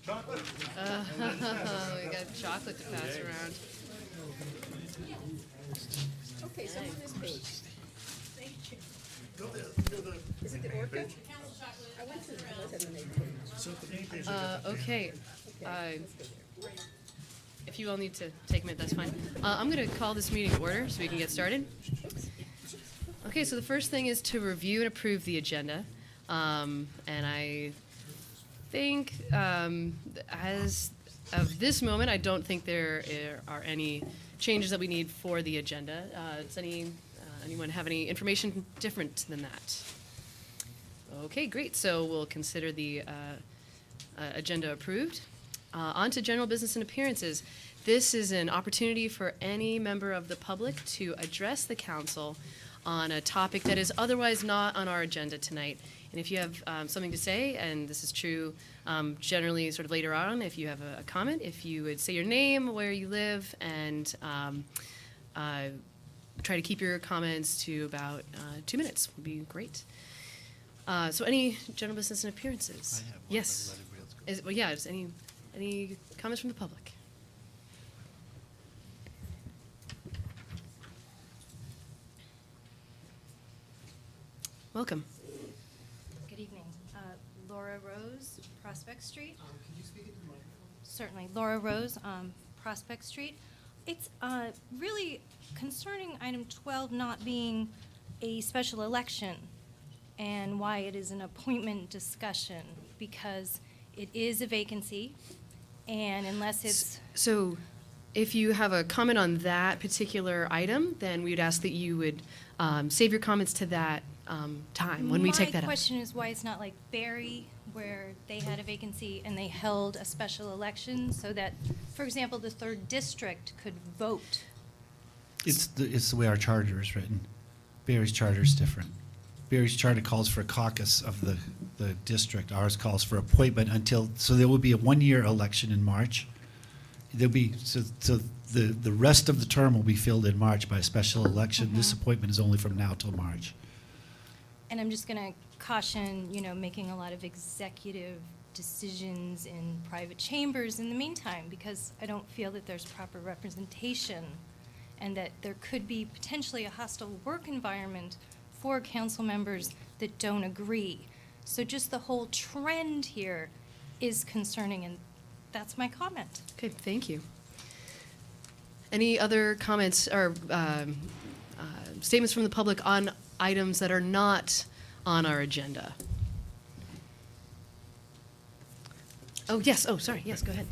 We got chocolate to pass around. Okay, so on this page. Is it the ORCA? I went to the main page. Okay. If you all need to take a minute, that's fine. I'm going to call this meeting to order so we can get started. Okay, so the first thing is to review and approve the agenda. And I think as of this moment, I don't think there are any changes that we need for the agenda. Does anyone have any information different than that? Okay, great. So we'll consider the agenda approved. On to general business and appearances. This is an opportunity for any member of the public to address the council on a topic that is otherwise not on our agenda tonight. And if you have something to say, and this is true generally sort of later on, if you have a comment, if you would say your name, where you live, and try to keep your comments to about 2 minutes would be great. So any general business and appearances? I have one, Yes. but let everybody else go. Well, yeah, just any comments from the public? Welcome. Good evening. Laura Rose, Prospect Street. Can you speak into the microphone? Certainly. Laura Rose, Prospect Street. It's really concerning item 12 not being a special election and why it is an appointment discussion, because it is a vacancy, and unless it's... So if you have a comment on that particular item, then we would ask that you would save your comments to that time when we take that up. My question is why it's not like Barry, where they had a vacancy and they held a special election so that, for example, the 3rd district could vote. It's the way our charter is written. Barry's charter is different. Barry's charter calls for a caucus of the district. Ours calls for appointment until, so there will be a 1-year election in March. There'll be, so the rest of the term will be filled in March by a special election. This appointment is only from now till March. And I'm just going to caution, making a lot of executive decisions in private chambers in the meantime, because I don't feel that there's proper representation and that there could be potentially a hostile work environment for council members that don't agree. So just the whole trend here is concerning, and that's my comment. Okay, thank you. Any other comments or statements from the public on items that are not on our agenda? Oh, yes. Oh, sorry. Yes, go ahead.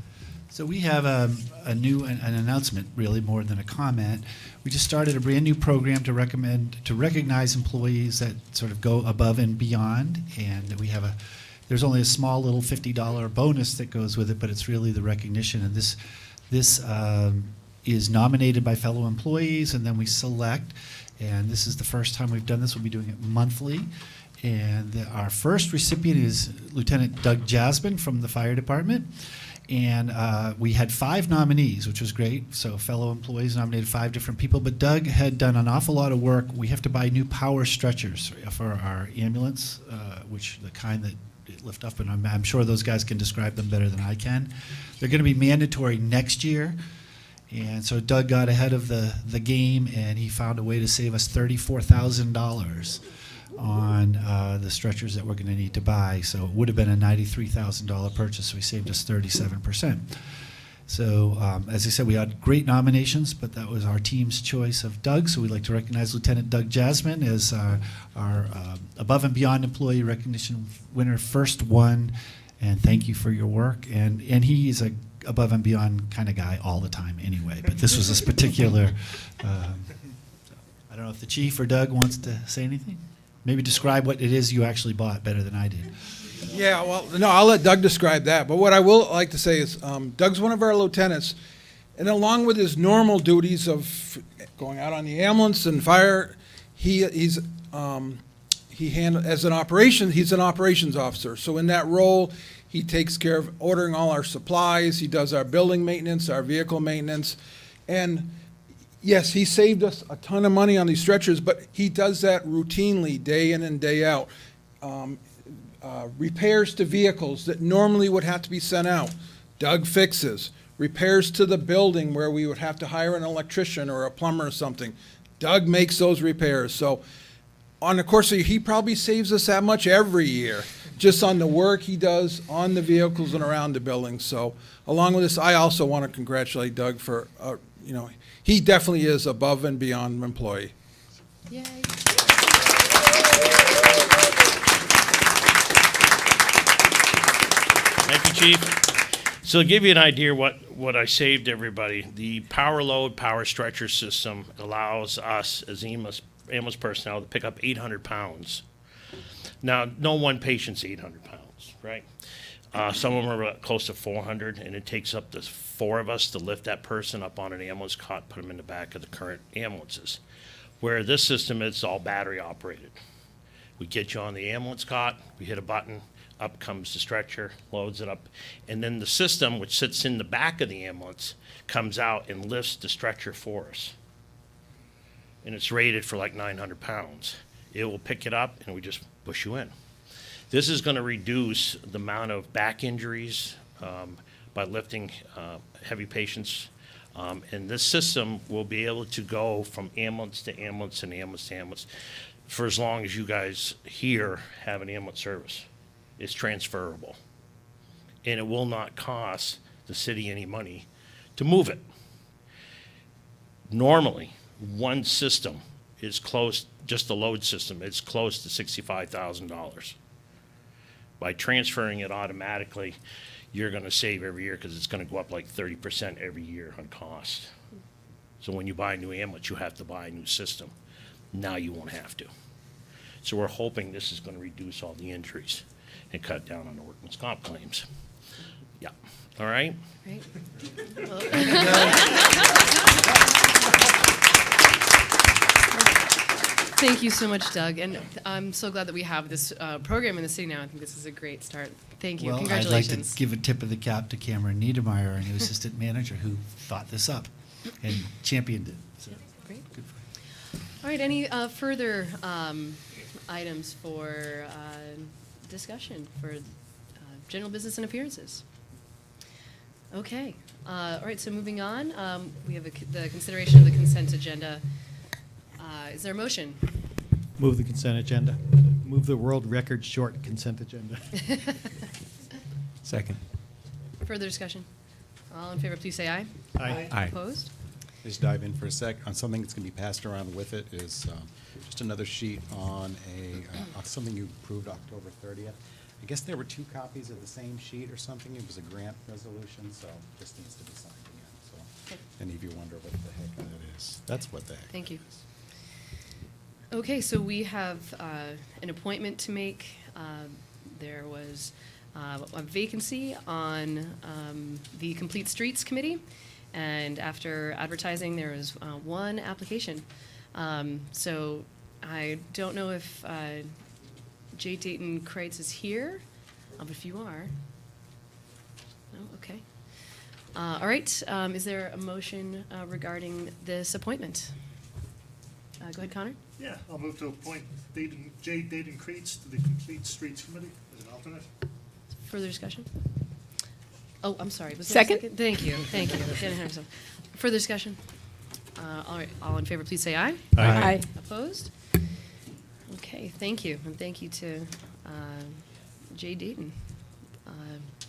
So we have an announcement, really more than a comment. We just started a brand new program to recognize employees that sort of go above and beyond, and we have there's only a small little $50 bonus that goes with it, but it's really the recognition. And this is nominated by fellow employees, and then we select. And this is the first time we've done this. We'll be doing it monthly. And our first recipient is Lieutenant Doug Jasmine from the fire department. And we had 5 nominees, which was great. So fellow employees nominated 5 different people. But Doug had done an awful lot of work. We have to buy new power stretchers for our ambulance, which the kind that lift up. And I'm sure those guys can describe them better than I can. They're going to be mandatory next year. And so Doug got ahead of the game, and he found a way to save us $34,000 on the stretchers that we're going to need to buy. So it would have been a $93,000 purchase, so he saved us 37%. So as I said, we had great nominations, but that was our team's choice of Doug. So we'd like to recognize Lieutenant Doug Jasmine as our Above and Beyond Employee Recognition winner, first one. And thank you for your work. And he is a above and beyond kind of guy all the time anyway, but this was this particular, I don't know if the chief or Doug wants to say anything. Maybe describe what it is you actually bought better than I did. Yeah, well, no, I'll let Doug describe that. But what I will like to say is Doug's one of our lieutenants, and along with his normal duties of going out on the ambulance and fire, he's an operations officer. So in that role, he takes care of ordering all our supplies. He does our building maintenance, our vehicle maintenance. And yes, he saved us a ton of money on these stretchers, but he does that routinely, day in and day out. repairs to vehicles that normally would have to be sent out, Doug fixes. Repairs to the building where we would have to hire an electrician or a plumber or something, Doug makes those repairs. So on the course of, he probably saves us that much every year, just on the work he does on the vehicles and around the building. So along with this, I also want to congratulate Doug for, he definitely is above and beyond employee. Yay. Thank you, Chief. So to give you an idea what I saved everybody, the power load power stretcher system allows us as ambulance personnel to pick up 800 pounds. Now, no one patient's 800 pounds, right? Some of them are close to 400, and it takes up to 4 of us to lift that person up on an ambulance cot, put them in the back of the current ambulances. Where this system, it's all battery operated. We get you on the ambulance cot, we hit a button, up comes the stretcher, loads it up, and then the system, which sits in the back of the ambulance, comes out and lifts the stretcher for us. And it's rated for like 900 pounds. It will pick it up and we just push you in. This is going to reduce the amount of back injuries by lifting heavy patients. And this system will be able to go from ambulance to ambulance and ambulance to ambulance for as long as you guys here have an ambulance service. It's transferable. And it will not cost the city any money to move it. Normally, one system is close, just the load system, it's close to $65,000. By transferring it automatically, you're going to save every year because it's going to go up like 30% every year on cost. So when you buy a new ambulance, you have to buy a new system. Now you won't have to. So we're hoping this is going to reduce all the injuries and cut down on the workman's comp claims. Yeah. All right? Great. Thank you so much, Doug. And I'm so glad that we have this program in the city now. I think this is a great start. Thank you. Well, Congratulations. I'd like to give a tip of the cap to Cameron Niedermeyer, our new assistant manager, who thought this up and championed it. So, Great. good for him. All right, any further items for discussion for general business and appearances? Okay. All right, so moving on, we have the consideration of the consent agenda. Is there a motion? Move the consent agenda. Move the world record short consent agenda. Second. Further discussion? All in favor, please say aye. Aye. Aye. Opposed? Just dive in for a sec on something that's going to be passed around with it is just another sheet on something you approved October 30th. I guess there were 2 copies of the same sheet or something. It was a grant resolution, so it just needs to be signed again. So Okay. any of you wonder what the heck that is, that's what the heck Thank you. that is. Okay, so we have an appointment to make. There was a vacancy on the Complete Streets Committee, and after advertising, there was 1 application. So I don't know if J. Dayton Kreitz is here, but if you are, no, okay. All right, is there a motion regarding this appointment? Go ahead, Connor. Yeah, I'll move to appoint J. Dayton Kreitz to the Complete Streets Committee as an alternate. Further discussion? Oh, I'm sorry. Was there a Second. Thank you. Thank you. Didn't have some. Further discussion? All right. All in favor, please say aye. Aye. Opposed? Okay. Thank you, and thank you to J. Dayton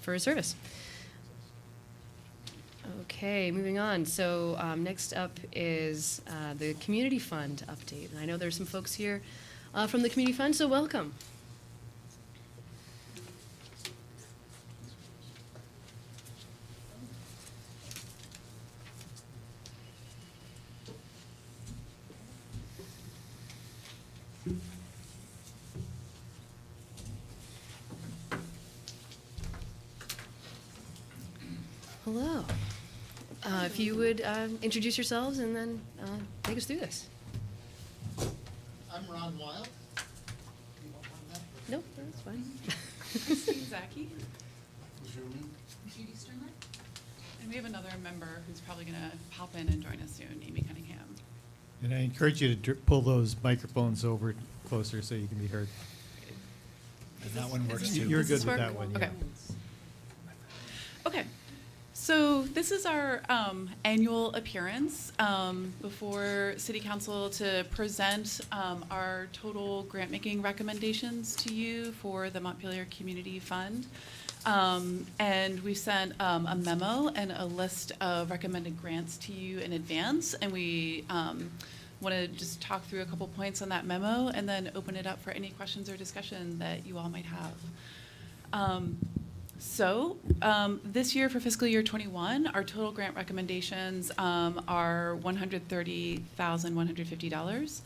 for his service. Okay, moving on. So next up is the Community Fund update. And I know there's some folks here from the Community Fund, so welcome. Hello. If you would introduce yourselves and then take us through this. I'm Ron Wild. No, that's fine. Christine Zaki. What's your name? Judy Sternler. And we have another member who's probably going to pop in and join us soon, Amy Cunningham. And I encourage you to pull those microphones over closer so you can be heard. And that one works too. You're Does good this with work? that one, yeah. Okay. Okay. So this is our annual appearance before City Council to present our total grant-making recommendations to you for the Montpelier Community Fund. And we sent a memo and a list of recommended grants to you in advance, and we want to just talk through a couple points on that memo and then open it up for any questions or discussion that you all might have. So this year for fiscal year 21, our total grant recommendations are $130,150.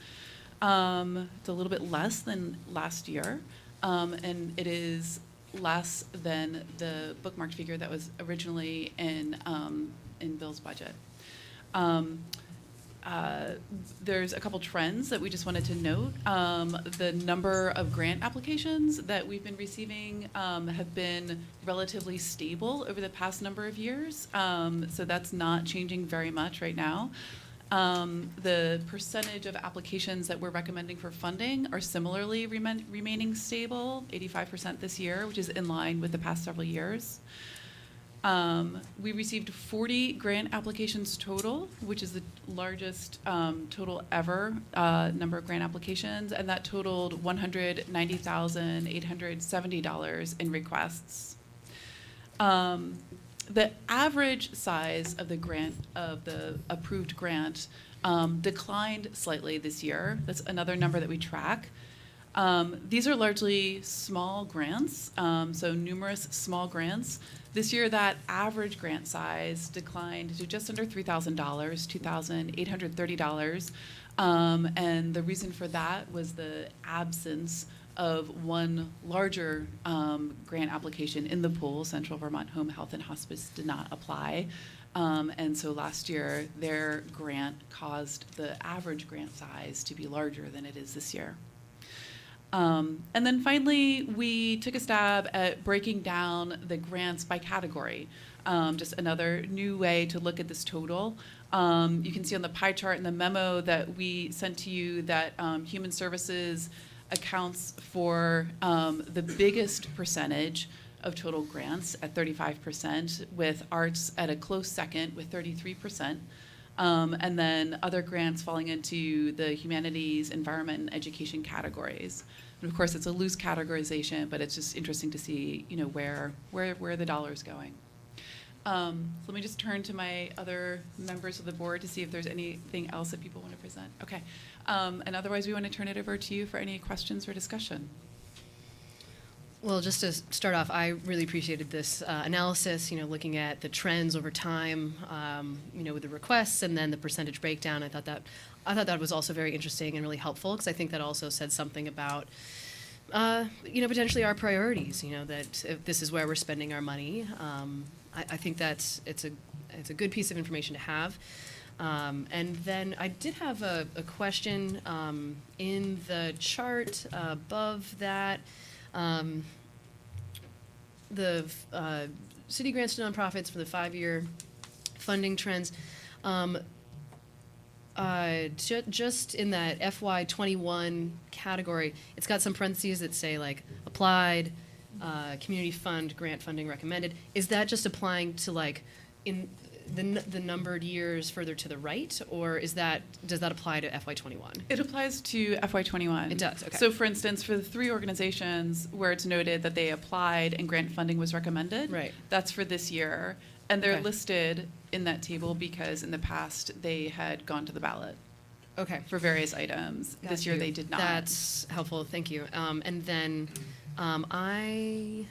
It's a little bit less than last year, and it is less than the bookmarked figure that was originally in Bill's budget. There's a couple trends that we just wanted to note. The number of grant applications that we've been receiving have been relatively stable over the past number of years, so that's not changing very much right now. The percentage of applications that we're recommending for funding are similarly remaining stable, 85% this year, which is in line with the past several years. We received 40 grant applications total, which is the largest total ever number of grant applications, and that totaled $190,870 in requests. The average size of the grant, of the approved grant, declined slightly this year. That's another number that we track. These are largely small grants, so numerous small grants. This year, that average grant size declined to just under $3,000, $2,830. And the reason for that was the absence of one larger grant application in the pool. Central Vermont Home Health and Hospice did not apply. And so last year, their grant caused the average grant size to be larger than it is this year. And then finally, we took a stab at breaking down the grants by category. Just another new way to look at this total. You can see on the pie chart in the memo that we sent to you that Human Services accounts for the biggest percentage of total grants at 35%, with arts at a close second with 33%. And then other grants falling into the humanities, environment, and education categories. And of course, it's a loose categorization, but it's just interesting to see, you know, where the dollar's going. So let me just turn to my other members of the board to see if there's anything else that people want to present. Okay. And otherwise, we want to turn it over to you for any questions or discussion. Well, just to start off, I really appreciated this analysis, you know, looking at the trends over time, you know, with the requests and then the percentage breakdown. I thought that was also very interesting and really helpful, because I think that also said something about, you know, potentially our priorities, you know, that if this is where we're spending our money. I think it's a good piece of information to have. And then I did have a question in the chart above that. The city grants to nonprofits for the 5-year funding trends. Just in that FY21 category, it's got some parentheses that say like applied, community fund, grant funding recommended. Is that just applying to like in the numbered years further to the right, or does that apply to FY21? It applies to FY21. It does, okay. So for instance, for the 3 organizations where it's noted that they applied and grant funding was recommended, Right. that's for this year. And they're Okay. listed in that table because in the past they had gone to the ballot Okay. for various items. Got This year you. they did not. That's helpful, thank you. And then I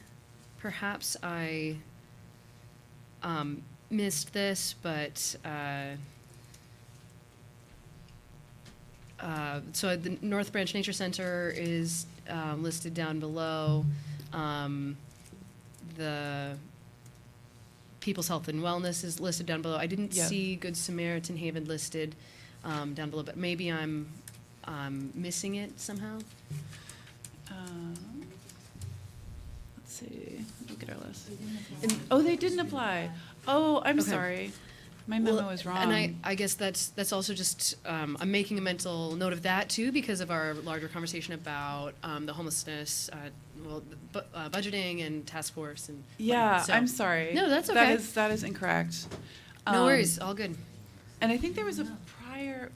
missed this, but so the North Branch Nature Center is listed down below. The People's Health and Wellness is listed down below. I didn't Yeah. see Good Samaritan Haven listed down below, but maybe I'm missing it somehow. Let's see. Look at our list. Oh, they didn't apply. Oh, I'm Okay. sorry. My memo is wrong. And I guess that's also just, I'm making a mental note of that too, because of our larger conversation about the homelessness, budgeting and task force and. Yeah, so- I'm sorry. No, that's okay. That is incorrect. No worries, all good. And I think there was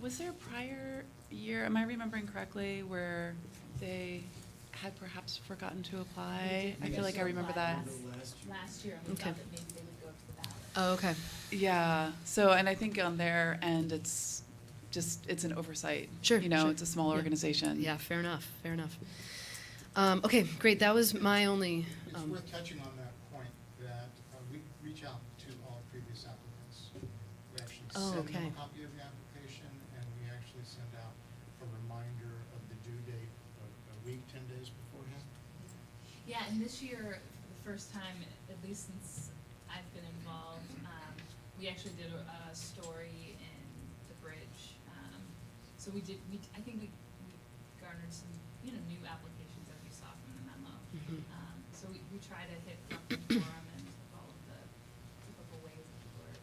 was there a prior year, am I remembering correctly, where they had perhaps forgotten to apply? I feel like I remember that. Last year, and we Okay. thought that maybe they would go up to the ballot. Oh, okay. Yeah, so, and I think on their end, it's an oversight. Sure, You know, sure. it's a small Yeah. organization. Yeah, fair enough, fair enough. Okay, great, that was my only, It's worth touching on that point, that we reach out to all previous applicants. We actually Oh, send okay. them a copy of the application, and we actually send out a reminder of the due date a week, 10 days beforehand. Yeah, and this year, for the first time, at least since I've been involved, we actually did a story in the Bridge. So I think we garnered some, new applications that we saw from the memo. Mhm. So we try to hit the forum and all of the typical ways that people are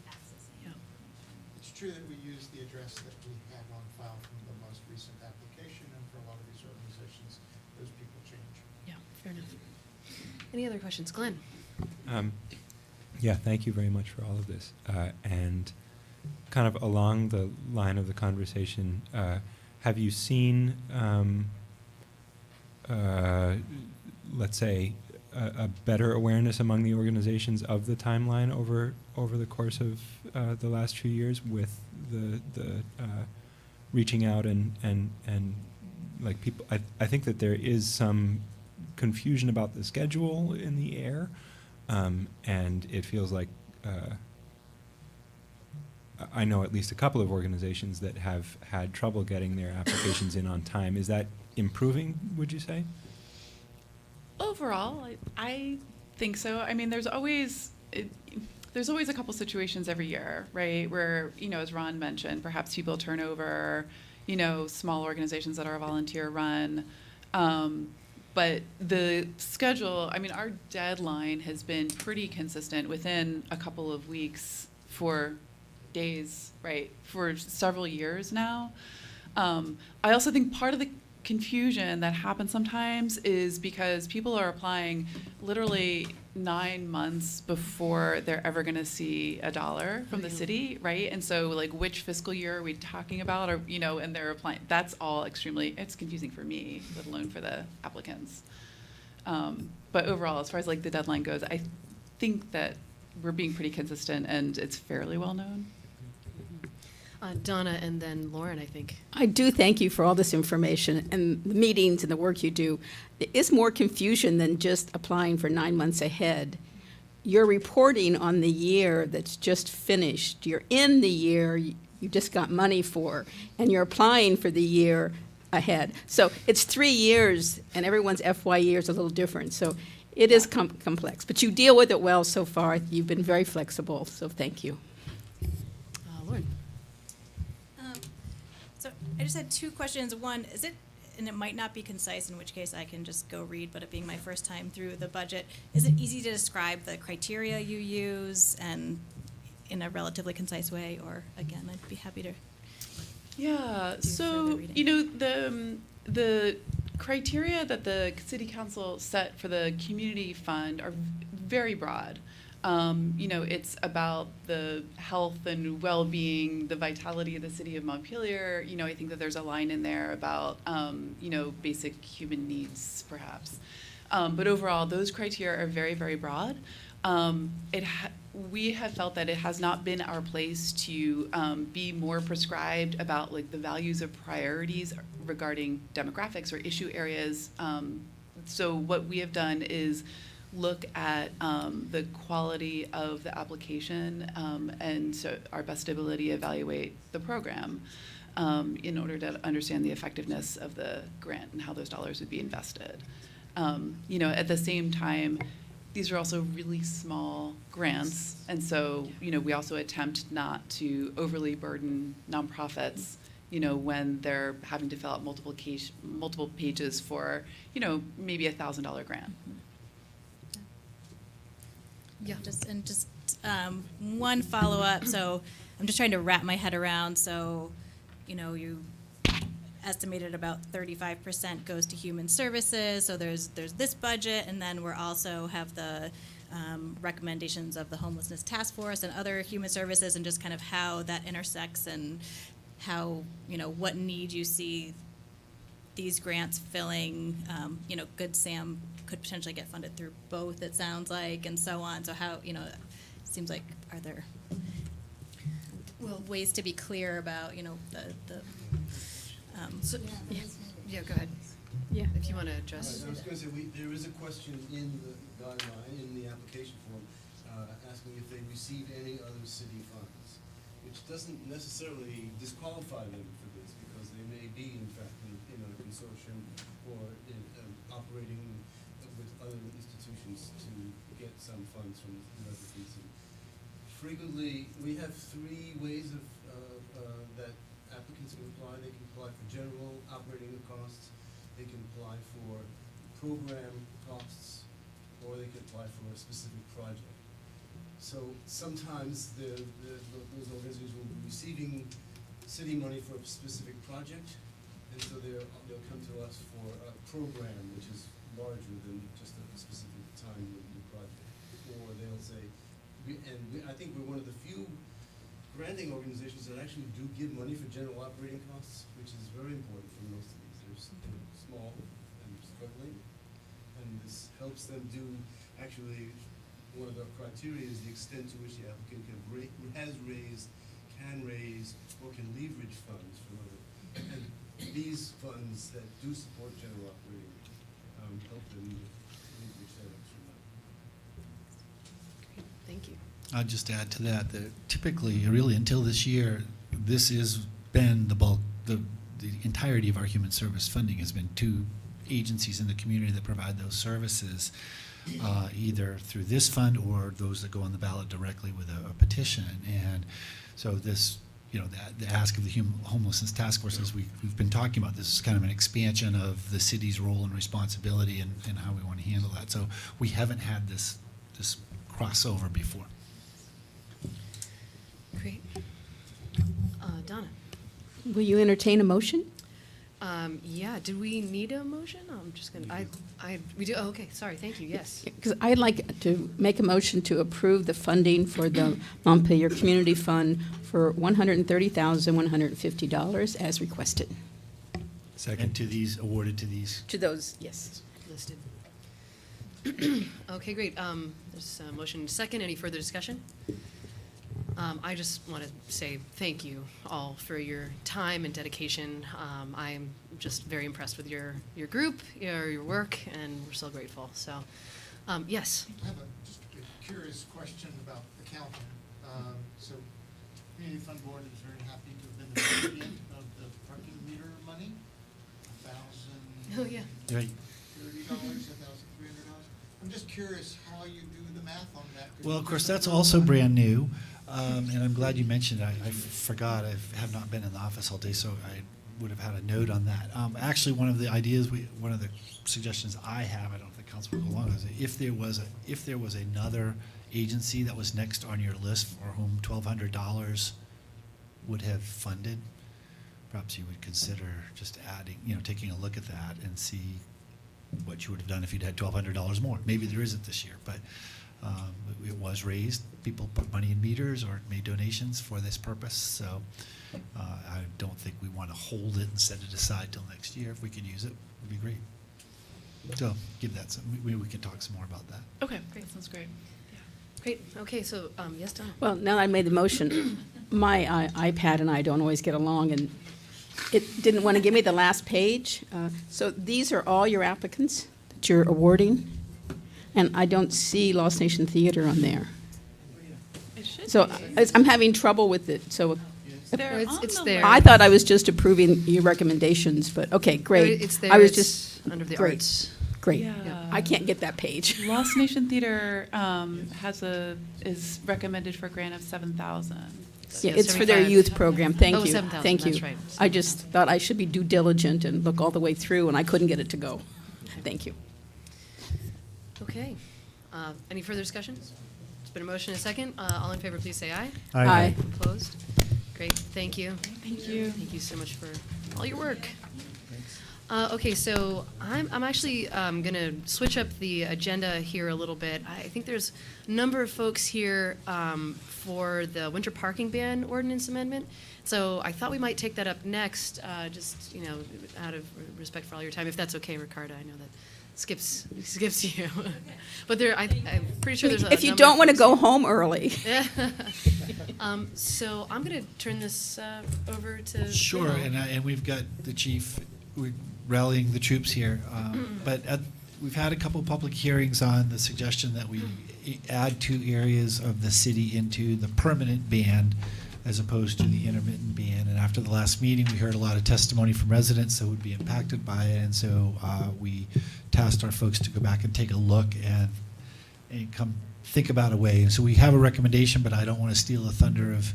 accessing Yeah. information. It's true that we use the address that we have on file from the most recent application, and for a lot of these organizations, those people change. yeah, fair enough. Any other questions? Glenn? Yeah, thank you very much for all of this. And kind of along the line of the conversation, have you seen, let's say, a better awareness among the organizations of the timeline over the course of the last few years with the reaching out and like people? I think that there is some confusion about the schedule in the air. And it feels like I know at least a couple of organizations that have had trouble getting their applications in on time. Is that improving, would you say? Overall, I think so. I mean, there's always a couple situations every year, right, where, as Ron mentioned, perhaps people turn over, small organizations that are volunteer run. But the schedule, I mean, our deadline has been pretty consistent within a couple of weeks for days, right, for several years now. I also think part of the confusion that happens sometimes is because people are applying literally 9 months before they're ever going to see a dollar from the city, right? And so, like, which fiscal year are we talking about? Or, and they're applying. That's all it's confusing for me, let alone for the applicants. But overall, as far as, like, the deadline goes, I think that we're being pretty consistent and it's fairly well known. Donna and then Lauren, I think. I do thank you for all this information and the meetings and the work you do. There is more confusion than just applying for 9 months ahead. You're reporting on the year that's just finished. You're in the year you just got money for, and you're applying for the year ahead. So it's 3 years, and everyone's FY year is a little different. So it is complex, but you deal with it well so far. You've been very flexible, so thank you. Lauren? So I just had 2 questions. One, is it, and it might not be concise, in which case I can just go read, but it being my first time through the budget, is it easy to describe the criteria you use and in a relatively concise way? Or again, I'd be happy to. Yeah, Do so, further reading. the criteria that the city council set for the community fund are very broad. It's about the health and well-being, the vitality of the city of Montpelier. I think that there's a line in there about, basic human needs, perhaps. But overall, those criteria are very, very broad. We have felt that it has not been our place to be more prescribed about, like, the values or priorities regarding demographics or issue areas. So what we have done is look at the quality of the application and so our best ability to evaluate the program in order to understand the effectiveness of the grant and how those dollars would be invested. At the same time, these are also really small grants, and so, we also attempt not to overly burden nonprofits, when they're having to fill out multiple pages for, maybe $1,000 grant. Yeah. Just one follow-up, so I'm just trying to wrap my head around, so, you know, you estimated about 35% goes to human services, so there's this budget, and then we're also have the recommendations of the homelessness task force and other human services, and just kind of how that intersects and how, you know, what need you see these grants filling. You know, Good Sam could potentially get funded through both, it sounds like, and so on. So how, you know, it seems like, are there ways to be clear about, you know, the So, yeah, go ahead. Yeah. If you want to address. I was going to say, there is a question in the guideline, in the application form, asking if they received any other city funds, which doesn't necessarily disqualify them for this, because they may be, in fact, in a consortium or operating with other institutions to get some funds from another DC. Frequently, we have three ways of that applicants can apply. They can apply for general operating costs, they can apply for program costs, or they can apply for a specific project. So sometimes those organizations will be receiving city money for a specific project, and so they'll come to us for a program which is larger than just a specific time in the project. Or they'll say, I think we're one of the few granting organizations that actually do give money for general operating costs, which is very important for most of these. They're small and struggling, and this helps them do, actually, one of the criteria is the extent to which the applicant has raised, can raise, or can leverage funds from other. And these funds that do support general operating help them leverage that extra money. Thank you. I'll just add to that typically, really until this year, this has been the bulk, the entirety of our human service funding has been to agencies in the community that provide those services, either through this fund or those that go on the ballot directly with a petition. And so this, you know, the ask of the homelessness task force, as we've been talking about, this is kind of an expansion of the city's role and responsibility and how we want to handle that. So we haven't had this crossover before. Great. Donna? Will you entertain a motion? Yeah, do we need a motion? I'm just gonna, we do, oh, okay, sorry, thank you, yes. Because I'd like to make a motion to approve the funding for the Montpelier Community Fund for $130,150 as requested. And to these, awarded to these. To those, yes. Listed. Okay, great. There's a motion and a second. Any further discussion? I just want to say thank you all for your time and dedication. I'm just very impressed with your group, your work, and we're so grateful. So, yes. I have just a curious question about accounting. So, Community Fund Board is very happy to have been the recipient of the parking meter money, $1,030, Oh, yeah. Right. $1,300. I'm just curious how you do the math on that. Well, of course, that's also brand new, and I'm glad you mentioned it. I forgot. I have not been in the office all day, so I would have had a note on that. Actually, one of the ideas, one of the suggestions I have, I don't know if the council will go along, is if there was another agency that was next on your list for whom $1,200 would have funded, perhaps you would consider just adding, taking a look at that and see what you would have done if you'd had $1,200 more. Maybe there isn't this year, but it was raised. People put money in meters or made donations for this purpose. So I don't think we want to hold it and set it aside till next year. If we could use it, it would be great. So give that some. We can talk some more about that. Okay, great, sounds great. Great. Okay, so, yes, Donna? Well, now that I made the motion, my iPad and I don't always get along, and it didn't want to give me the last page. So these are all your applicants that you're awarding, and I don't see Lost Nation Theater on there. It should So be. I'm having trouble with it, so They're It's- on it's the there. list. I thought I was just approving your recommendations, but, okay, great. It's there. I was It's just, under the great. arts. Great. Yeah. I can't get that page. Lost Nation Theater is recommended for a grant of $7,000. Yeah, Yeah, it's for their 75. youth program. Thank Oh, you. 7,000, Thank you. that's right. I just thought I should be due diligent and look all the way through, and I couldn't get it to go. Thank you. Okay. Any further discussion? been a motion and a second. All in favor, please say aye. Aye. Opposed? Great, thank you. Thank you. Thank you so much for all your work. Okay, so I'm actually going to switch up the agenda here a little bit. I think there's a number of folks here for the winter parking ban ordinance amendment. So I thought we might take that up next, just, out of respect for all your time, if that's okay, Ricardo. I know that skips you. But I'm pretty sure there's a If you number don't of want to folks go here. home early. So I'm going to turn this over to Sure, Bill. and we've got the chief, we're rallying the troops here. But we've had a couple of public hearings on the suggestion that we add 2 areas of the city into the permanent ban as opposed to the intermittent ban. And after the last meeting, we heard a lot of testimony from residents that would be impacted by it. And so we tasked our folks to go back and take a look and come think about a way. And so we have a recommendation, but I don't want to steal the thunder of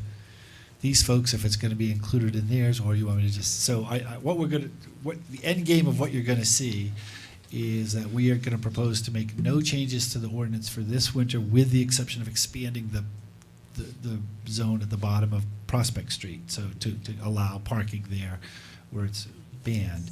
these folks if it's going to be included in theirs, or you want me to just, so what the end game of what you're going to see is that we are going to propose to make no changes to the ordinance for this winter, with the exception of expanding the zone at the bottom of Prospect Street, so to allow parking there where it's banned.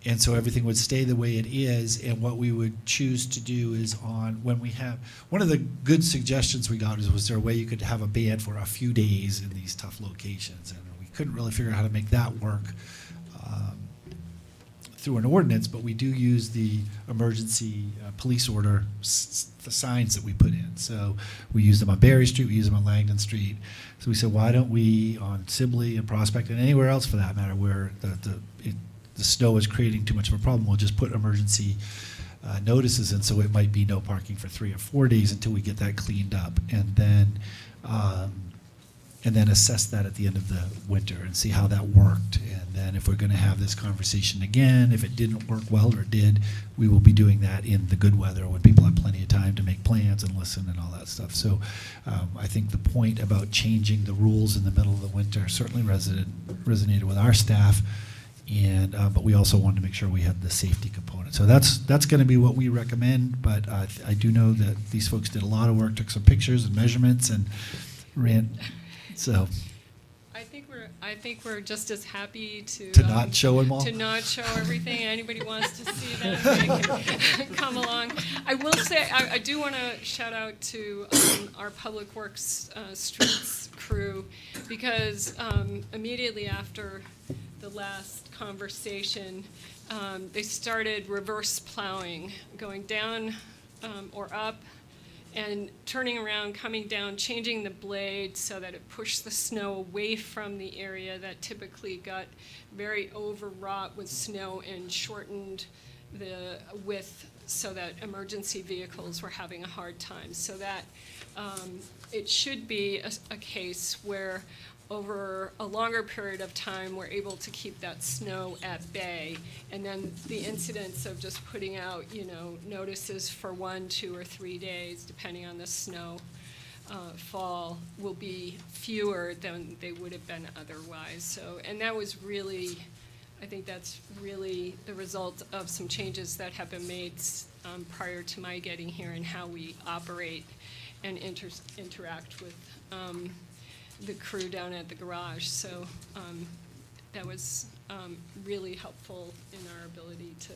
And so everything would stay the way it is, and what we would choose to do is when we have, one of the good suggestions we got was there a way you could have a ban for a few days in these tough locations, and we couldn't really figure out how to make that work through an ordinance, but we do use the emergency police order, the signs that we put in. So we use them on Berry Street, we use them on Langdon Street. So we said, why don't we on Sibley and Prospect and anywhere else for that matter where the snow is creating too much of a problem, we'll just put emergency notices in, so it might be no parking for 3 or 4 days until we get that cleaned up, and then assess that at the end of the winter and see how that worked. And then if we're going to have this conversation again, if it didn't work well or did, we will be doing that in the good weather when people have plenty of time to make plans and listen and all that stuff. So I think the point about changing the rules in the middle of the winter certainly resonated with our staff. And but we also wanted to make sure we had the safety component. So that's going to be what we recommend. But I do know that these folks did a lot of work, took some pictures and measurements, and ran. So I think we're just as happy to not show them all. To not show everything. Anybody wants to see that, they can come along. I will say I do want to shout out to our Public Works streets crew, because immediately after the last conversation, they started reverse plowing, going down or up and turning around, coming down, changing the blade so that it pushed the snow away from the area that typically got very overwrought with snow and shortened the width so that emergency vehicles were having a hard time. So that it should be a case where over a longer period of time, we're able to keep that snow at bay. And then the incidence of just putting out, notices for 1, 2, or 3 days, depending on the snow fall, will be fewer than they would have been otherwise. So, and that was really, I think that's really the result of some changes that have been made prior to my getting here in how we operate and interact with the crew down at the garage. So that was really helpful in our ability to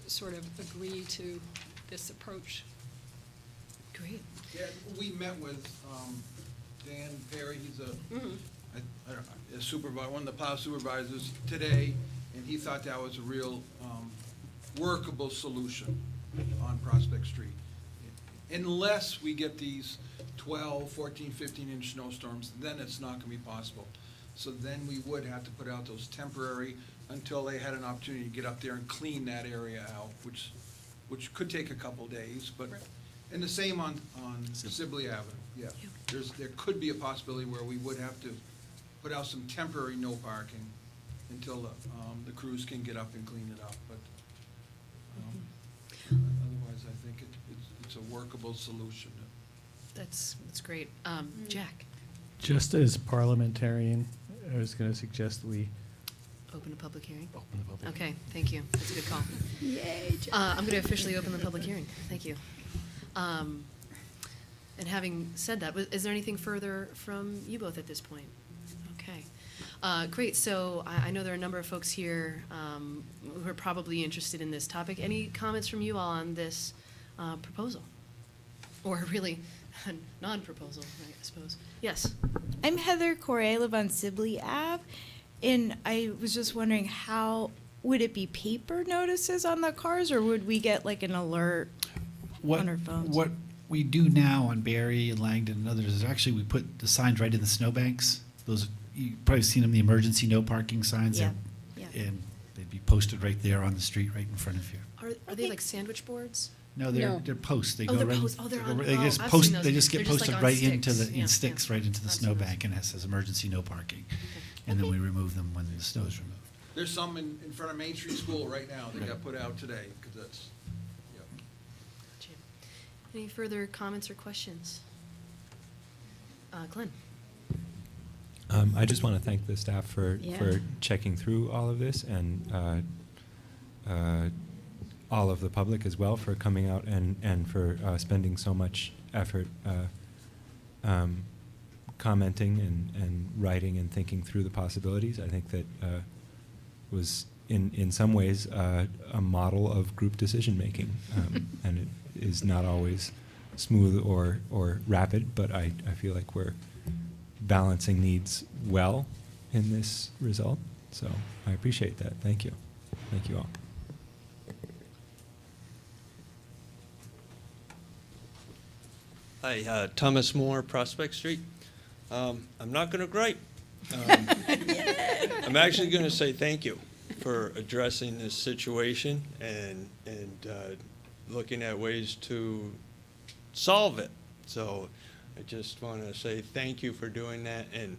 sort of agree to this approach. Great. Yeah, we met with Dan Perry, he's a supervisor, one of the plow supervisors today, and he thought that was a real workable solution on Prospect Street. Unless we get these 12, 14, 15-inch snowstorms, then it's not going to be possible. So then we would have to put out those temporary until they had an opportunity to get up there and clean that area out, which could take a couple days. But and the same on Sibley Avenue. Yeah, there could be a possibility where we would have to put out some temporary no parking until the crews can get up and clean it up. But otherwise, I think it's a workable solution. That's great. Jack. Just as parliamentarian, I was going to suggest we Open a public hearing? open the public. Okay, thank you. That's a good call. Yay, Jack. I'm going to officially open the public hearing. Thank you. And having said that, is there anything further from you both at this point? Okay. Great. So I know there are a number of folks here who are probably interested in this topic. Any comments from you all on this proposal? Or really, non-proposal, I suppose. Yes. I'm Heather Corey. I live on Sibley Ave, and I was just wondering, how would it be paper notices on the cars, or would we get like an alert on our phones? What we do now on Barry and Langdon and others is actually we put the signs right in the snowbanks. Those, you've probably seen them, the emergency no parking signs. Yeah. And they'd be posted right there on the street, right in front of you. Are they like sandwich boards? No, they're posts. They Oh, go they're right. posts. Oh, they're they on- go- they oh, just I've post. seen those. They just get They're just, posted like, on right into sticks. the Yeah, in sticks yeah. right into the I've seen those. snowbank, and it says emergency no parking. And then we remove them when the snow is removed. There's some in front of Main Street School right now that got put out today, because that's, yep. Gotcha. Any further comments or questions? Glenn? I just want to thank the staff for Yeah. checking through all of this, and all of the public as well for coming out and for spending so much effort commenting and writing and thinking through the possibilities. I think that was in some ways a model of group decision making, and it is not always smooth or rapid, but I feel like we're balancing needs well in this result. So I appreciate that. Thank you. Thank you all. Hi, Thomas Moore, Prospect Street. I'm not going to gripe. I'm actually going to say thank you for addressing this situation and looking at ways to solve it. So I just want to say thank you for doing that. And,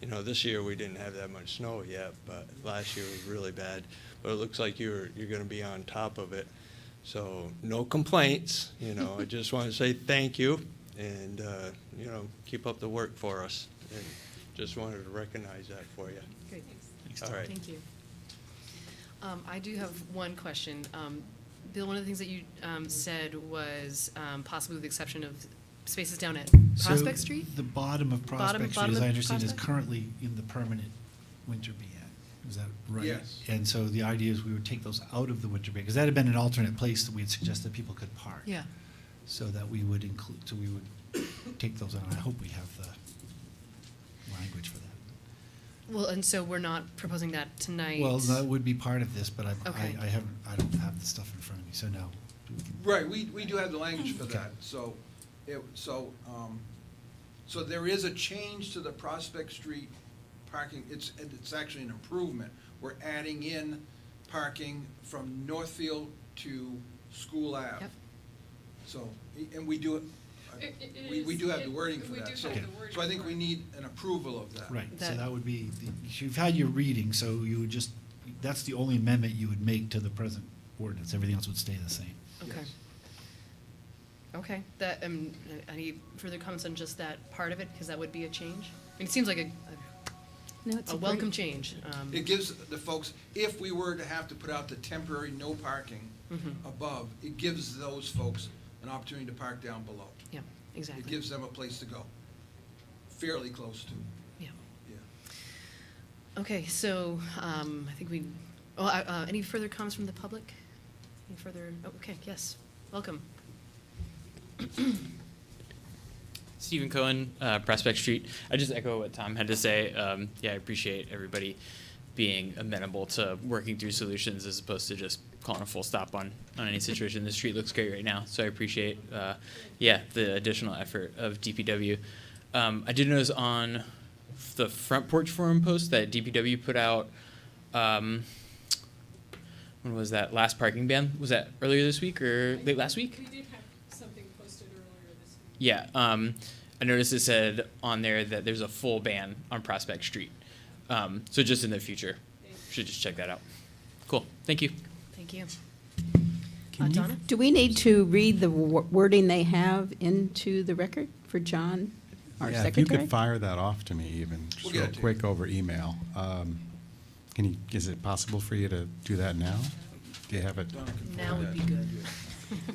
you know, this year we didn't have that much snow yet, but last year was really bad. But it looks like you're going to be on top of it. So no complaints, you know. I just want to say thank you and, you know, keep up the work for us. And just wanted to recognize that for you. Great. Thanks. All right. Thank you. I do have one question. Bill, one of the things that you said was possibly with the exception of spaces down at Prospect So Street? the bottom of Prospect Street, bottom as of I understand, is Prospect? currently in the permanent winter ban. Is that right? Yes. And so the idea is we would take those out of the winter ban, because that had been an alternate place that we had suggested people could park. Yeah. So that we would include, so we would take those out. I hope we have the language for that. Well, and so we're not proposing that tonight? Well, that would be part of this, but I Okay. don't have the stuff in front of me, so no. Right, we do have the language for that, so, so there is a change to the Prospect Street parking, it's actually an improvement. We're adding in parking from Northfield to School Ave. Yep. So, and we do, we do have the wording for we that, do so, have the wording so I think for we it. need an approval of that. Right, so That- that would be, you've had your reading, so you would just, that's the only amendment you would make to the present ordinance. Everything else would stay the same. Okay. Okay, that, any further comments on just that part of it, because that would be a change? I mean, it seems like No, it's a great- welcome change. It gives the folks, if we were to have to put out the temporary no parking Mhm. above, it gives those folks an opportunity to park down below. Yeah, exactly. It gives them a place to go, fairly close to, Yeah. yeah. Okay, so, I think we, any further comments from the public? Any further, okay, yes, welcome. Stephen Cohen, Prospect Street. I just echo what Tom had to say. Yeah, I appreciate everybody being amenable to working through solutions as opposed to just calling a full stop on any situation. The street looks great right now, so I appreciate, the additional effort of DPW. I did notice on the Front Porch Forum post that DPW put out, when was that, last parking ban? Was that earlier this week or late last week? We did have something posted earlier this week. Yeah, I noticed it said on there that there's a full ban on Prospect Street. So just in the future, should just check that out. Cool, thank you. Thank you. Can you- Donna? Do we need to read the wording they have into the record for John, our Yeah, if you secretary? could fire that off to me even, We'll just get real it to you. quick over email. Is it possible for you to do that now? Do you have it? Now would be good.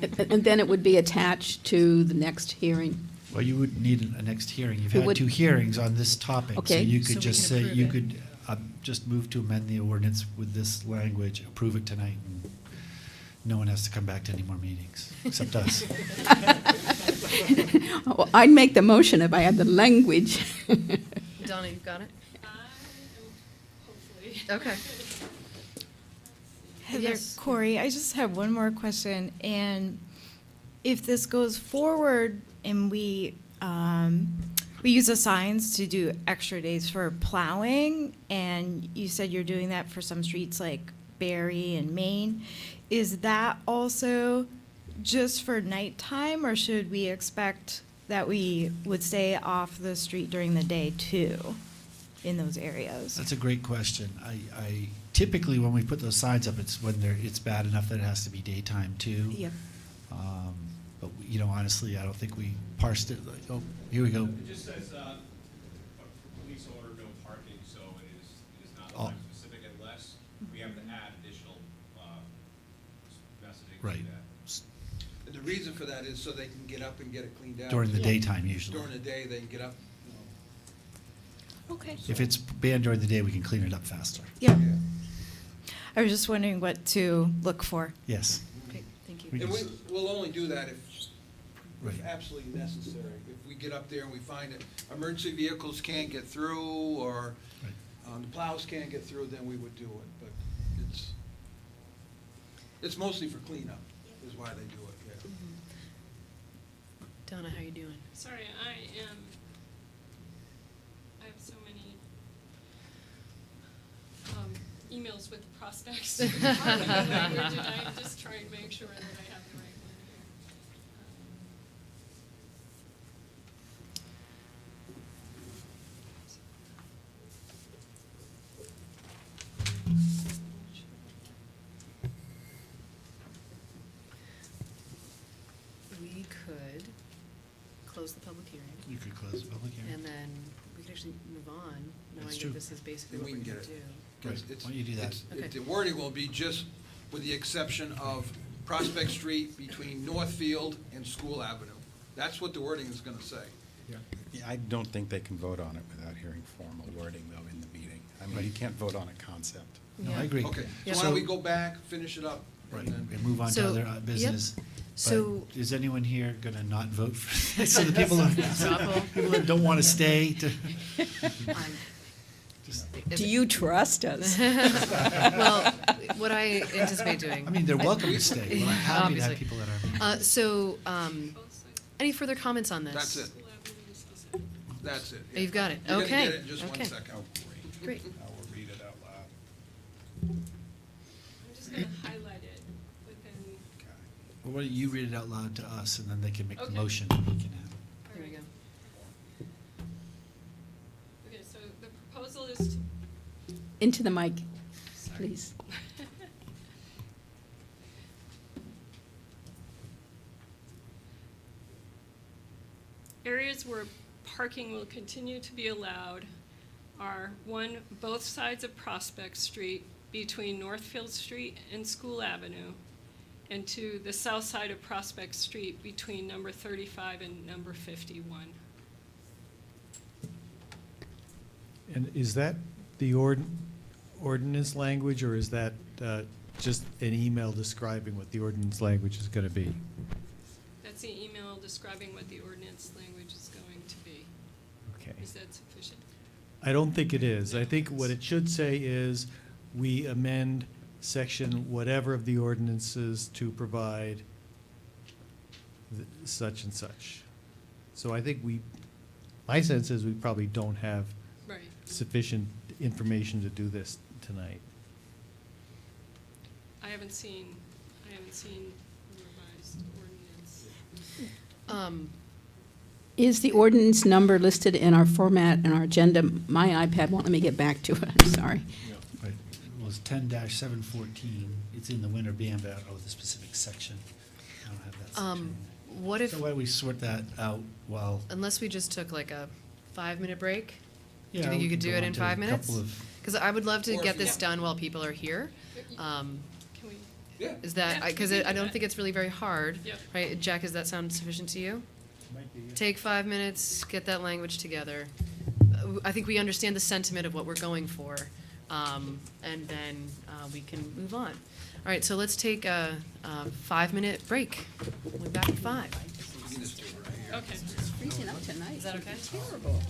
And then it would be attached to the next hearing. Well, you would need a next hearing. You've We had would- 2 hearings on this topic. Okay. So you So could we just can say, approve you it. could just move to amend the ordinance with this language, approve it tonight, and no one has to come back to any more meetings, except us. Well, I'd make the motion if I had the language. Donna, you've got it? Hopefully. Okay. Heather, Yes. Corey, I just have one more question. And if this goes forward and we use the signs to do extra days for plowing, and you said you're doing that for some streets like Barry and Maine, is that also just for nighttime, or should we expect that we would stay off the street during the day too in those areas? That's a great question. I typically, when we put those signs up, it's when it's bad enough that it has to be daytime too. Yep. But, you know, honestly, I don't think we parsed it like, oh, here we go. It just says, police order, no parking, so it is not Oh. time specific unless we have to add additional, messaging to Right. that. And the reason for that is so they can get up and get it cleaned out. During the daytime usually. During the day, they can get up, Okay. If it's banned during the day, we can clean it up faster. Yeah. I was just wondering what to look for. Yes. Okay, thank you. We And can- we'll only do that if Right. absolutely necessary. If we get up there and we find that emergency vehicles can't get through, or the plows can't get through, then we would do it. But it's mostly for cleanup, is why they do it, yeah. Donna, how you doing? Sorry, I have so many emails with prospects. Language, and I'm just trying to make sure that I have the right one here. We could close the public hearing. You could close the public hearing. And then we could actually move on, knowing That's that true. this is basically And what we we're can gonna get do. it. Right. It's- Why don't you do that? Okay. The wording will be just with the exception of Prospect Street between Northfield and School Avenue. That's what the wording is gonna say. Yeah, I don't think they can vote on it without hearing formal wording, though, in the meeting. I mean, you can't vote on a concept. No, I agree. Okay, Yeah. so why don't we go back, finish it up? Right, and then- and move on to So, other yep. business. But So- is anyone here gonna not vote for this? So the people Awful. people that don't want to stay to. Do you trust us? Well, what I anticipate doing. I mean, they're welcome to stay. We're happy to have Obviously. people at our meetings. So, any further comments on this? That's it. That's it. Oh, you've got it. You're gonna Okay. get it in just one Okay. second. Great. I will read it out loud. I'm just gonna highlight it within. Well, why don't you read it out loud to us, and then they can make the Okay. motion, and we can have it. Here we go. Okay, so the proposal is to. Into the mic, please. Areas where parking will continue to be allowed are, one, both sides of Prospect Street between Northfield Street and School Avenue, and two, the south side of Prospect Street between number 35 and number 51. And is that the ordinance language, or is that just an email describing what the ordinance language is going to be? That's the email describing what the ordinance language is going to be. Okay. Is that sufficient? I don't think it is. I think what it should say is, we amend section whatever of the ordinances to provide such and such. So I think my sense is we probably don't have Right. sufficient information to do this tonight. I haven't seen the revised ordinance. Is the ordinance number listed in our format and our agenda? My iPad won't let me get back to it, I'm sorry. Right. It was 10-714. It's in the winter ban, but I don't know the specific section. I don't have that section. What if, So why don't we sort that out while, unless we just took like a 5-minute break? Do you Yeah, think we you could could do go it on in to 5 a minutes? couple of- Because I would love to Or get if you- this done while people are here. Can we? Yeah. Is that, Yeah, because we can I do don't that. think it's really very hard, Yep. right? Jack, does that sound sufficient to you? Take 5 minutes, get that language together. I think we understand the sentiment of what we're going for, and then we can move on. All right, so let's take a 5-minute break. We'll be back at 5. Okay. Freezing up tonight. Is that okay? Terrible.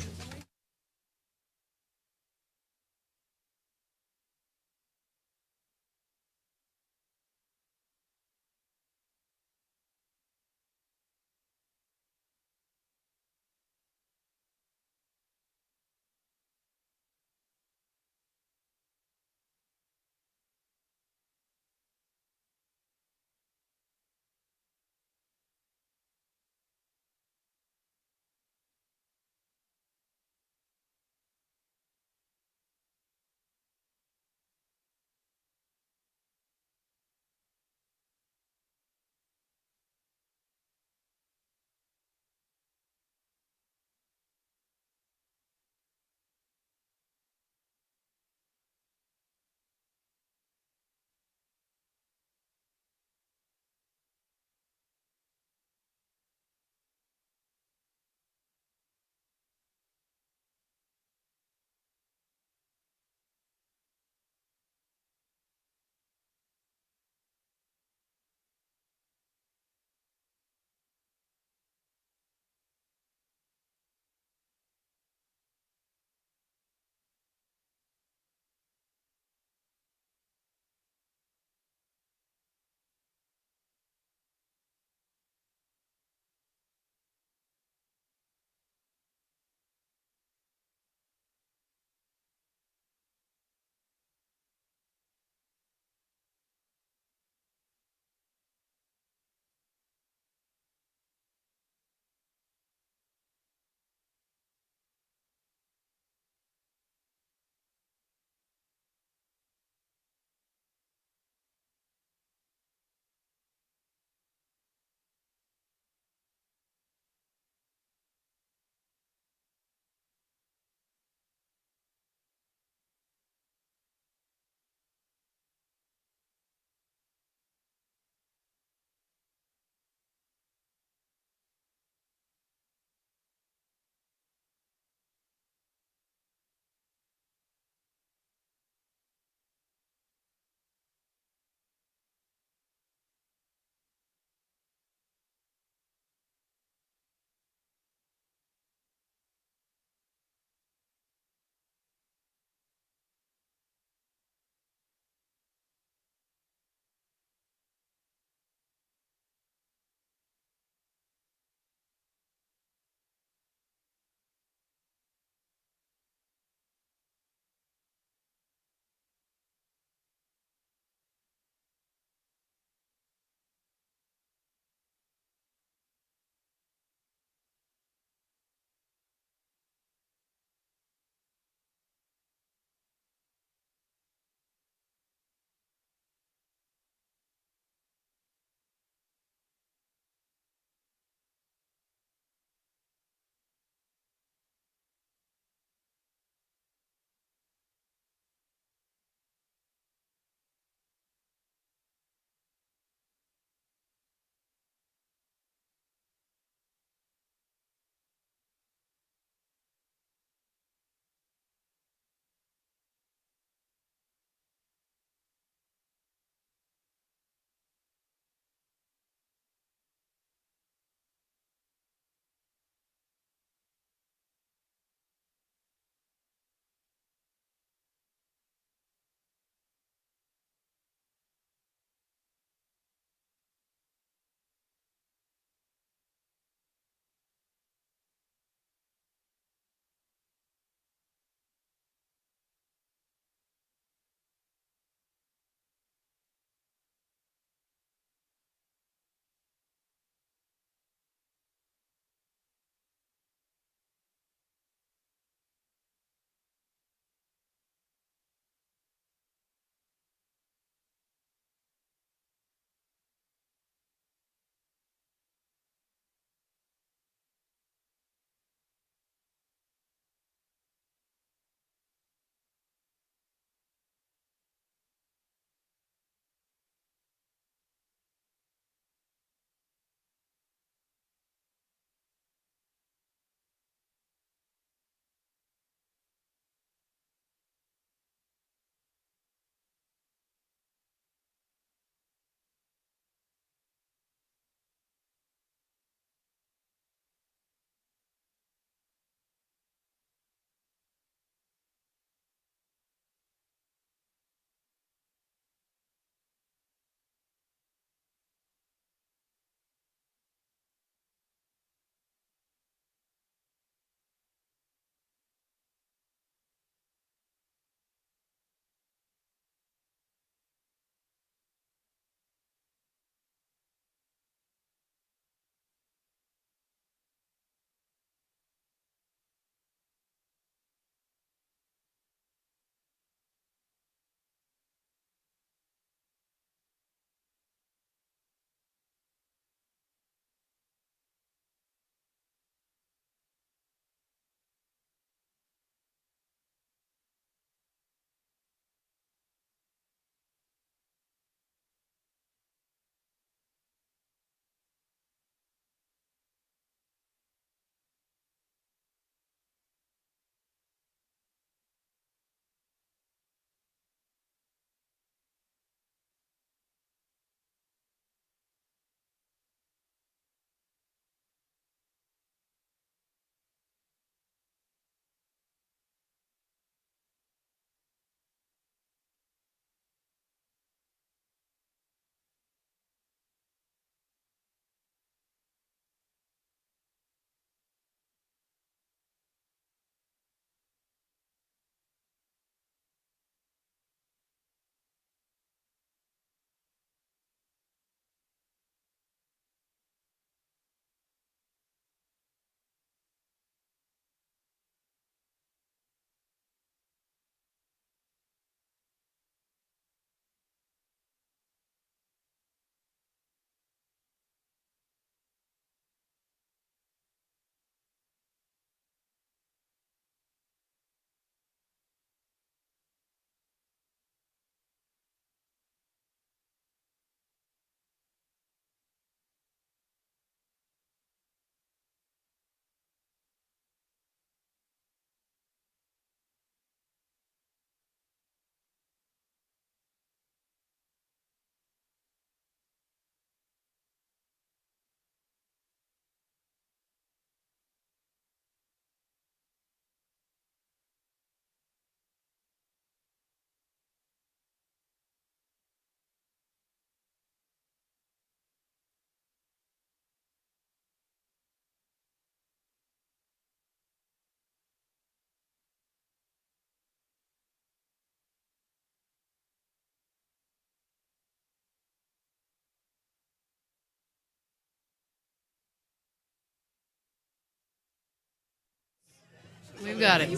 We've got it.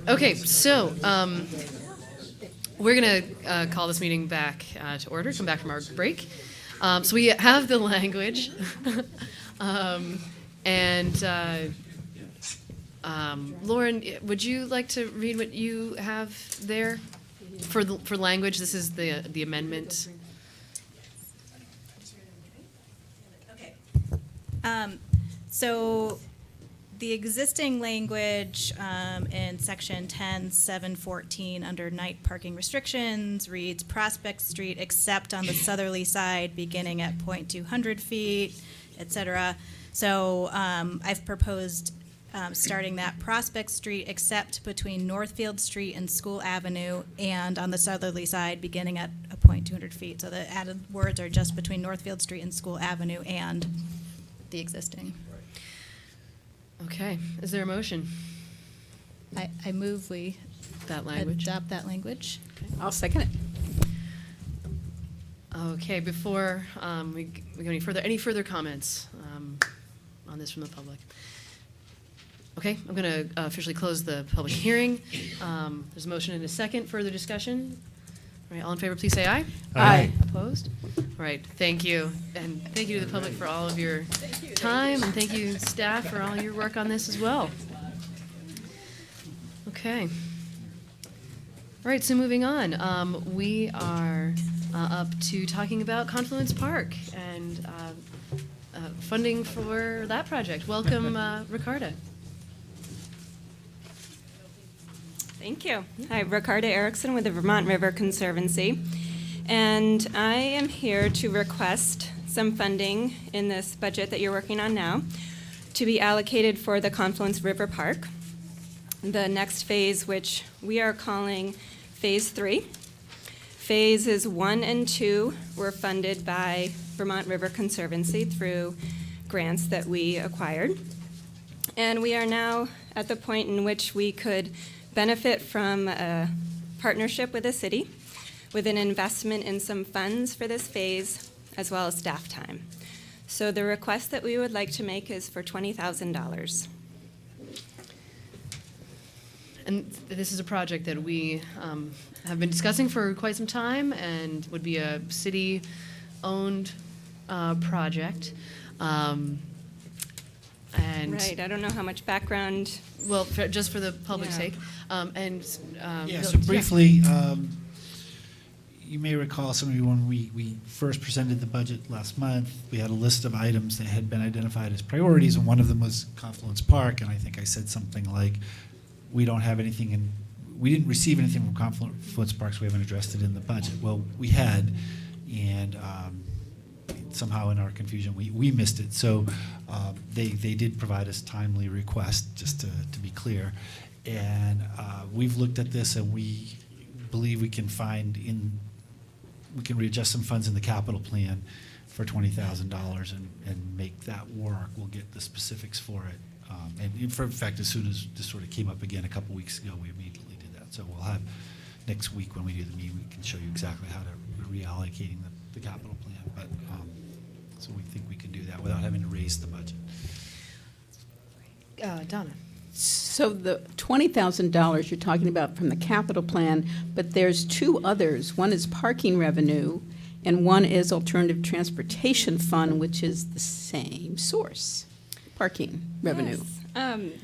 Okay, so we're going to call this meeting back to order, come back from our break. So we have the language. Lauren, would you like to read what you have there for language? This is the amendment. So the existing language in section 10.7.14 under night parking restrictions reads Prospect Street except on the southerly side beginning at 0.200 feet, etc. So I've proposed starting that Prospect Street except between Northfield Street and School Avenue and on the southerly side beginning at 0.200 feet. So the added words are just between Northfield Street and School Avenue and the existing. Okay, is there a motion? I move we that language. adopt that language. Okay. I'll second it. Okay, before we go any further comments on this from the public? Okay, I'm going to officially close the public hearing. There's a motion and a second. Further discussion? All right, all in favor, please say aye. Aye. Opposed? All right, thank you. And thank you to the public for all of your time, and thank you, staff, for all your work on this as well. Okay. All right, so moving on. We are up to talking about Confluence Park and funding for that project. Welcome, Ricarda. Thank you. Hi, Ricarda Erickson with the Vermont River Conservancy. And I am here to request some funding in this budget that you're working on now to be allocated for the Confluence River Park. The next phase, which we are calling Phase 3. Phases 1 and 2 were funded by Vermont River Conservancy through grants that we acquired. And we are now at the point in which we could benefit from a partnership with the city with an investment in some funds for this phase as well as staff time. So the request that we would like to make is for $20,000. And this is a project that we have been discussing for quite some time and would be a city-owned project. And right, I don't know how much background. Well, just for the public's sake. So briefly, you may recall, some of you, when we first presented the budget last month, we had a list of items that had been identified as priorities, and one of them was Confluence Park, and I think I said something like, we don't have anything we didn't receive anything from Confluence Park, so we haven't addressed it in the budget. Well, we had, and somehow in our confusion, we missed it. So they did provide us timely request, just to be clear. And we've looked at this, and we believe we can readjust some funds in the capital plan for $20,000 and make that work. We'll get the specifics for it. And in fact, as soon as this sort of came up again a couple weeks ago, we immediately did that. So we'll have next week when we do the meeting, we can show you exactly how to reallocating the capital plan. But so we think we can do that without having to raise the budget. Donna. So the $20,000 you're talking about from the capital plan, but there's two others. One is parking revenue, and one is alternative transportation fund, which is the same source, parking revenue. Yes.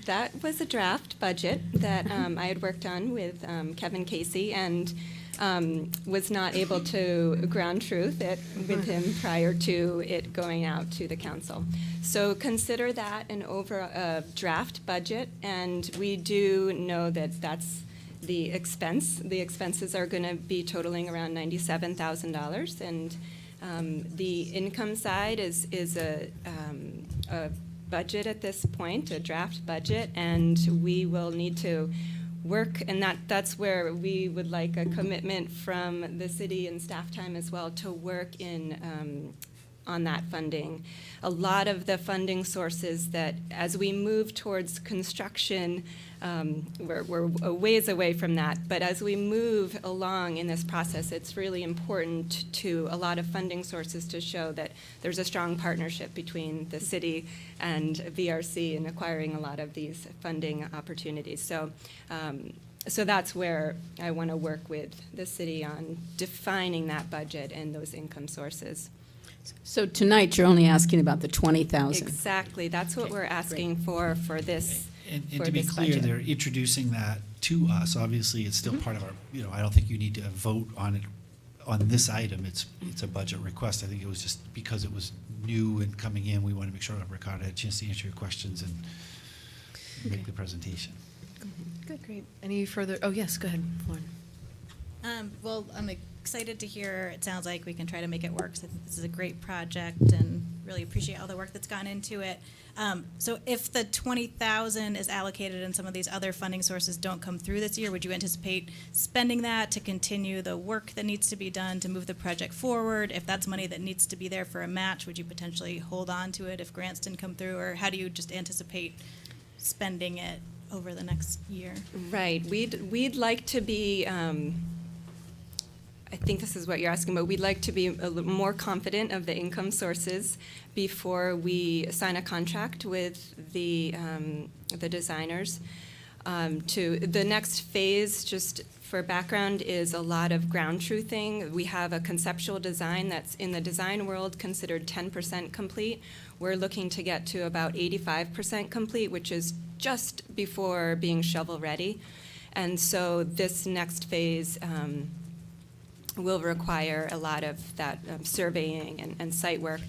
That was a draft budget that I had worked on with Kevin Casey, and was not able to ground truth it with him prior to it going out to the council. So consider that a draft budget, and we do know that that's the expense. The expenses are going to be totaling around $97,000, and the income side is a budget at this point, a draft budget, and we will need to work, and that's where we would like a commitment from the city and staff time as well to work in on that funding. A lot of the funding sources that, as we move towards construction, we're a ways away from that, but as we move along in this process, it's really important to a lot of funding sources to show that there's a strong partnership between the city and VRC in acquiring a lot of these funding opportunities. So, so that's where I want to work with the city on defining that budget and those income sources. So tonight, you're only asking about the 20,000. Exactly. That's what we're asking for this. And for to be this clear, budget. they're introducing that to us. Obviously, it's still part of our, I don't think you need to vote on it, on this item. It's a budget request. I think it was just because it was new and coming in, we want to make sure that Ricardo had a chance to answer your questions and make the presentation. Good, great. Any further, oh, yes, go ahead, Lauren. Well, I'm excited to hear, it sounds like we can try to make it work. So I think this is a great project and really appreciate all the work that's gone into it. So if the 20,000 is allocated and some of these other funding sources don't come through this year, would you anticipate spending that to continue the work that needs to be done to move the project forward? If that's money that needs to be there for a match, would you potentially hold on to it if grants didn't come through? Or how do you just anticipate spending it over the next year? Right. We'd like to be, I think this is what you're asking about, we'd like to be a little more confident of the income sources before we sign a contract with the designers. To the next phase, just for background, is a lot of ground truthing. We have a conceptual design that's in the design world considered 10% complete. We're looking to get to about 85% complete, which is just before being shovel ready. And so this next phase will require a lot of that surveying and site work.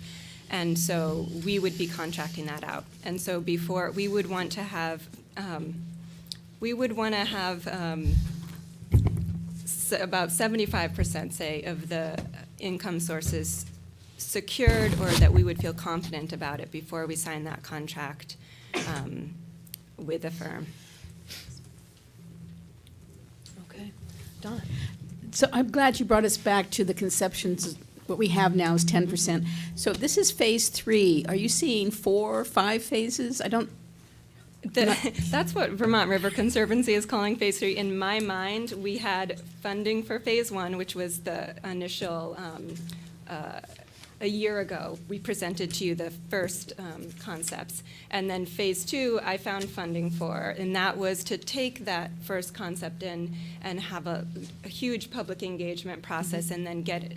And so we would be contracting that out. And so before, we would want to have about 75%, say, of the income sources secured, or that we would feel confident about it before we sign that contract with the firm. Okay. Dawn. So I'm glad you brought us back to the conceptions. What we have now is 10%. So this is phase 3. Are you seeing 4 or 5 phases? I don't. That's what Vermont River Conservancy is calling phase 3. In my mind, we had funding for phase 1, which was the initial, a year ago, we presented to you the first concepts. And then phase 2, I found funding for, and that was to take that first concept and have a huge public engagement process, and then get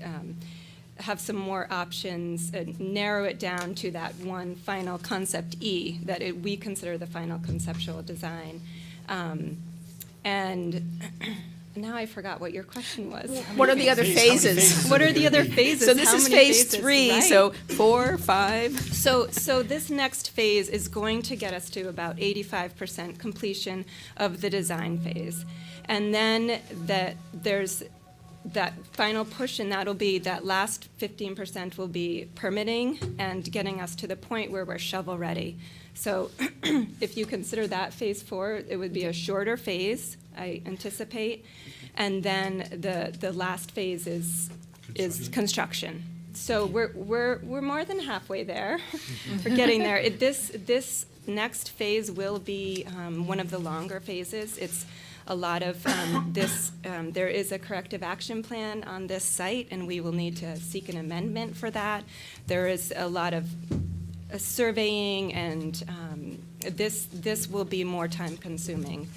have some more options, narrow it down to that one final concept E, that we consider the final conceptual design. And now I forgot what your question was. What are the other phases? What are the other phases? So this How is many phase phases? 3, Right. so 4, 5. So this next phase is going to get us to about 85% completion of the design phase. And then there's that final push, and that'll be, that last 15% will be permitting and getting us to the point where we're shovel ready. So if you consider that phase 4, it would be a shorter phase, I anticipate. And then the last phase is construction. So we're more than halfway there. We're getting there. This next phase will be one of the longer phases. It's a lot of there is a corrective action plan on this site, and we will need to seek an amendment for that. There is a lot of surveying, and this will be more time consuming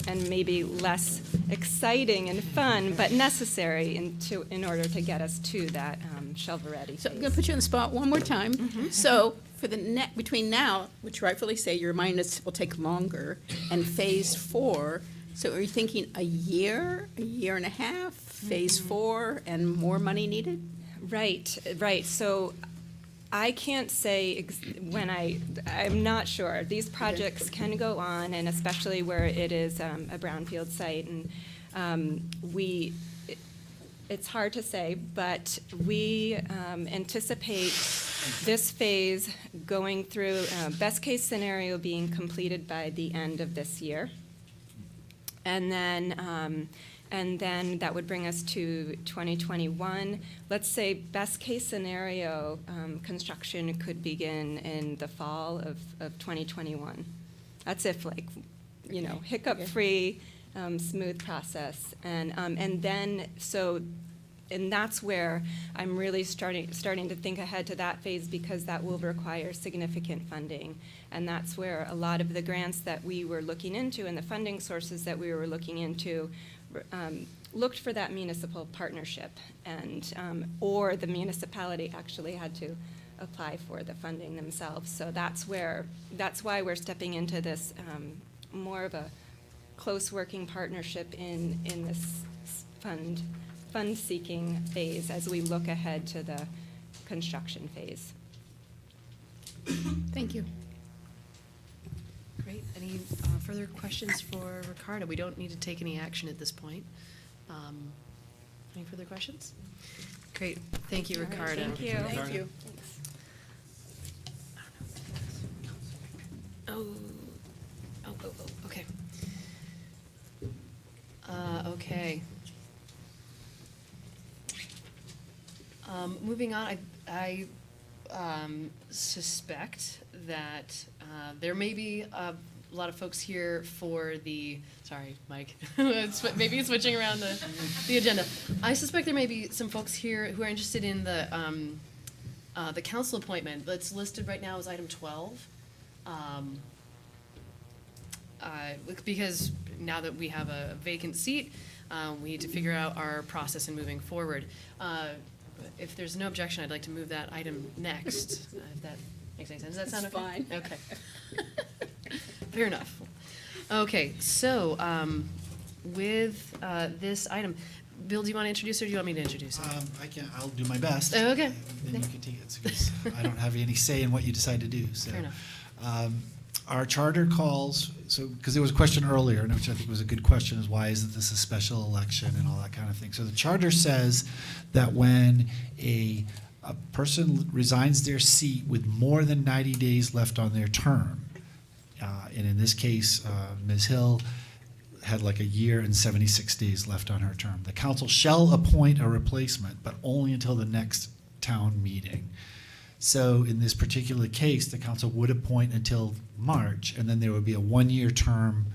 and maybe less exciting and fun, but necessary in order to get us to that shovel ready. So I'm going to put you on the spot one more time. So for the between now, which rightfully say you remind us will take longer, and phase 4, so are you thinking a year and a half, phase 4, and more money needed? Right. So I can't say I'm not sure. These projects can go on, and especially where it is a brownfield site, and it's hard to say, but we anticipate this phase going through, best case scenario being completed by the end of this year. And then And then that would bring us to 2021. Let's say best case scenario, construction could begin in the fall of 2021. That's if hiccup-free, smooth process. And then, and that's where I'm really starting to think ahead to that phase, because that will require significant funding. And that's where a lot of the grants that we were looking into and the funding sources that we were looking into looked for that municipal partnership, and or the municipality actually had to apply for the funding themselves. So that's why we're stepping into this more of a close working partnership in this fund-seeking phase as we look ahead to the construction phase. Thank you. Great. Any further questions for Ricardo? We don't need to take any action at this point. Any further questions? Great. Thank you, All right, Ricardo. thank you. Thank you. Okay. Okay. Moving on, I suspect that there may be a lot of folks here for the, sorry, Mike, maybe switching around the agenda. I suspect there may be some folks here who are interested in the council appointment that's listed right now as item 12. Because now that we have a vacant seat, we need to figure out our process in moving forward. If there's no objection, I'd like to move that item next, if that makes any sense. Does that sound That's okay? fine. Okay. Fair enough. Okay, so with this item, Bill, do you want to introduce it, or do you want me to introduce it? I'll do my best. Oh, okay. Then you can take it, because I don't have any say in what you decide to do, so. Fair enough. Our charter calls, because there was a question earlier, which I think was a good question, is why isn't this a special election and all that kind of thing. So the charter says that when a person resigns their seat with more than 90 days left on their term, and in this case, Ms. Hill had like a year and 76 days left on her term, the council shall appoint a replacement, but only until the next town meeting. So in this particular case, the council would appoint until March, and then there would be a one-year term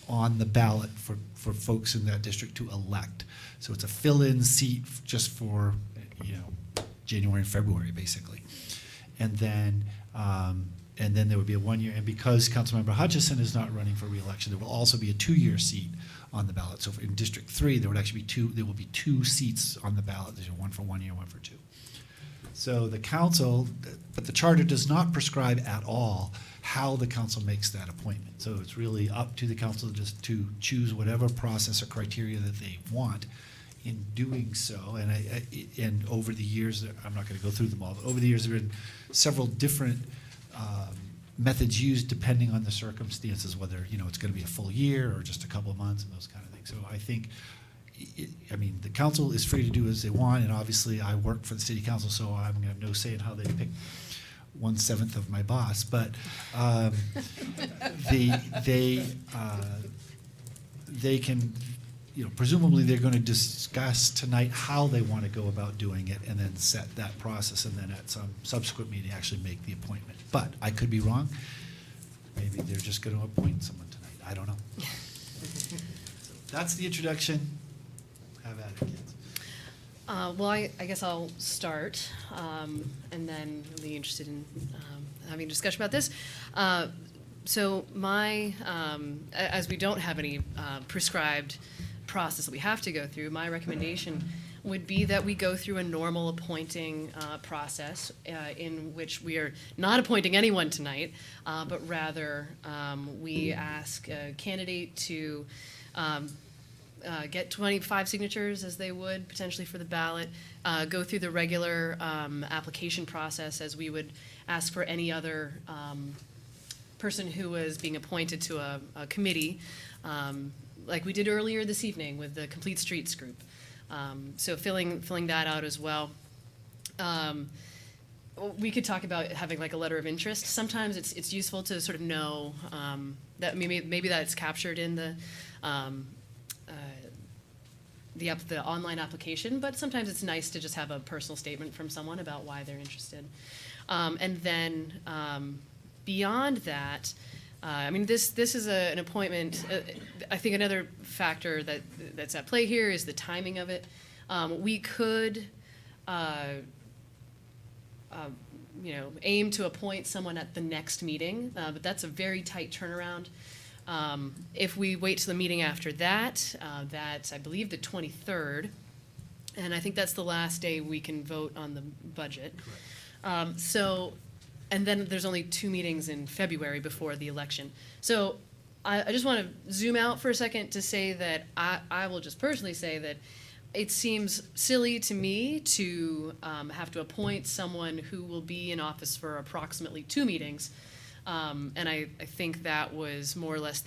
on the ballot for folks in that district to elect. So it's a fill-in seat just for, January and February, basically. And then there would be a one-year, and because Councilmember Hutchison is not running for re-election, there will also be a two-year seat on the ballot. So in District 3, there will be two seats on the ballot. There's one for 1 year, one for 2. So the council, but the charter does not prescribe at all how the council makes that appointment. So it's really up to the council just to choose whatever process or criteria that they want in doing so. And over the years, I'm not going to go through them all, but over the years there have been several different methods used depending on the circumstances, whether it's going to be a full year or just a couple of months and those kind of things. So I think, the council is free to do as they want, and obviously I work for the city council, so I'm going to have no say in how they pick 1/7 of my boss. But they can, presumably they're going to discuss tonight how they want to go about doing it, and then set that process, and then at some subsequent meeting actually make the appointment. But I could be wrong. Maybe they're just going to appoint someone tonight. I don't know. So that's the introduction. Have at it, kids. Well, I guess I'll start, and then I'll be interested in having a discussion about this. So as we don't have any prescribed process that we have to go through, my recommendation would be that we go through a normal appointing process in which we are not appointing anyone tonight, but rather we ask a candidate to get 25 signatures, as they would potentially for the ballot, go through the regular application process as we would ask for any other person who was being appointed to a committee, like we did earlier this evening with the Complete Streets group. So filling that out as well. We could talk about having like a letter of interest. Sometimes it's useful to sort of know that maybe that's captured in the the online application, but sometimes it's nice to just have a personal statement from someone about why they're interested. And then beyond that, I mean, this is an appointment. I think another factor that's at play here is the timing of it. We could, aim to appoint someone at the next meeting, but that's a very tight turnaround. If we wait till the meeting after that, that's, I believe, the 23rd, and I think that's the last day we can vote on the budget. And then there's only 2 meetings in February before the election. So I just want to zoom out for a second to say that I will just personally say that it seems silly to me to have to appoint someone who will be in office for approximately 2 meetings. And I think that was more or less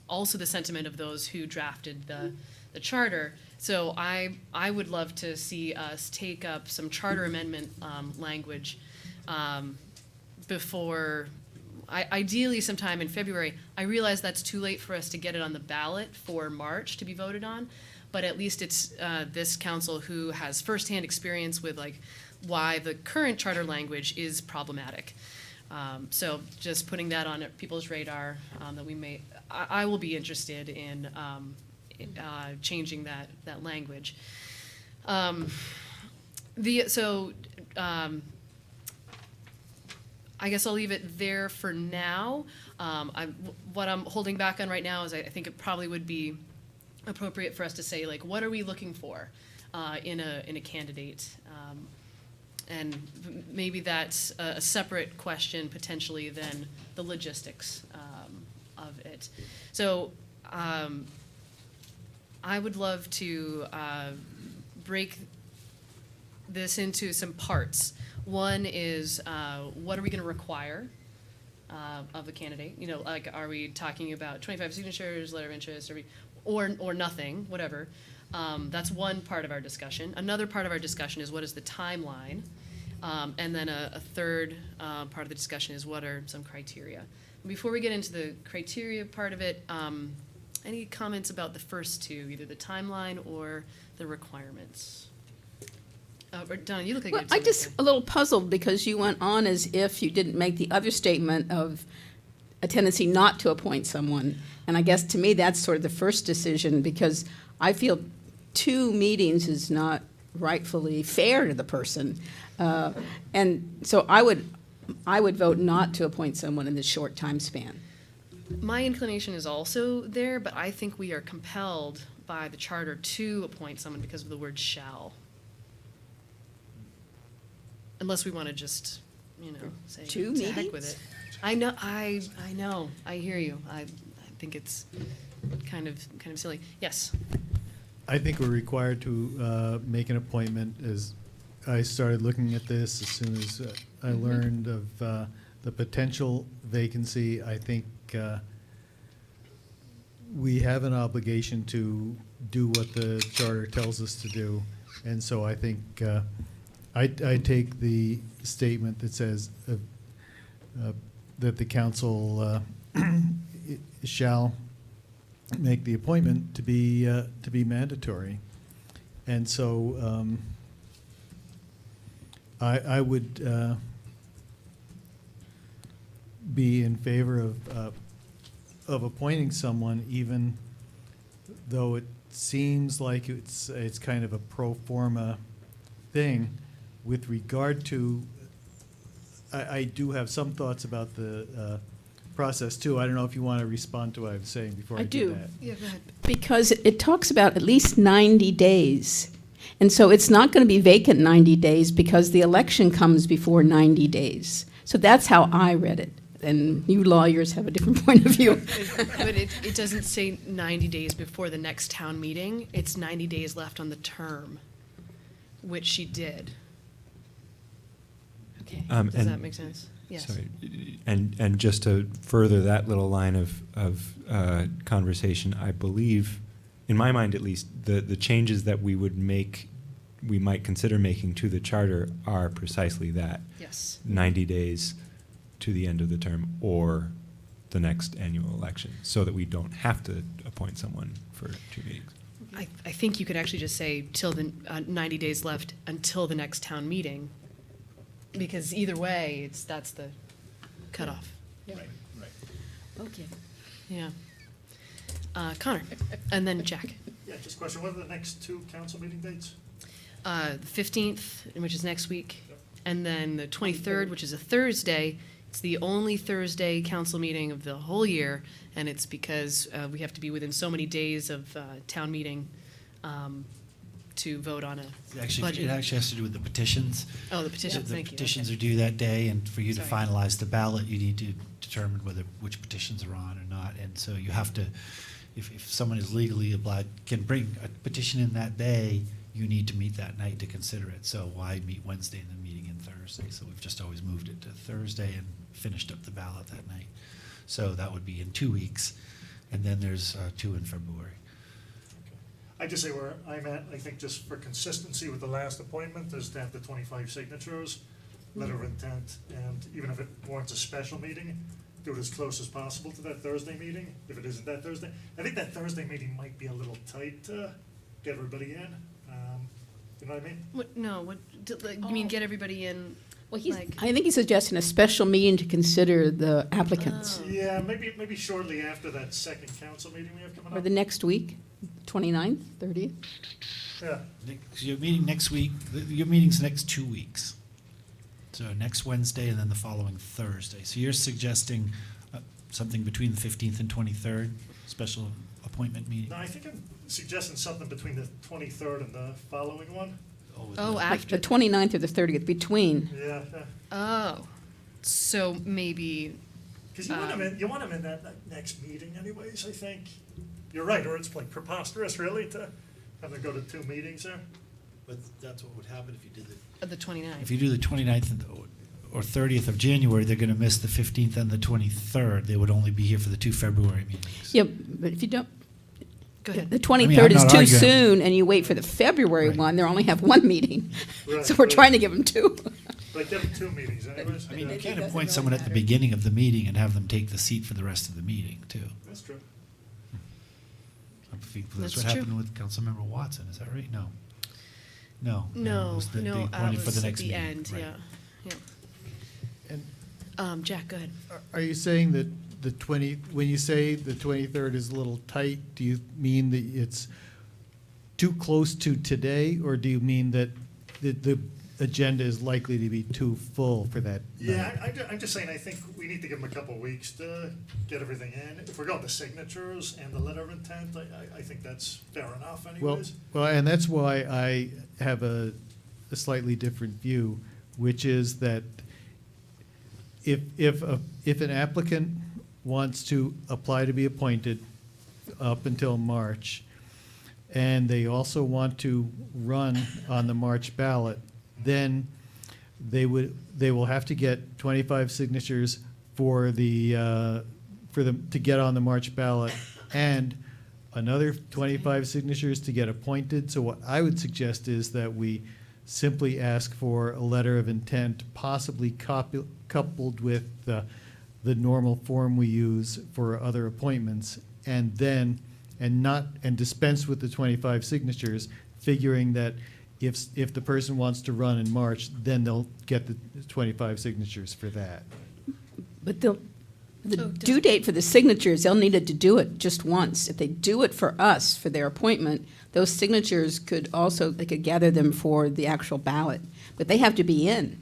also the sentiment of those who drafted the charter. So I would love to see us take up some charter amendment language before, ideally sometime in February. I realize that's too late for us to get it on the ballot for March to be voted on, but at least it's this council who has firsthand experience with why the current charter language is problematic. So just putting that on people's radar, that we may, I will be interested in changing that language. I guess I'll leave it there for now. What I'm holding back on right now is I think it probably would be appropriate for us to say, what are we looking for in a candidate? And maybe that's a separate question potentially than the logistics of it. So I would love to break this into some parts. One is what are we going to require of a candidate? Are we talking about 25 signatures, letter of interest, or nothing, whatever. That's one part of our discussion. Another part of our discussion is what is the timeline? And then a third part of the discussion is what are some criteria. Before we get into the criteria part of it, any comments about the first two, either the timeline or the requirements? Donna, you look like Well, I'm just a little puzzled because you went on as if you didn't make the other statement of a tendency not to appoint someone. And I guess to me, that's sort of the first decision, because I feel 2 meetings is not rightfully fair to the person. And so I would vote not to appoint someone in this short time span. My inclination is also there, but I think we are compelled by the charter to appoint someone because of the word shall. Unless we want to just, say 2 to heck meetings? with it. I know, I hear you. I think it's kind of silly. Yes. I think we're required to make an appointment. As I started looking at this, as soon as I learned of the potential vacancy, I think we have an obligation to do what the charter tells us to do. And so I think I take the statement that says that the council shall make the appointment to be mandatory. And so I would be in favor of appointing someone, even though it seems like it's kind of a pro forma thing. With regard to, I do have some thoughts about the process too. I don't know if you want to respond to what I was saying before I do that. Yeah, go ahead. Because it talks about at least 90 days. And so it's not going to be vacant 90 days because the election comes before 90 days. So that's how I read it. And you lawyers have a different point of view. But it doesn't say 90 days before the next town meeting. It's 90 days left on the term, which she did. Okay. Does that make sense? Yes. Sorry, and just to further that little line of conversation, I believe, in my mind at least, the changes that we might consider making to the charter are precisely that. Yes. 90 days to the end of the term or the next annual election, so that we don't have to appoint someone for 2 meetings. I think you could actually just say till the 90 days left until the next town meeting, because either way, that's the cutoff. Yeah. Right, right. Okay. Yeah. Connor, and then Jack. Yeah, just a question, what are the next two council meeting dates? The 15th, which is next week, Yep. and then the 23rd, which is a Thursday. It's the only Thursday council meeting of the whole year, and it's because we have to be within so many days of town meeting to vote on a Actually, budget. it actually has to do with the petitions. Oh, the petitions, thank you. The petitions Okay. are due that day, and for you to Sorry. finalize the ballot, you need to determine which petitions are on or not. And so you have to, if someone is legally obliged, can bring a petition in that day, you need to meet that night to consider it. So why meet Wednesday and then meeting in Thursday? So we've just always moved it to Thursday and finished up the ballot that night. So that would be in 2 weeks, and then there's 2 in February. I just say where I'm at, I think just for consistency with the last appointment, is to have the 25 signatures, letter of intent, and even if it warrants a special meeting, do it as close as possible to that Thursday meeting, if it isn't that Thursday. I think that Thursday meeting might be a little tight to get everybody in, you know what I mean? What, no, you mean get everybody in? Well, like, I think he's suggesting a special meeting to consider the applicants. Yeah, maybe shortly after that second council meeting we have coming Or up. the next week, 29th, 30th? Yeah, So your meeting next week, your meeting's next 2 weeks. So next Wednesday and then the following Thursday. So you're suggesting something between the 15th and 23rd, special appointment meeting? no, I think I'm suggesting something between the 23rd and the following one. Oh, Like after. the 29th or the 30th, between. Yeah, Oh, so maybe. because you want them in that next meeting anyways, I think. You're right, or it's like preposterous really to have them go to 2 meetings there. But that's what would happen if you did The 29th. If you do the 29th or 30th of January, they're going to miss the 15th and the 23rd. They would only be here for the 2 February meetings. Yeah, but if you don't, Go ahead. the I'm 23rd is not too arguing. soon, and you wait for the February Right. one, they only have 1 meeting. Right, So we're right. trying to give them 2. Like give them 2 meetings anyways. I mean, Yeah. you can't appoint someone at the beginning of the meeting and have them take the seat for the rest of the meeting, too. That's true. I think That's that's what true. happened with Councilmember Watson, is that right? No. No. it No, was the no, appointed for was the at next the meeting, end, right. yeah. And Jack, go ahead. are you saying that when you say the 23rd is a little tight, do you mean that it's too close to today, or do you mean that the agenda is likely to be too full for that night? Yeah, I'm just saying, I think we need to give them a couple of weeks to get everything in. If we're going to signatures and the letter of intent, I think that's fair enough Well, anyways. and that's why I have a slightly different view, which is that if an applicant wants to apply to be appointed up until March, and they also want to run on the March ballot, then they will have to get 25 signatures for them to get on the March ballot, and another 25 signatures to get appointed. So what I would suggest is that we simply ask for a letter of intent, possibly coupled with the normal form we use for other appointments, and dispense with the 25 signatures, figuring that if the person wants to run in March, then they'll get the 25 signatures for that. But the due date for the signatures, they'll need to do it just once. If they do it for us, for their appointment, those signatures they could gather them for the actual ballot. But they have to be in.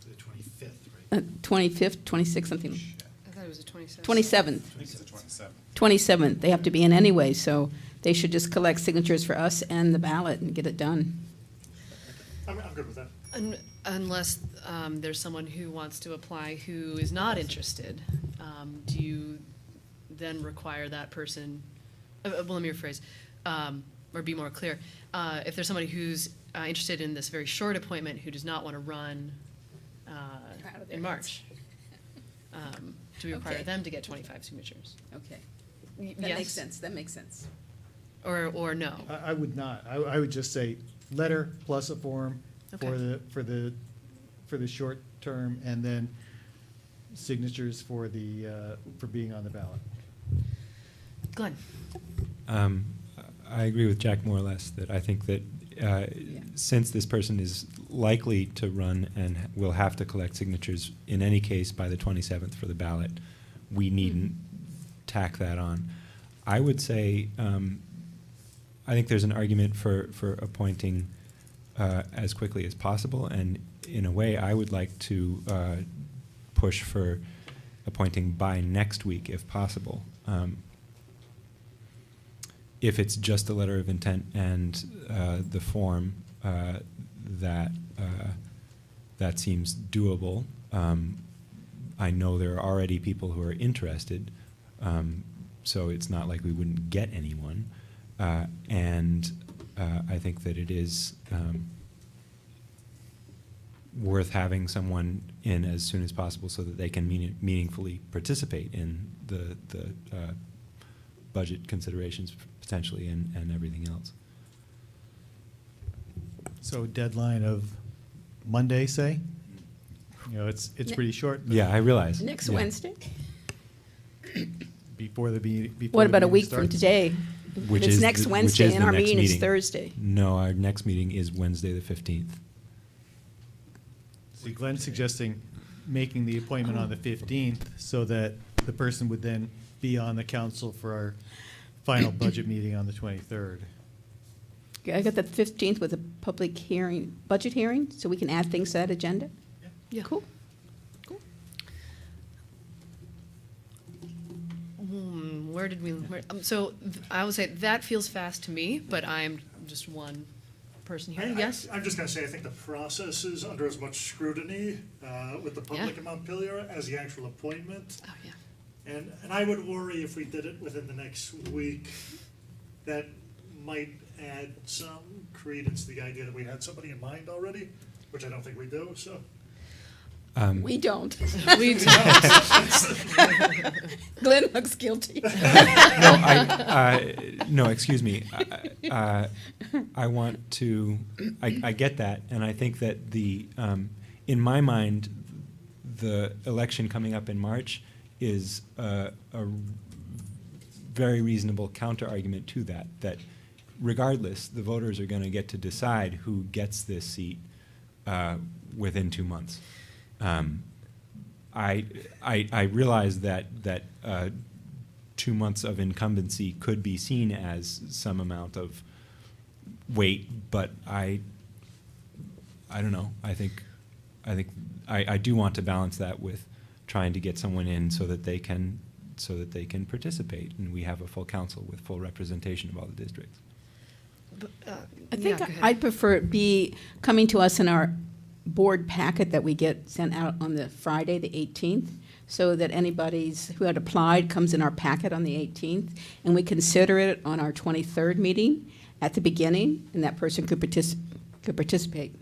The 25th, right? 25th, 26th, something. I thought it was the 27th. 27th. 27th. They have to be in anyway, so they should just collect signatures for us and the ballot and get it done. I'm good with that. Unless there's someone who wants to apply who is not interested, do you then require that person, well, let me rephrase, or be more clear. If there's somebody who's interested in this very short appointment who does not want to run in March, do we require Okay. them to get 25 signatures? Okay. Yes? That makes sense, that makes sense. Or no? I would not. I would just say letter plus a form Okay. for the short term, and then signatures for being on the ballot. Glenn? I agree with Jack more or less, that I think that since this person is likely to run and will have to collect signatures in any case by the 27th for the ballot, we needn't tack that on. I would say, I think there's an argument for appointing as quickly as possible, and in a way, I would like to push for appointing by next week if possible. If it's just a letter of intent and the form, that seems doable. I know there are already people who are interested, so it's not like we wouldn't get anyone. And I think that it is worth having someone in as soon as possible so that they can meaningfully participate in the budget considerations potentially and everything else. So deadline of Monday, say? You know, it's pretty short. Yeah, I realize. Next Yeah. Wednesday? Before the meeting. What about a week from today? Which It's is next the- Wednesday which is and the our next meeting is Thursday. No, our next meeting is Wednesday the 15th. So Glenn's suggesting making the appointment on the 15th so that the person would then be on the council for our final budget meeting on the 23rd. I got the 15th with a public hearing, budget hearing, so we can add things to that agenda? Yeah. Cool. Where did we, so I would say that feels fast to me, but I'm just one person here, yes? I'm just gonna say, I think the process is under as much scrutiny with the public Yeah. in Montpelier as the actual appointment. Oh, yeah. And I would worry if we did it within the next week, that might add some credence to the idea that we had somebody in mind already, which I don't think we do, so. We don't. We don't. Glenn looks guilty. No, excuse me. I want to, I get that, and I think that in my mind, the election coming up in March is a very reasonable counter-argument to that, that regardless, the voters are going to get to decide who gets this seat within 2 months. I realize that 2 months of incumbency could be seen as some amount of weight, but I don't know. I think I do want to balance that with trying to get someone in so that they can participate, and we have a full council with full representation of all the districts. I think I'd prefer it be coming to us in our board packet that we get sent out on the Friday, the 18th, so that anybody who had applied comes in our packet on the 18th, and we consider it on our 23rd meeting at the beginning, and that person could participate.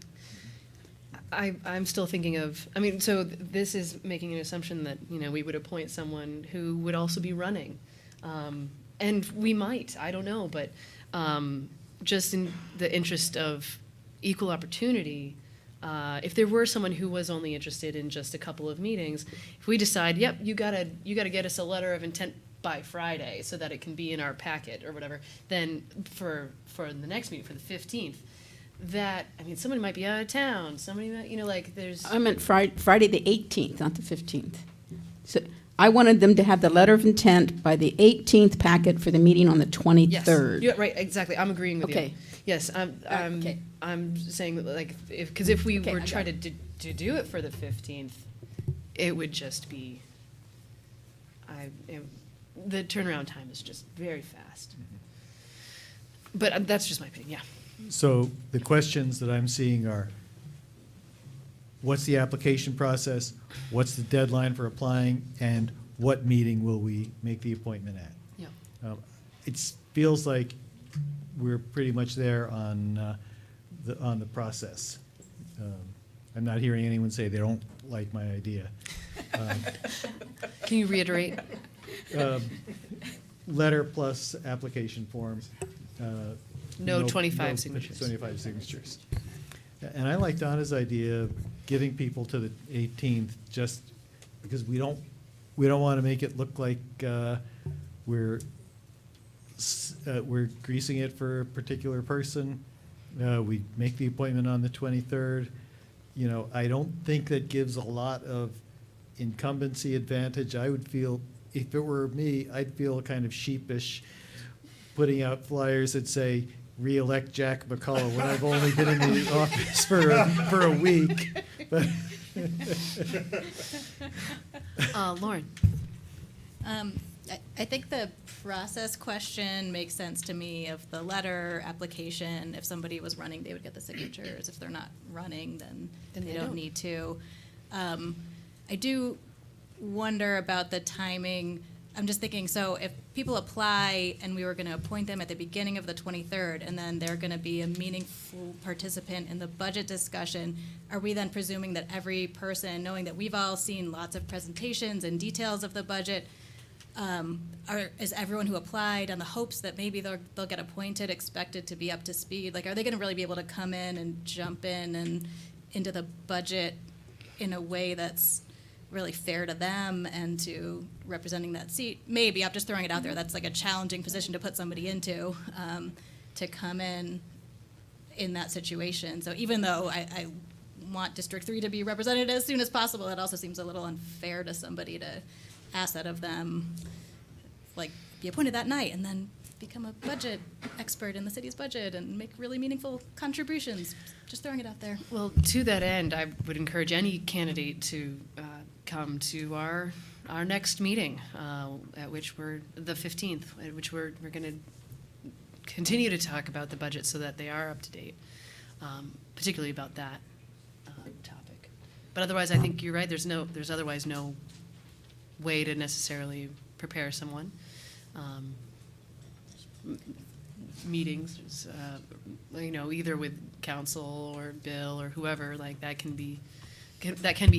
I'm still thinking of, so this is making an assumption that, we would appoint someone who would also be running. And we might, I don't know, but just in the interest of equal opportunity, if there were someone who was only interested in just a couple of meetings, if we decide, yep, you gotta get us a letter of intent by Friday so that it can be in our packet or whatever, then for the next meeting, for the 15th, that, somebody might be out of town, somebody might, there's... I meant Friday the 18th, not the 15th. So I wanted them to have the letter of intent by the 18th packet for the meeting on the 23rd. Yes, right, exactly, I'm agreeing with you. Okay. Yes, Okay. I'm saying, because if we were I trying got to do it for the 15th, it would just be, the turnaround time is just very fast. But that's just my opinion, yeah. So the questions that I'm seeing are, what's the application process? What's the deadline for applying? And what meeting will we make the appointment at? Yeah. It feels like we're pretty much there on the process. I'm not hearing anyone say they don't like my idea. Can you reiterate? Letter plus application form. No 25 signatures. 25 signatures. And I like Donna's idea of giving people to the 18th, just because we don't want to make it look like we're we're greasing it for a particular person. We make the appointment on the 23rd. You know, I don't think that gives a lot of incumbency advantage. I would feel, if it were me, I'd feel kind of sheepish putting out flyers that say, re-elect Jack McCullough, when I've only been in the office for a week. But Lauren. I think the process question makes sense to me of the letter application. If somebody was running, they would get the signatures. If they're not running, then they don't need to. I do wonder about the timing. I'm just thinking, so if people apply and we were going to appoint them at the beginning of the 23rd, and then they're going to be a meaningful participant in the budget discussion, are we then presuming that every person, knowing that we've all seen lots of presentations and details of the budget, is everyone who applied on the hopes that maybe they'll get appointed expected to be up to speed? Like, are they going to really be able to come in and jump in and into the budget in a way that's really fair to them and to representing that seat? Maybe, I'm just throwing it out there. That's like a challenging position to put somebody into, to come in that situation. So even though I want District 3 to be represented as soon as possible, it also seems a little unfair to somebody to ask that of them, like, be appointed that night and then become a budget expert in the city's budget and make really meaningful contributions. Just throwing it out there. Well, to that end, I would encourage any candidate to come to our next meeting, at which we're the 15th, at which we're going to continue to talk about the budget so that they are up to date, particularly about that topic. But otherwise, I think you're right. There's otherwise no way to necessarily prepare someone. Meetings, either with council or Bill or whoever, like that can be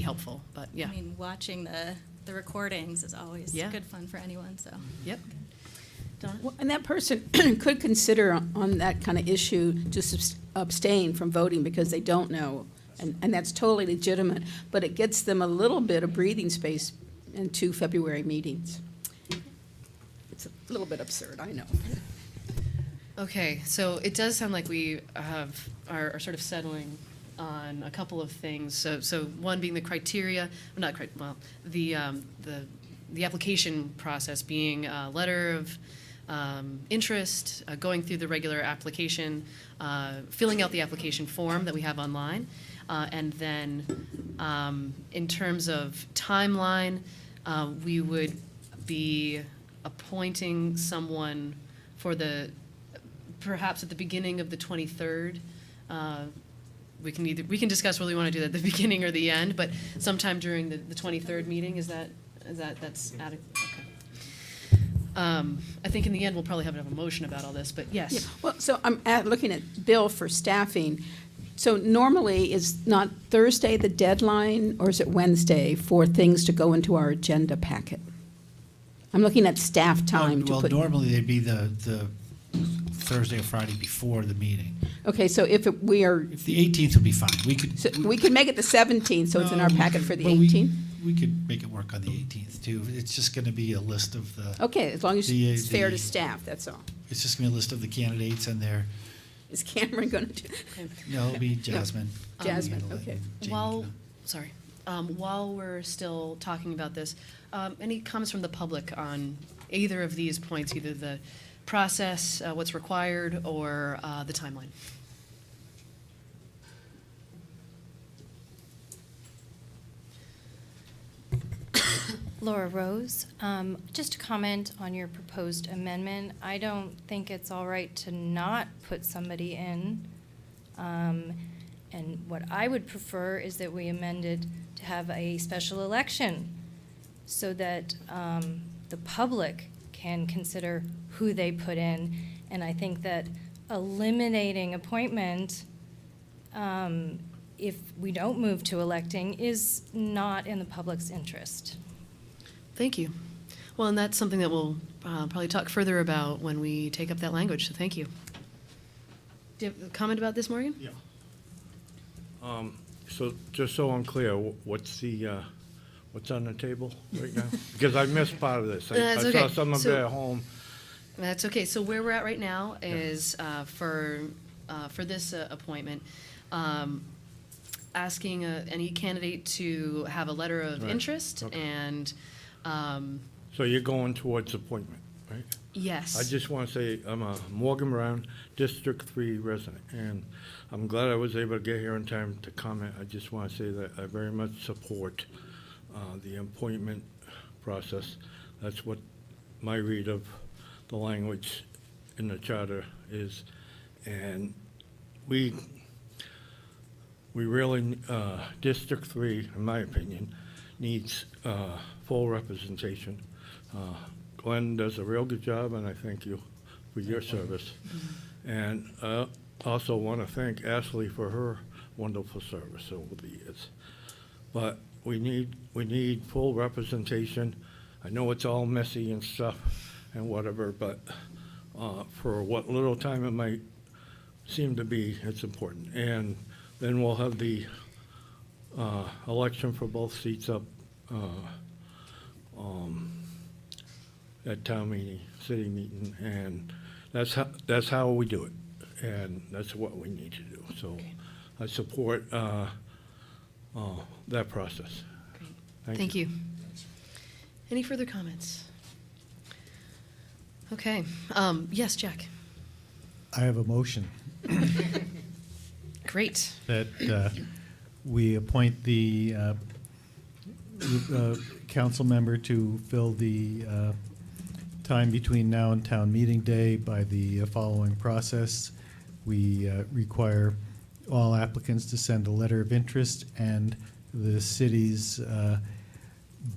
helpful. But yeah, I mean, watching the recordings is always good fun for anyone. So yep. Donna? Well, and that person could consider on that kind of issue to abstain from voting because they don't know, and that's totally legitimate. But it gets them a little bit of breathing space in 2 February meetings. It's a little bit absurd, I know. Okay, so it does sound like we are sort of settling on a couple of things. So one being the criteria, the application process being a letter of interest, going through the regular application, filling out the application form that we have online, and then in terms of timeline, we would be appointing someone for perhaps at the beginning of the 23rd. We can discuss whether we want to do that at the beginning or the end, but sometime during the 23rd meeting, that's adequate? Okay. I think in the end, we'll probably have to have a motion about all this, but yes. Yeah. Well, so I'm looking at Bill for staffing. So normally, is not Thursday the deadline, or is it Wednesday for things to go into our agenda packet? I'm looking at staff time to Well, put. normally they'd be the Thursday or Friday before the meeting. Okay, so if we are. If the 18th would be fine. We could make it the 17th, so it's in our packet for the 18th? We could make it work on the 18th, too. It's just going to be a list of the. Okay, as long as it's fair to staff, that's all. It's just going to be a list of the candidates and their. Is Cameron going to do? No, it'll be Jasmine. Jasmine, okay. While we're still talking about this, any comments from the public on either of these points, either the process, what's required, or the timeline? Laura Rose, just to comment on your proposed amendment, I don't think it's all right to not put somebody in. And what I would prefer is that we amended to have a special election so that the public can consider who they put in. And I think that eliminating appointment, if we don't move to electing, is not in the public's interest. Thank you. Well, and that's something that we'll probably talk further about when we take up that language, so thank you. Do you have a comment about this, Morgan? Yeah. So just so I'm clear, what's on the table right now? Because I missed part of this. I That's saw okay. some of it at home, That's okay. So where we're at right now is for this appointment, asking any candidate to have a letter of Right. interest Okay. and So you're going towards appointment, right? yes. I just want to say, I'm a Morgan Brown District 3 resident, and I'm glad I was able to get here in time to comment. I just want to say that I very much support the appointment process. That's what my read of the language in the charter is. And we really, District 3, in my opinion, needs full representation. Glenn does a real good job, and I thank you for your service. And I also want to thank Ashley for her wonderful service over the years. But we need full representation. I know it's all messy and stuff and whatever, but for what little time it might seem to be, it's important. And then we'll have the election for both seats up at town meeting, city meeting, and that's how we do it, and that's what we need to do. So I support that process. Thank you. Any further comments? Okay. Yes, Jack. I have a motion. Great. That we appoint the council member to fill the time between now and town meeting day by the following process. We require all applicants to send a letter of interest and the city's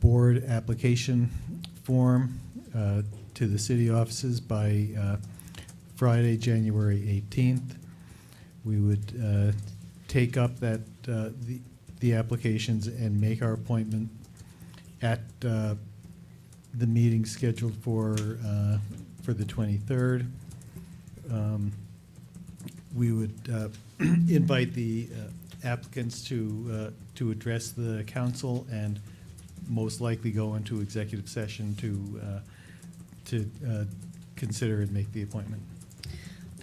board application form to the city offices by Friday, January 18th. We would take up that the applications and make our appointment at the meeting scheduled for the 23rd. We would invite the applicants to address the council and most likely go into executive session to consider and make the appointment.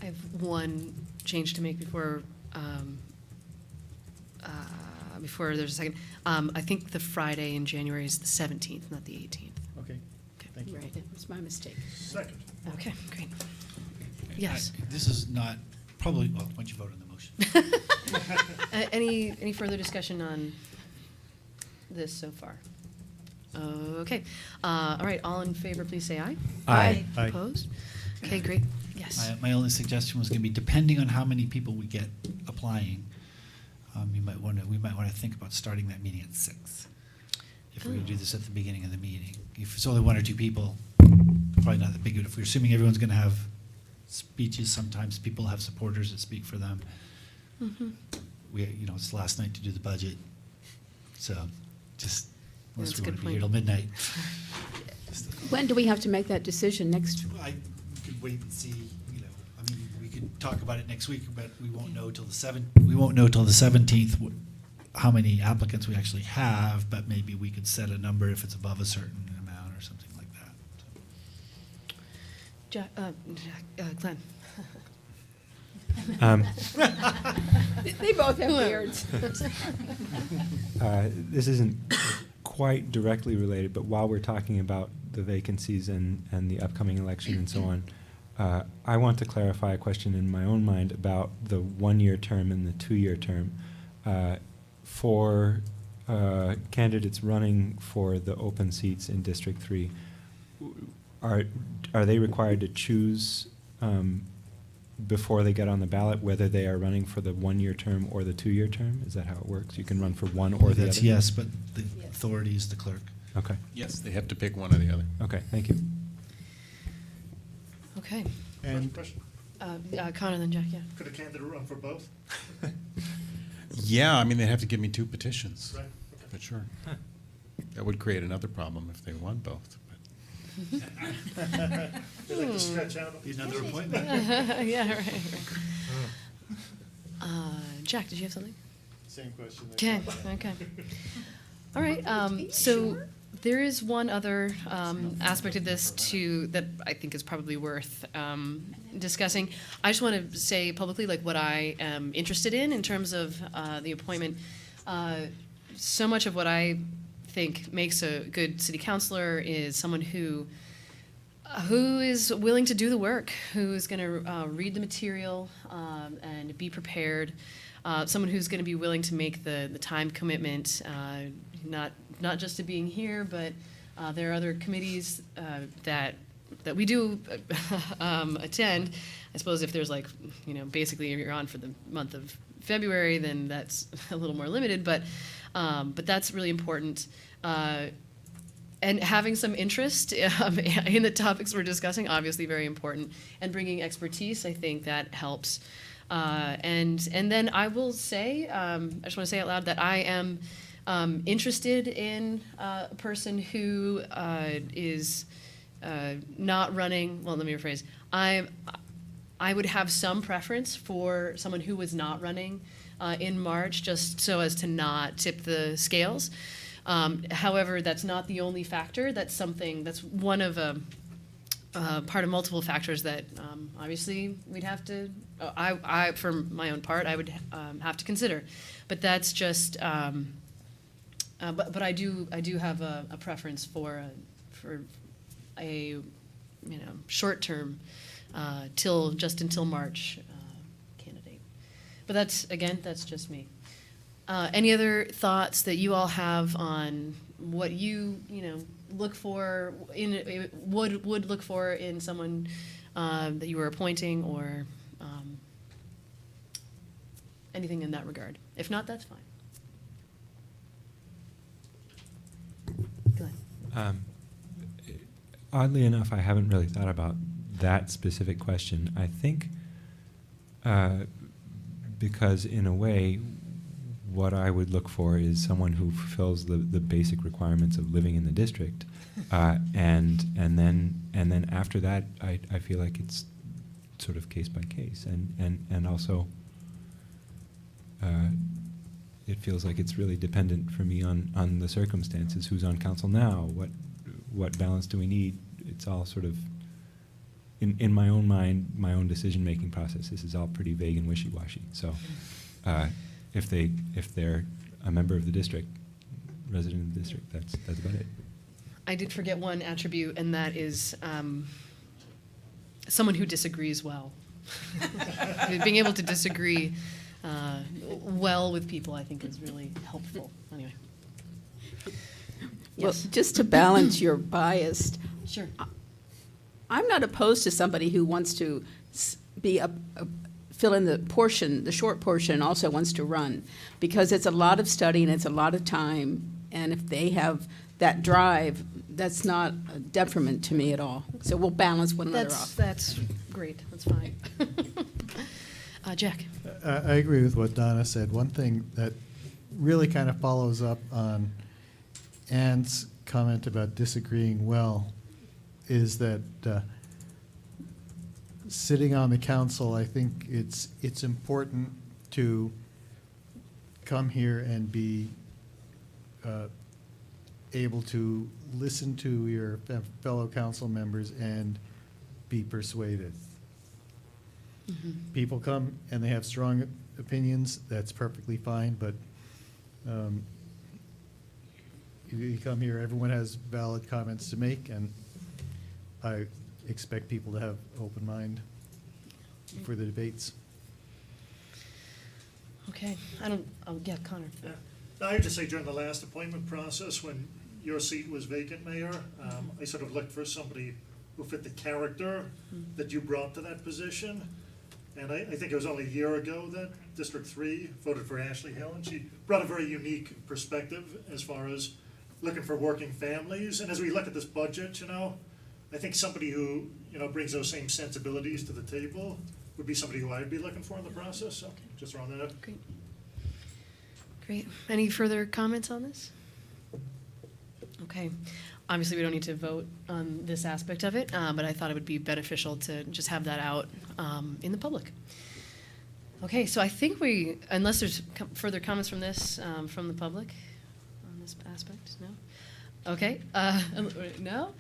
I have one change to make before there's a second. I think the Friday in January is the 17th, not the 18th. Okay. Thank you. Right, it was my mistake. Second. Okay, great. Yes. This is not, probably, well, why don't you vote on the motion? Any further discussion on this so far? Okay. All right, all in favor, please say aye. Aye. Aye. Opposed? Okay, great. Yes. My only suggestion was going to be, depending on how many people we get applying, we might want to think about starting that meeting at 6. If we're going to do this at the beginning of the meeting. If it's only 1 or 2 people, probably not that big. But if we're assuming everyone's going to have speeches, sometimes people have supporters that speak for them. It's the last night to do the budget, so just unless That's we a want good to be here till point. midnight. When do we have to make that decision? Next? We could wait and see. We could talk about it next week, but we won't know till the 17th how many applicants we actually have. But maybe we could set a number if it's above a certain amount or something like that. Glenn. They both have beards. This isn't quite directly related, but while we're talking about the vacancies and the upcoming election and so on, I want to clarify a question in my own mind about the 1-year term and the 2-year term. For candidates running for the open seats in District 3, are they required to choose before they get on the ballot whether they are running for the 1-year term or the 2-year term? Is that how it works? You can run for one or the That's other? yes, but the authority is the clerk. Okay. Yes, they have to pick one or the other. Okay, thank you. Okay. And Question. Connor, then Jack, yeah. Could a candidate run for both? Yeah, they have to give me 2 petitions. Right, okay. But sure. That would create another problem if they won both. They like to stretch out. Be another appointment. Yeah, right. Jack, did you have something? same question. Okay, okay. All right, so There is one other aspect of this too that I think is probably worth discussing. I just want to say publicly, like, what I am interested in terms of the appointment. So much of what I think makes a good city councilor is someone who is willing to do the work, who is going to read the material and be prepared. Someone who's going to be willing to make the time commitment, not just to being here, but there are other committees that we do attend. I suppose if there's like, basically if you're on for the month of February, then that's a little more limited, but that's really important. And having some interest in the topics we're discussing, obviously very important, and bringing expertise, I think that helps. And then I will say, I just want to say out loud that I am interested in a person who is not running. Well, let me rephrase. I would have some preference for someone who was not running in March, just so as to not tip the scales. However, that's not the only factor. That's one of part of multiple factors that obviously we'd have to. I for my own part, I would have to consider. But that's just. But I do have a preference for a short term until March candidate. But that's just me. Any other thoughts that you all have on what you look for would look for in someone that you were appointing, or anything in that regard? If not, that's fine. Go ahead. Oddly enough, I haven't really thought about that specific question. I think because in a way, what I would look for is someone who fulfills the basic requirements of living in the district, and then after that, I feel like it's sort of case by case, and also it feels like it's really dependent for me on the circumstances. Who's on council now? What balance do we need? It's all sort of in my own mind, my own decision making process. This is all pretty vague and wishy washy. So. If they're a member of the district, resident of the district, that's about it. I did forget one attribute, and that is someone who disagrees well. Being able to disagree well with people, I think, is really helpful. Anyway. Well, Yes. just to balance your bias, Sure. I'm not opposed to somebody who wants to fill in the short portion, also wants to run, because it's a lot of study and it's a lot of time, and if they have that drive, that's not a detriment to me at all. So we'll balance one another off. That's great. That's fine. Jack. I agree with what Donna said. One thing that really kind of follows up on Ann's comment about disagreeing well is that sitting on the council, I think it's important to come here and be able to listen to your fellow council members and be persuaded. Mm-hmm. People come and they have strong opinions, that's perfectly fine, but you come here, everyone has valid comments to make, and I expect people to have open mind for the debates. Okay. Connor. Yeah. I would just say during the last appointment process, when your seat was vacant, Mayor, I sort of looked for somebody who fit the character that you brought to that position. And I think it was only a year ago that District 3 voted for Ashley Hill, and she brought a very unique perspective as far as looking for working families. And as we look at this budget, I think somebody who, brings those same sensibilities to the table would be somebody who I'd be looking for in the process. So just throwing that out. Great. Any further comments on this? Okay. Obviously, we don't need to vote on this aspect of it, but I thought it would be beneficial to just have that out in the public. Okay, so I think unless there's further comments from this, from the public on this aspect, no? Okay, no?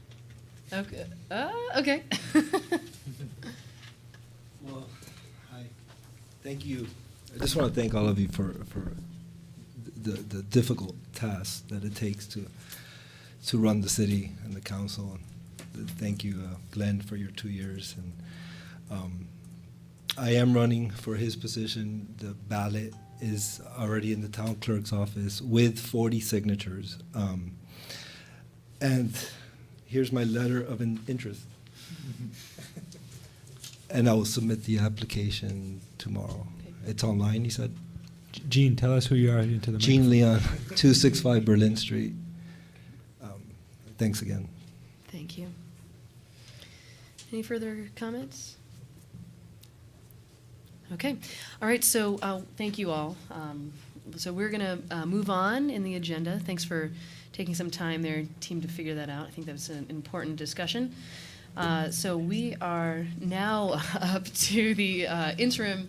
Okay, okay. Well, hi. Thank you. I just want to thank all of you for the difficult task that it takes to run the city and the council. And thank you, Glenn, for your 2 years. And I am running for his position. The ballot is already in the town clerk's office with 40 signatures. And here's my letter of interest. And I will submit the application tomorrow. It's online, you said? Gene, tell us who you are into the Gene microphone. Leon, 265 Berlin Street. Thanks again. Thank you. Any further comments? Okay. All right, so thank you all. So we're going to move on in the agenda. Thanks for taking some time there, team, to figure that out. I think that was an important discussion. So we are now up to the interim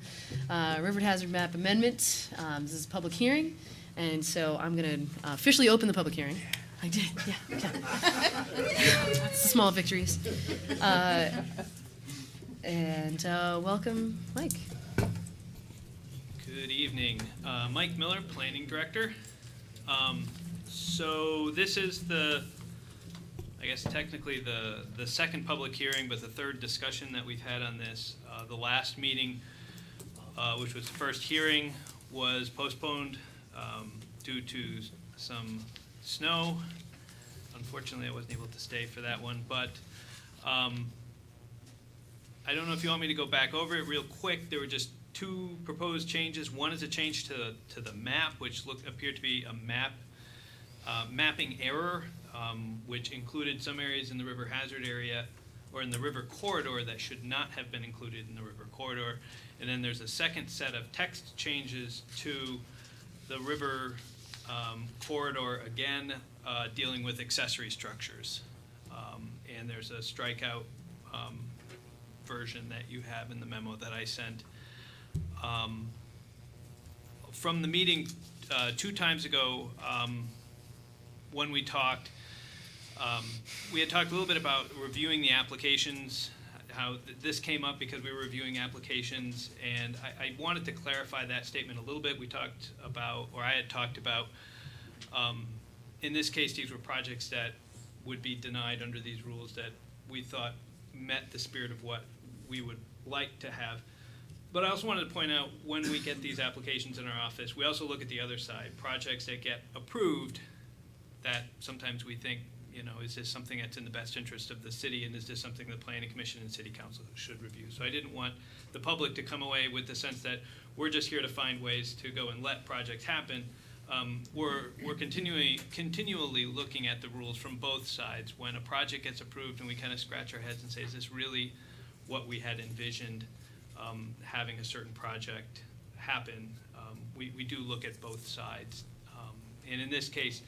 river hazard map amendment. This is a public hearing, and so I'm going to officially open the public hearing. I did, yeah. Okay. Small victories. And welcome, Mike. Good evening. Mike Miller, Planning Director. So this is I guess technically the second public hearing, but the third discussion that we've had on this. The last meeting, which was the first hearing, was postponed due to some snow. Unfortunately, I wasn't able to stay for that one, but I don't know if you want me to go back over it real quick. There were just two proposed changes. One is a change to the map, which appeared to be a mapping error, which included some areas in the river hazard area or in the river corridor that should not have been included in the river corridor. And then there's a second set of text changes to the river corridor, again, dealing with accessory structures. And there's a strikeout version that you have in the memo that I sent. From the meeting 2 times ago, when we talked, we had talked a little bit about reviewing the applications, how this came up because we were reviewing applications, and I wanted to clarify that statement a little bit. We talked about, or I had talked about, in this case, these were projects that would be denied under these rules that we thought met the spirit of what we would like to have. But I also wanted to point out, when we get these applications in our office, we also look at the other side, projects that get approved that sometimes we think, is this something that's in the best interest of the city, and is this something the Planning Commission and City Council should review? So I didn't want the public to come away with the sense that we're just here to find ways to go and let projects happen. We're continually looking at the rules from both sides. When a project gets approved and we kind of scratch our heads and say, is this really what we had envisioned having a certain project happen? We do look at both sides. And in this case,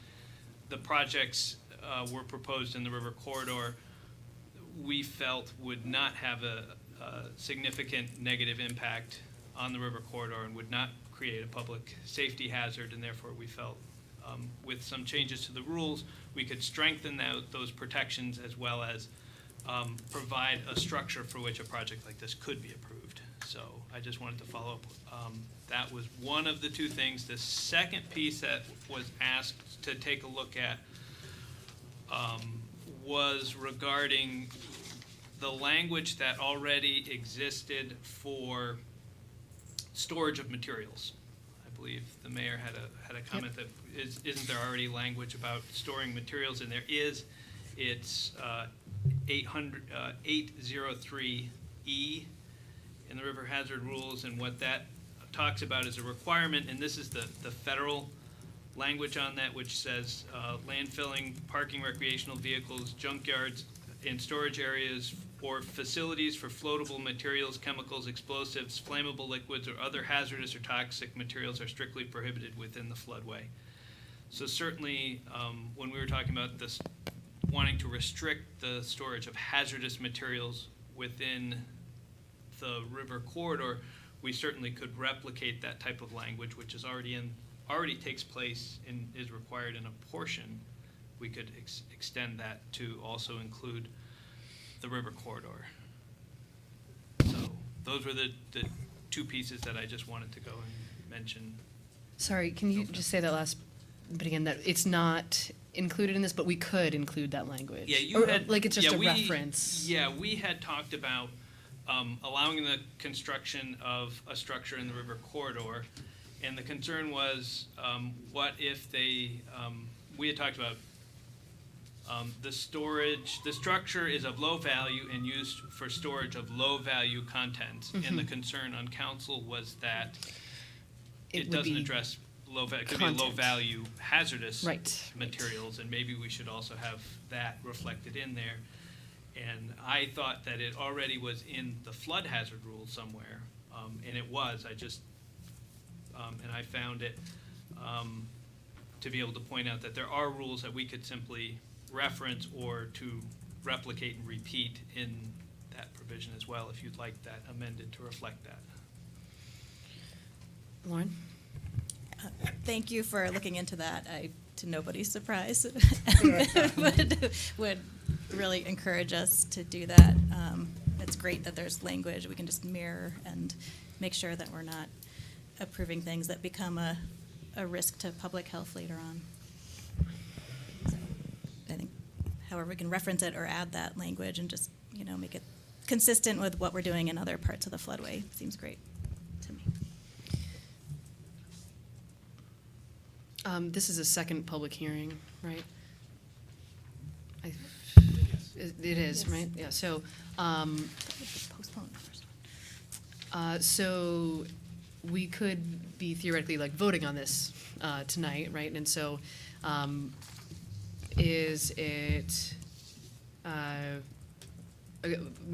the projects were proposed in the river corridor, we felt would not have a significant negative impact on the river corridor and would not create a public safety hazard, and therefore we felt with some changes to the rules, we could strengthen those protections as well as provide a structure for which a project like this could be approved. So I just wanted to follow up. That was one of the two things. The second piece that was asked to take a look at was regarding the language that already existed for storage of materials. I believe the mayor had a comment that isn't there already language about storing materials? And there is. It's 803E in the river hazard rules, and what that talks about is a requirement, and this is the federal language on that, which says landfilling, parking recreational vehicles, junkyards, and storage areas or facilities for floatable materials, chemicals, explosives, flammable liquids, or other hazardous or toxic materials are strictly prohibited within the floodway. So certainly, when we were talking about this, wanting to restrict the storage of hazardous materials within the river corridor, we certainly could replicate that type of language, which is already takes place and is required in a portion we could extend that to also include the river corridor. So those were the two pieces that I just wanted to go and mention. Sorry, can you just say that last bit again, that it's not included in this, but we could include that language? Yeah, you Or, had. like, it's just yeah, a we- reference. Yeah, we had talked about allowing the construction of a structure in the river corridor, and the concern was, what if they, we had talked about the structure is of low value and used for storage of low value contents. And the Mhm. concern on council was that It it would doesn't be address it could be low content. value hazardous Right. materials, and maybe we should also have that reflected in there. And I thought that it already was in the flood hazard rule somewhere, and it was. And I found it to be able to point out that there are rules that we could simply reference or to replicate and repeat in that provision as well, if you'd like that amended to reflect that. Lauren? Thank you for looking into that. To nobody's surprise, would really encourage us to do that. It's great that there's language we can just mirror and make sure that we're not approving things that become a risk to public health later on. So I think however we can reference it or add that language and just, make it consistent with what we're doing in other parts of the floodway seems great to me. This is a second public hearing, right? It is, Yes. right? Yeah, so, Postpone the first one. so we could be theoretically like voting on this tonight, right? And so, is it,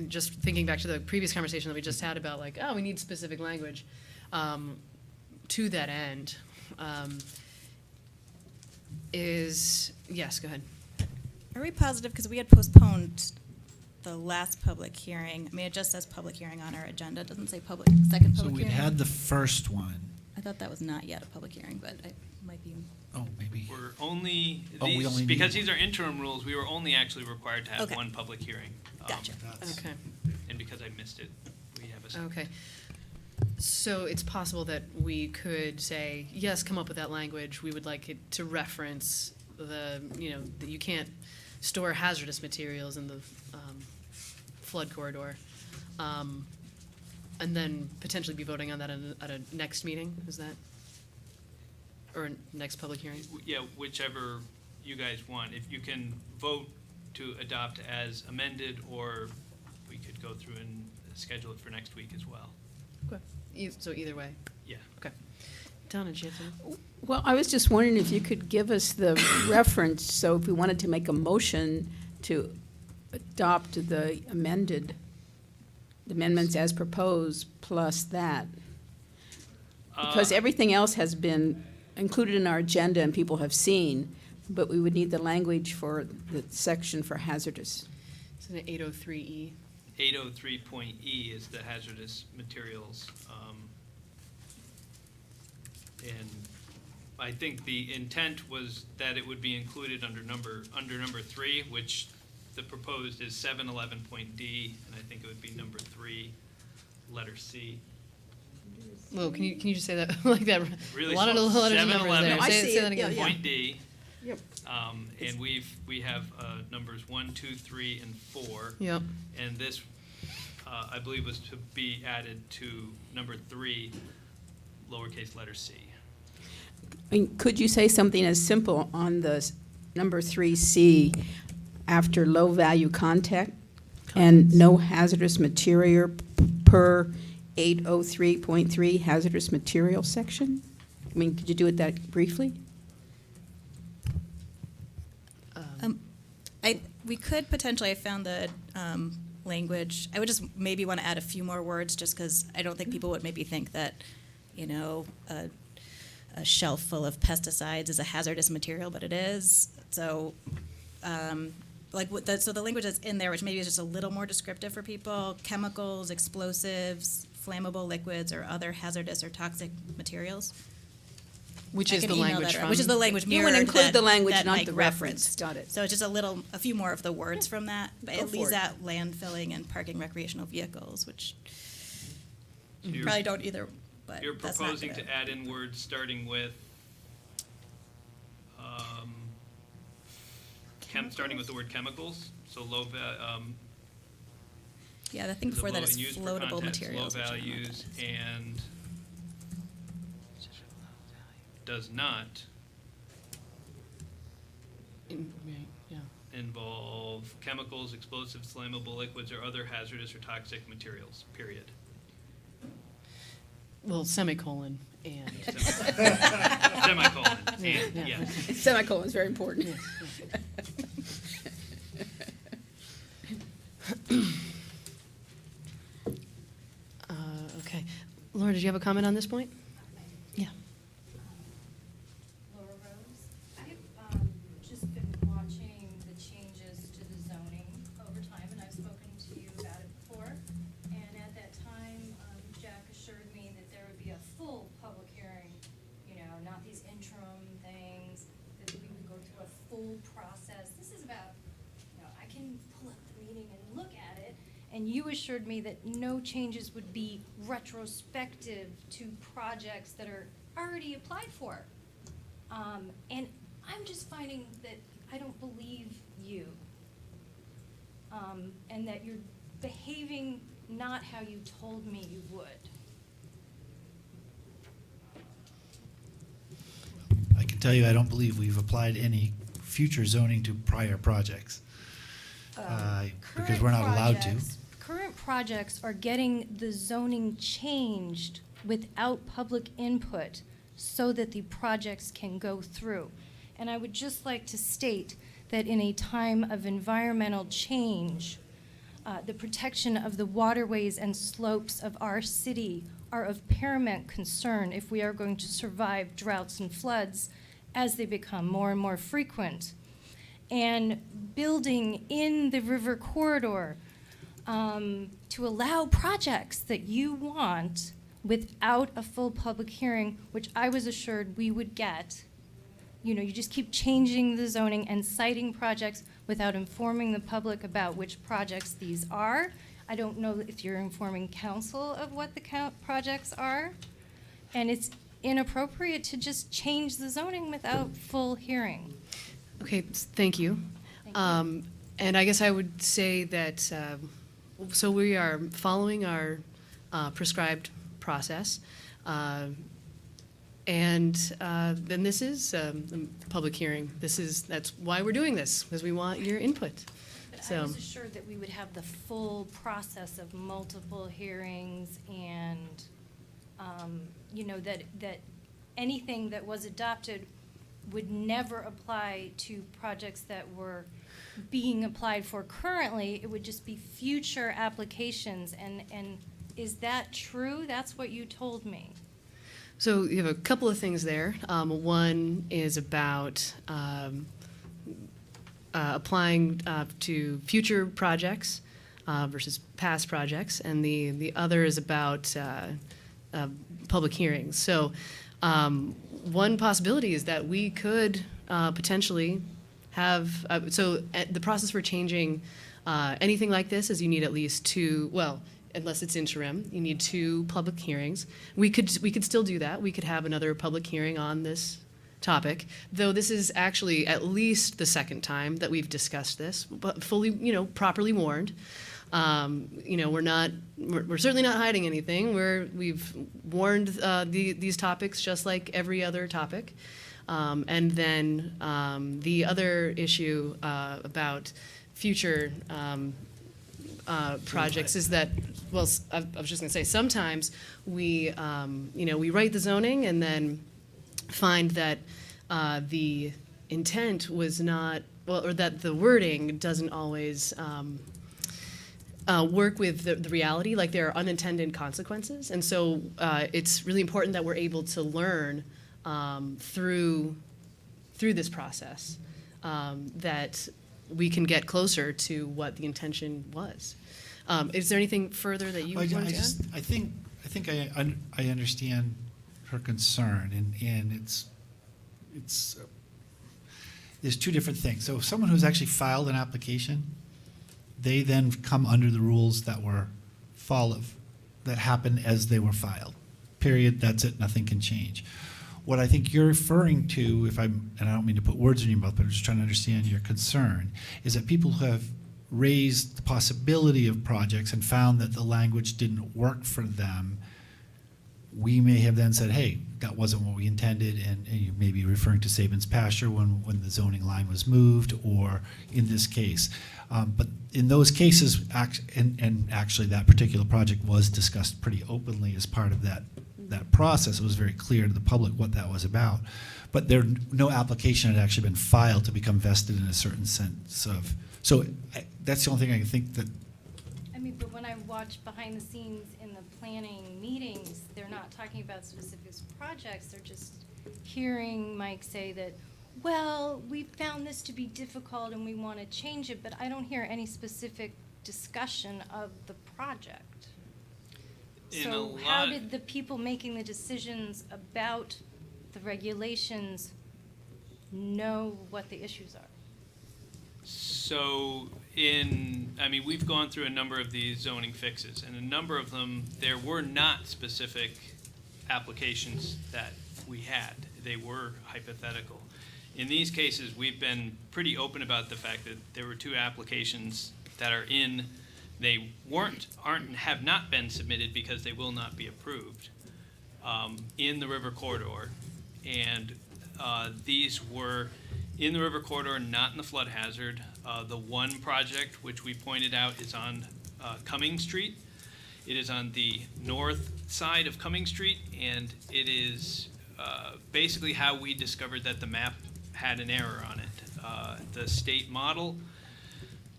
just thinking back to the previous conversation that we just had about like, oh, we need specific language, to that end, yes, go ahead. Are we positive, because we had postponed the last public hearing? I mean, it just says public hearing on our agenda, it doesn't say second So public we'd hearing. had the first one. I thought that was not yet a public hearing, but I might be. Oh, maybe. We're only, We only need because one. these are interim rules, we were only actually required to have Okay. one public hearing. Gotcha. Okay. And because I missed it, we have a second. Okay. So it's possible that we could say, yes, come up with that language. We would like it to reference that you can't store hazardous materials in the flood corridor. And then potentially be voting on that at a next meeting, is that? Or next public hearing? Yeah, whichever you guys want. If you can vote to adopt as amended, or we could go through and schedule it for next week as well. Okay. So either way? Yeah. Okay. Donna, did you have something? Well, I was just wondering if you could give us the reference, so if we wanted to make a motion to adopt the amendments as proposed, plus that. Because everything else has been included in our agenda and people have seen, but we would need the language for the section for hazardous. It's in 803E. 803.E is the hazardous materials. And I think the intent was that it would be included under number 3, which the proposed is 711.D, and I think it would be number 3, letter C. Whoa, can you just say that like that? Really a lot of small. letters and numbers there. 711. Say that again. Point D. Yep. And we have numbers 1, 2, 3, and 4. Yep. And this, I believe, was to be added to number 3, lowercase letter C. I mean, could you say something as simple on the number 3C after low-value content and no hazardous material per 803.3 hazardous material section? I mean, could you do it that briefly? We could potentially, I found the language, I would just maybe want to add a few more words, just because I don't think people would maybe think that, a shelf full of pesticides is a hazardous material, but it is. So, so the language that's in there, which maybe is just a little more descriptive for people: chemicals, explosives, flammable liquids, or other hazardous or toxic materials. Which I is can the email language that around, from? which is the language You want mirrored to include that- the language, that not Mike the reference. referenced. Got it. So it's just a few more of the words from that, but Go it for leaves it. out landfilling and parking recreational vehicles, which So you're- probably don't either, but You're that's not proposing gonna- to add in words starting with, starting with the word chemicals, so Yeah, the thing the before that low- is used per floatable contents, materials. Low which I don't know what values that is. and does not Yeah. involve chemicals, explosives, flammable liquids, or other hazardous or toxic materials, period. Well, semicolon and. Semicolon, and, Yeah. yes. Semicolon is very important. Okay. Laura, did you have a comment on this point? Yeah. Laura Rose. I've just been watching the changes to the zoning over time, and I've spoken to you about it before. And at that time, Jack assured me that there would be a full public hearing, not these interim things, that we would go through a full process. This is about, I can pull up the meeting and look at it. And you assured me that no changes would be retrospective to projects that are already applied for. And I'm just finding that I don't believe you. And that you're behaving not how you told me you would. I can tell you, I don't believe we've applied any future zoning to prior projects. Because we're not allowed to. Current projects are getting the zoning changed without public input so that the projects can go through. And I would just like to state that in a time of environmental change, the protection of the waterways and slopes of our city are of paramount concern if we are going to survive droughts and floods as they become more and more frequent. And building in the river corridor to allow projects that you want without a full public hearing, which I was assured we would get. You just keep changing the zoning and citing projects without informing the public about which projects these are. I don't know if you're informing council of what the projects are. And it's inappropriate to just change the zoning without full hearing. Okay, thank you. And I guess I would say that, so we are following our prescribed process. And then this is a public hearing. That's why we're doing this, because we want your input. But So. I was assured that we would have the full process of multiple hearings and, that anything that was adopted would never apply to projects that were being applied for currently. It would just be future applications. And is that true? That's what you told me. So you have a couple of things there. One is about applying to future projects versus past projects, and the other is about public hearings. So one possibility is that we could potentially have, the process for changing anything like this is you need at least two, unless it's interim, you need 2 public hearings. We could still do that. We could have another public hearing on this topic, though this is actually at least the second time that we've discussed this, but fully, properly warned. We're certainly not hiding anything. We've warned these topics just like every other topic. And then the other issue about future projects is that, I was just going to say, sometimes we write the zoning and then find that the intent was not, or that the wording doesn't always work with the reality, like there are unintended consequences. And so it's really important that we're able to learn through this process, that we can get closer to what the intention was. Is there anything further that you want to add? I think I understand her concern, and it's it's, there's two different things. So someone who's actually filed an application, they then come under the rules that were that happened as they were filed. Period, that's it, nothing can change. What I think you're referring to, and I don't mean to put words in your mouth, but I'm just trying to understand your concern, is that people who have raised the possibility of projects and found that the language didn't work for them, we may have then said, hey, that wasn't what we intended, and you may be referring to Sabin's pasture when the zoning line was moved, or in this case. But in those cases, and actually that particular project was discussed pretty openly as part of that process. It was very clear to the public what that was about. But no application had actually been filed to become vested in a certain sense of, so that's the only thing I can think that. I mean, but when I watch behind the scenes in the planning meetings, they're not talking about specific projects. They're just hearing Mike say that, well, we found this to be difficult and we want to change it, but I don't hear any specific discussion of the project. So how did the people making the decisions about the regulations know what the issues are? So we've gone through a number of these zoning fixes, and a number of them, there were not specific applications that we had. They were hypothetical. In these cases, we've been pretty open about the fact that there were two applications that are in. They aren't, and have not been submitted because they will not be approved in the river corridor. And these were in the river corridor, not in the flood hazard. The one project which we pointed out is on Cumming Street. It is on the north side of Cumming Street, and it is basically how we discovered that the map had an error on it. The state model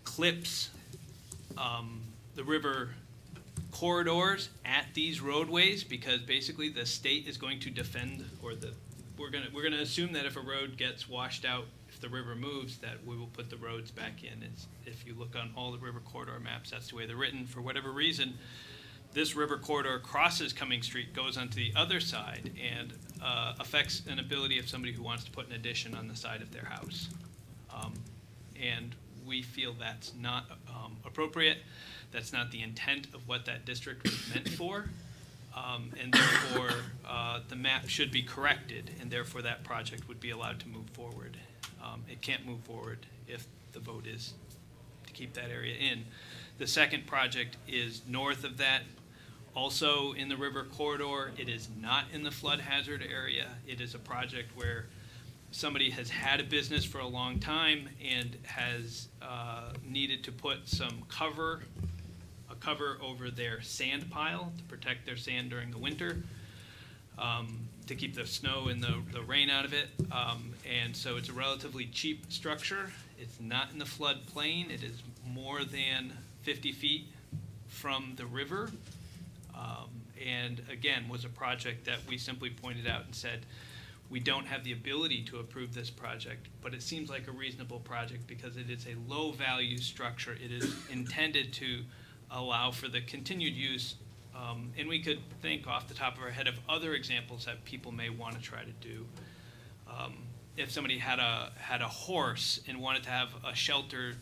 clips the river corridors at these roadways because basically the state is going to defend, or we're gonna assume that if a road gets washed out, if the river moves, that we will put the roads back in. If you look on all the river corridor maps, that's the way they're written. For whatever reason, this river corridor crosses Cumming Street, goes onto the other side, and affects an ability of somebody who wants to put an addition on the side of their house. And we feel that's not appropriate. That's not the intent of what that district was meant for. And therefore, the map should be corrected, and therefore that project would be allowed to move forward. It can't move forward if the vote is to keep that area in. The second project is north of that, also in the river corridor. It is not in the flood hazard area. It is a project where somebody has had a business for a long time and has needed to put some cover over their sand pile to protect their sand during the winter, to keep the snow and the rain out of it. And so it's a relatively cheap structure. It's not in the flood plain. It is more than 50 feet from the river. And again, was a project that we simply pointed out and said, we don't have the ability to approve this project, but it seems like a reasonable project because it is a low value structure. It is intended to allow for the continued use, and we could think off the top of our head of other examples that people may want to try to do. If somebody had a horse and wanted to have a shelter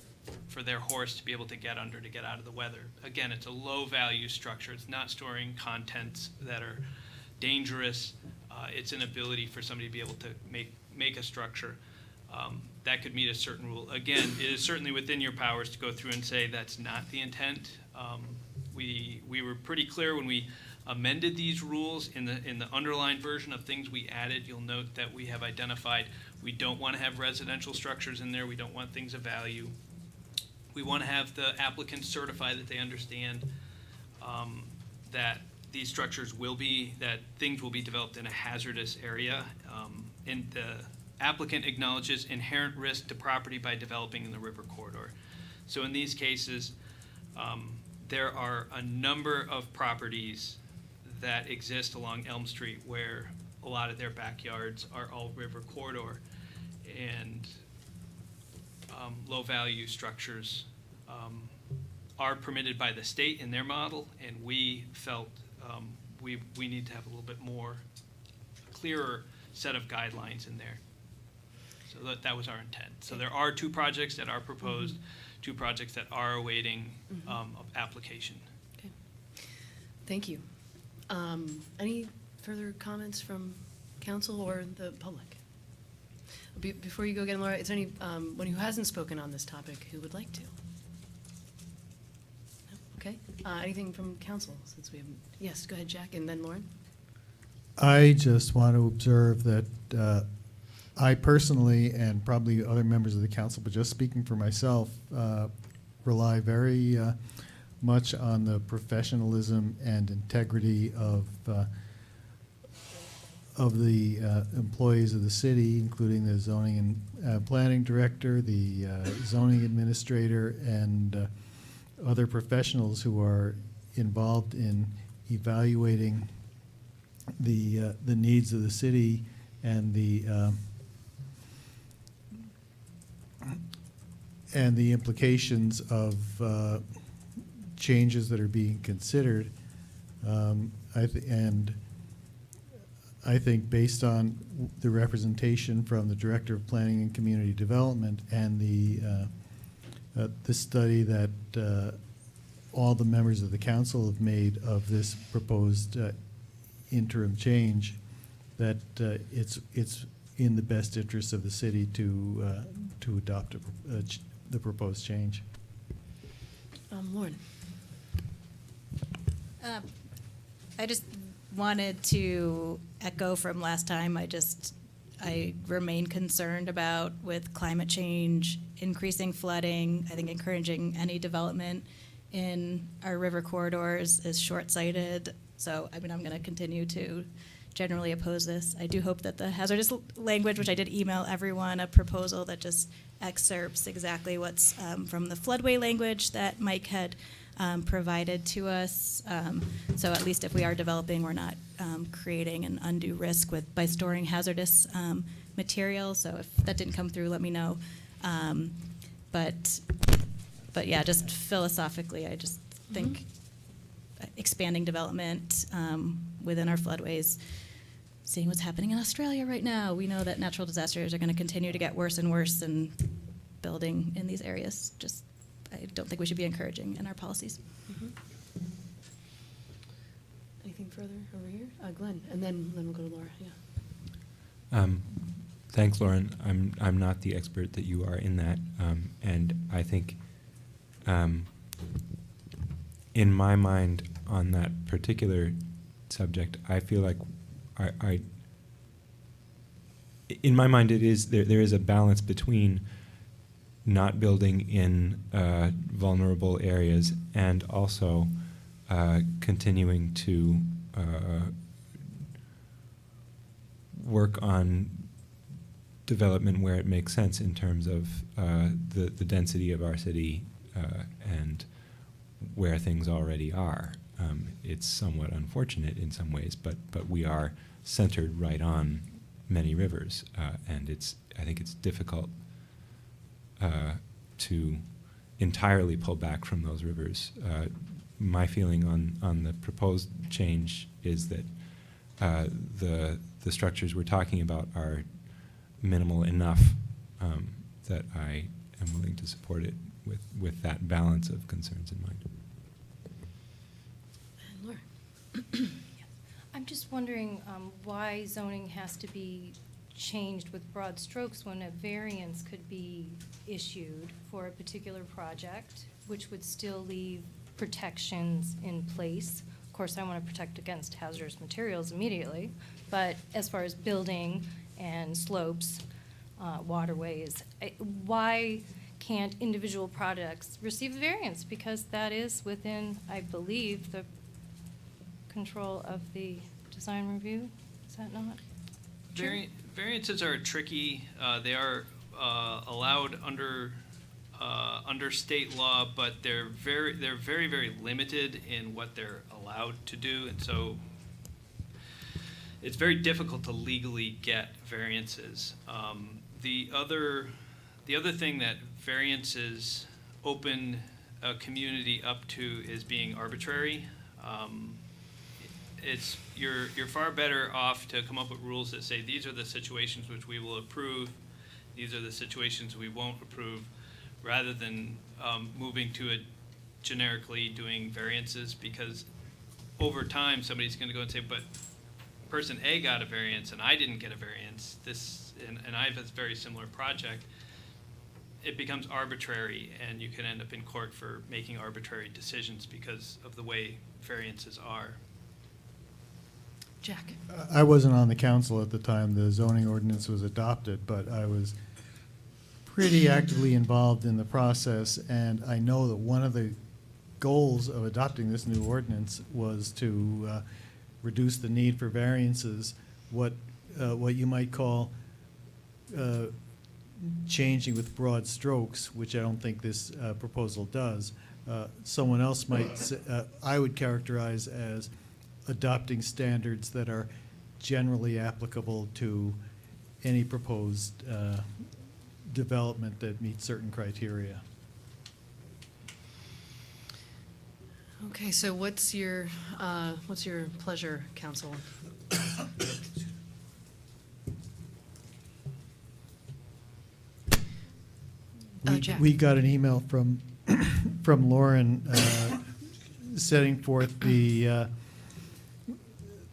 for their horse to be able to get under to get out of the weather. Again, it's a low value structure. It's not storing contents that are dangerous. It's an ability for somebody to be able to make a structure that could meet a certain rule. Again, it is certainly within your powers to go through and say that's not the intent. We were pretty clear when we amended these rules in the underlined version of things we added. You'll note that we have identified we don't want to have residential structures in there. We don't want things of value. We want to have the applicants certify that they understand that these structures that things will be developed in a hazardous area, and the applicant acknowledges inherent risk to property by developing in the river corridor. So in these cases, there are a number of properties that exist along Elm Street where a lot of their backyards are all river corridor, and low value structures are permitted by the state in their model, and we felt we need to have a little bit more clearer set of guidelines in there. So that was our intent. So there are 2 projects that are proposed, 2 projects that are awaiting application. Okay. Thank you. Any further comments from council or the public? Before you go again, Laura, is there anyone who hasn't spoken on this topic who would like to? No? Okay. Anything from council, since we haven't? Yes, go ahead, Jack, and then Lauren. I just want to observe that I personally, and probably other members of the council, but just speaking for myself, rely very much on the professionalism and integrity of the employees of the city, including the zoning and planning director, the zoning administrator, and other professionals who are involved in evaluating the needs of the city and the implications of changes that are being considered. I think based on the representation from the Director of Planning and Community Development and the study that all the members of the council have made of this proposed interim change, that it's in the best interest of the city to adopt the proposed change. Lauren. I just wanted to echo from last time. I remain concerned about with climate change, increasing flooding. I think encouraging any development in our river corridors is short-sighted. So, I mean, I'm going to continue to generally oppose this. I do hope that the hazardous language, which I did email everyone, a proposal that just excerpts exactly what's from the floodway language that Mike had provided to us. So at least if we are developing, we're not creating an undue risk by storing hazardous material. So if that didn't come through, let me know. But yeah, just philosophically, I just think expanding development within our floodways, seeing what's happening in Australia right now, we know that natural disasters are going to continue to get worse and worse, and building in these areas, just I don't think we should be encouraging in our policies. Anything further over here? Glenn, and then we'll go to Laura. Yeah. Thanks, Lauren. I'm not the expert that you are in that, and I think, in my mind, on that particular subject, I feel like in my mind, it is there is a balance between not building in vulnerable areas and also continuing to work on development where it makes sense in terms of the density of our city and where things already are. It's somewhat unfortunate in some ways, but we are centered right on many rivers, and I think it's difficult to entirely pull back from those rivers. My feeling on the proposed change is that the structures we're talking about are minimal enough that I am willing to support it with that balance of concerns in mind. And Laura. I'm just wondering why zoning has to be changed with broad strokes when a variance could be issued for a particular project, which would still leave protections in place. Of course, I want to protect against hazardous materials immediately, but as far as building and slopes, waterways, why can't individual projects receive a variance? Because that is within, I believe, the control of the design review. Is that not true? Variances are tricky. They are allowed under state law, but they're very limited in what they're allowed to do, and so it's very difficult to legally get variances. The other thing that variances open a community up to is being arbitrary. You're far better off to come up with rules that say these are the situations which we will approve, these are the situations we won't approve, rather than moving to a generically doing variances, because over time, somebody's gonna go and say, but person A got a variance and I didn't get a variance, and I have a very similar project. It becomes arbitrary, and you can end up in court for making arbitrary decisions because of the way variances are. Jack? I wasn't on the council at the time the zoning ordinance was adopted, but I was pretty actively involved in the process, and I know that one of the goals of adopting this new ordinance was to reduce the need for variances, what you might call changing with broad strokes, which I don't think this proposal does. Someone else might say, I would characterize as adopting standards that are generally applicable to any proposed development that meets certain criteria. Okay, so what's your pleasure, council? Jack. We got an email from from Lauren setting forth the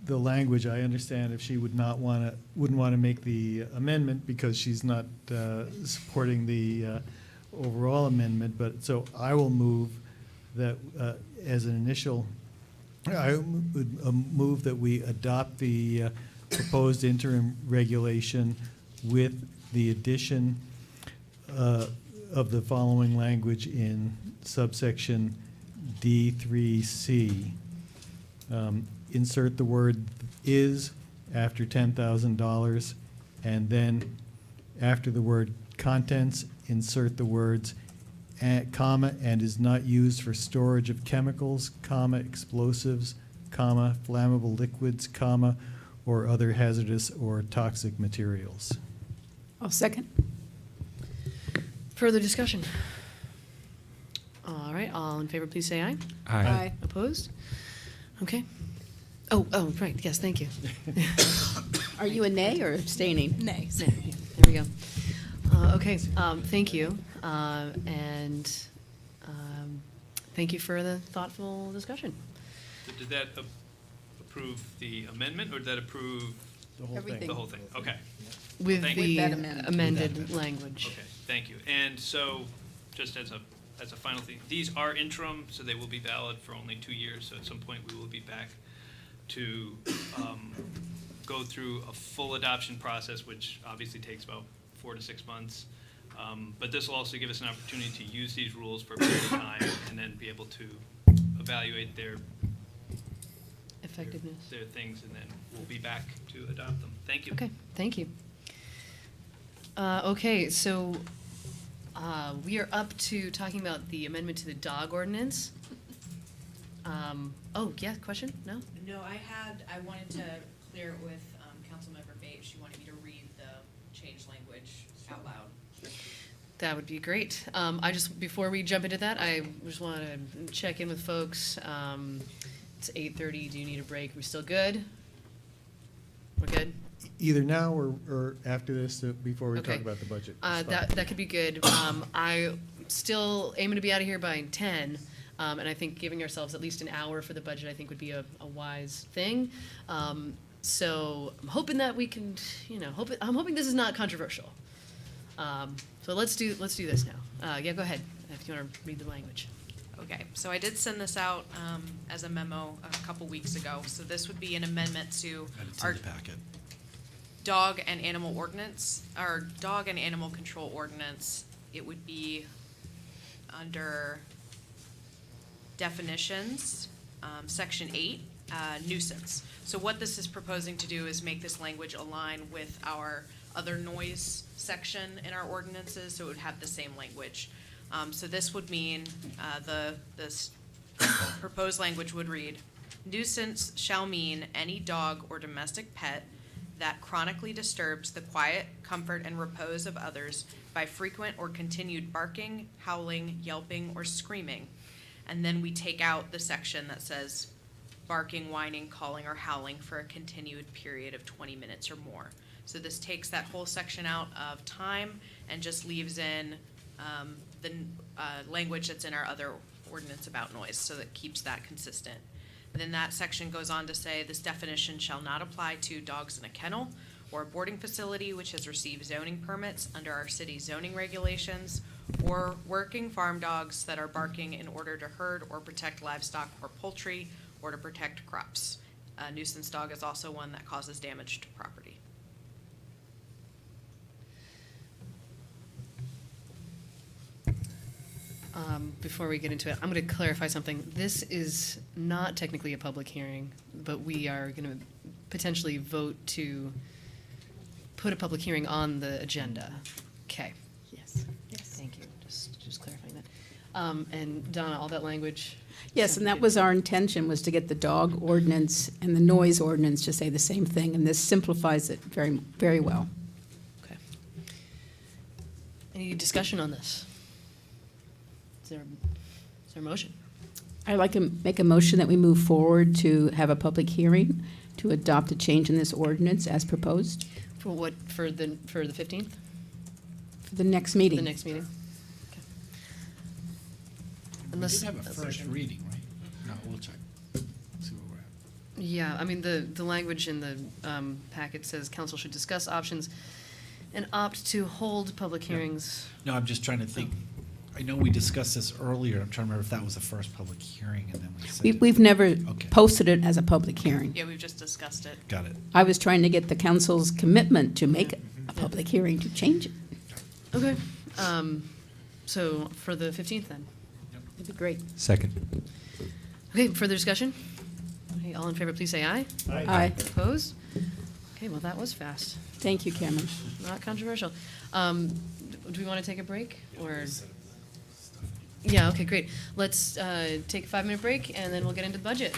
language. I understand if she wouldn't want to make the amendment because she's not supporting the overall amendment. But so I will move that as an initial, I would move that we adopt the proposed interim regulation with the addition of the following language in subsection D3C. Insert the word is after $10,000, and then after the word contents, insert the words comma, and is not used for storage of chemicals, comma, explosives, comma, flammable liquids, comma, or other hazardous or toxic materials. I'll second. Further discussion? All right, all in favor, please say aye. Aye. Aye. Opposed? Okay. Oh, right, yes, thank you. Are you a nay or abstaining? Nay. There we go. Okay, thank you. And thank you for the thoughtful discussion. Did that approve the amendment, or did that approve The whole Everything. thing. the whole thing? Okay. With Thank the you. that amendment. amended language. Okay, thank you. And so, just as a final thing, these are interim, so they will be valid for only 2 years. So at some point, we will be back to go through a full adoption process, which obviously takes about 4 to 6 months. But this will also give us an opportunity to use these rules for a period of time and then be able to evaluate their Effectiveness. their things, and then we'll be back to adopt them. Thank you. Okay, thank you. Okay, so we are up to talking about the amendment to the dog ordinance. Oh, yeah, question? No? No, I wanted to clear it with Councilmember Bates. She wanted me to read the changed language out loud. That would be great. Before we jump into that, I just want to check in with folks. It's 8:30. Do you need a break? We still good? We're good? Either now or after this, before we Okay. talk about the budget. It's fine. That could be good. I still aiming to be out of here by 10, and I think giving ourselves at least an hour for the budget, I think, would be a wise thing. So I'm hoping that we can, I'm hoping this is not controversial. So let's do this now. Yeah, go ahead if you want to read the language. Okay, so I did send this out as a memo a couple weeks ago. So this would be an amendment to our packet. dog and animal ordinance, our dog and animal control ordinance. It would be under definitions, section 8, nuisance. So what this is proposing to do is make this language align with our other noise section in our ordinances, so it would have the same language. So this would mean, this proposed language would read, nuisance shall mean any dog or domestic pet that chronically disturbs the quiet, comfort, and repose of others by frequent or continued barking, howling, yelping, or screaming. And then we take out the section that says barking, whining, calling, or howling for a continued period of 20 minutes or more. So this takes that whole section out of time and just leaves in the language that's in our other ordinance about noise, so that keeps that consistent. And then that section goes on to say, this definition shall not apply to dogs in a kennel or a boarding facility which has received zoning permits under our city zoning regulations, or working farm dogs that are barking in order to herd or protect livestock or poultry, or to protect crops. A nuisance dog is also one that causes damage to property. Before we get into it, I'm going to clarify something. This is not technically a public hearing, but we are going to potentially vote to put a public hearing on the agenda. Okay. Yes. Thank you. Just clarifying that. And Donna, all that language? Yes, and that was our intention, was to get the dog ordinance and the noise ordinance to say the same thing, and this simplifies it very, very well. Okay. Any discussion on this? Is there a motion? I'd like to make a motion that we move forward to have a public hearing to adopt a change in this ordinance as proposed. For what, for the 15th? For the next meeting. The next meeting? Okay. We did have a first reading, right? No, we'll check. See where we're at. Yeah, I mean, the language in the packet says council should discuss options and opt to hold public hearings. No, I'm just trying to think. I know we discussed this earlier. I'm trying to remember if that was the first public hearing and then we said. We've never Okay. posted it as a public hearing. Yeah, we've just discussed it. Got it. I was trying to get the council's commitment to make it a public hearing to change it. Okay. So for the 15th then? It'd be great. Second. Okay, further discussion? Okay, all in favor, please say aye. Aye. Aye. Opposed? Okay, well, that was fast. Thank you, Cameron. Not controversial. Do we want to take a break or? Yeah, okay, great. Let's take a 5-minute break and then we'll get into the budget.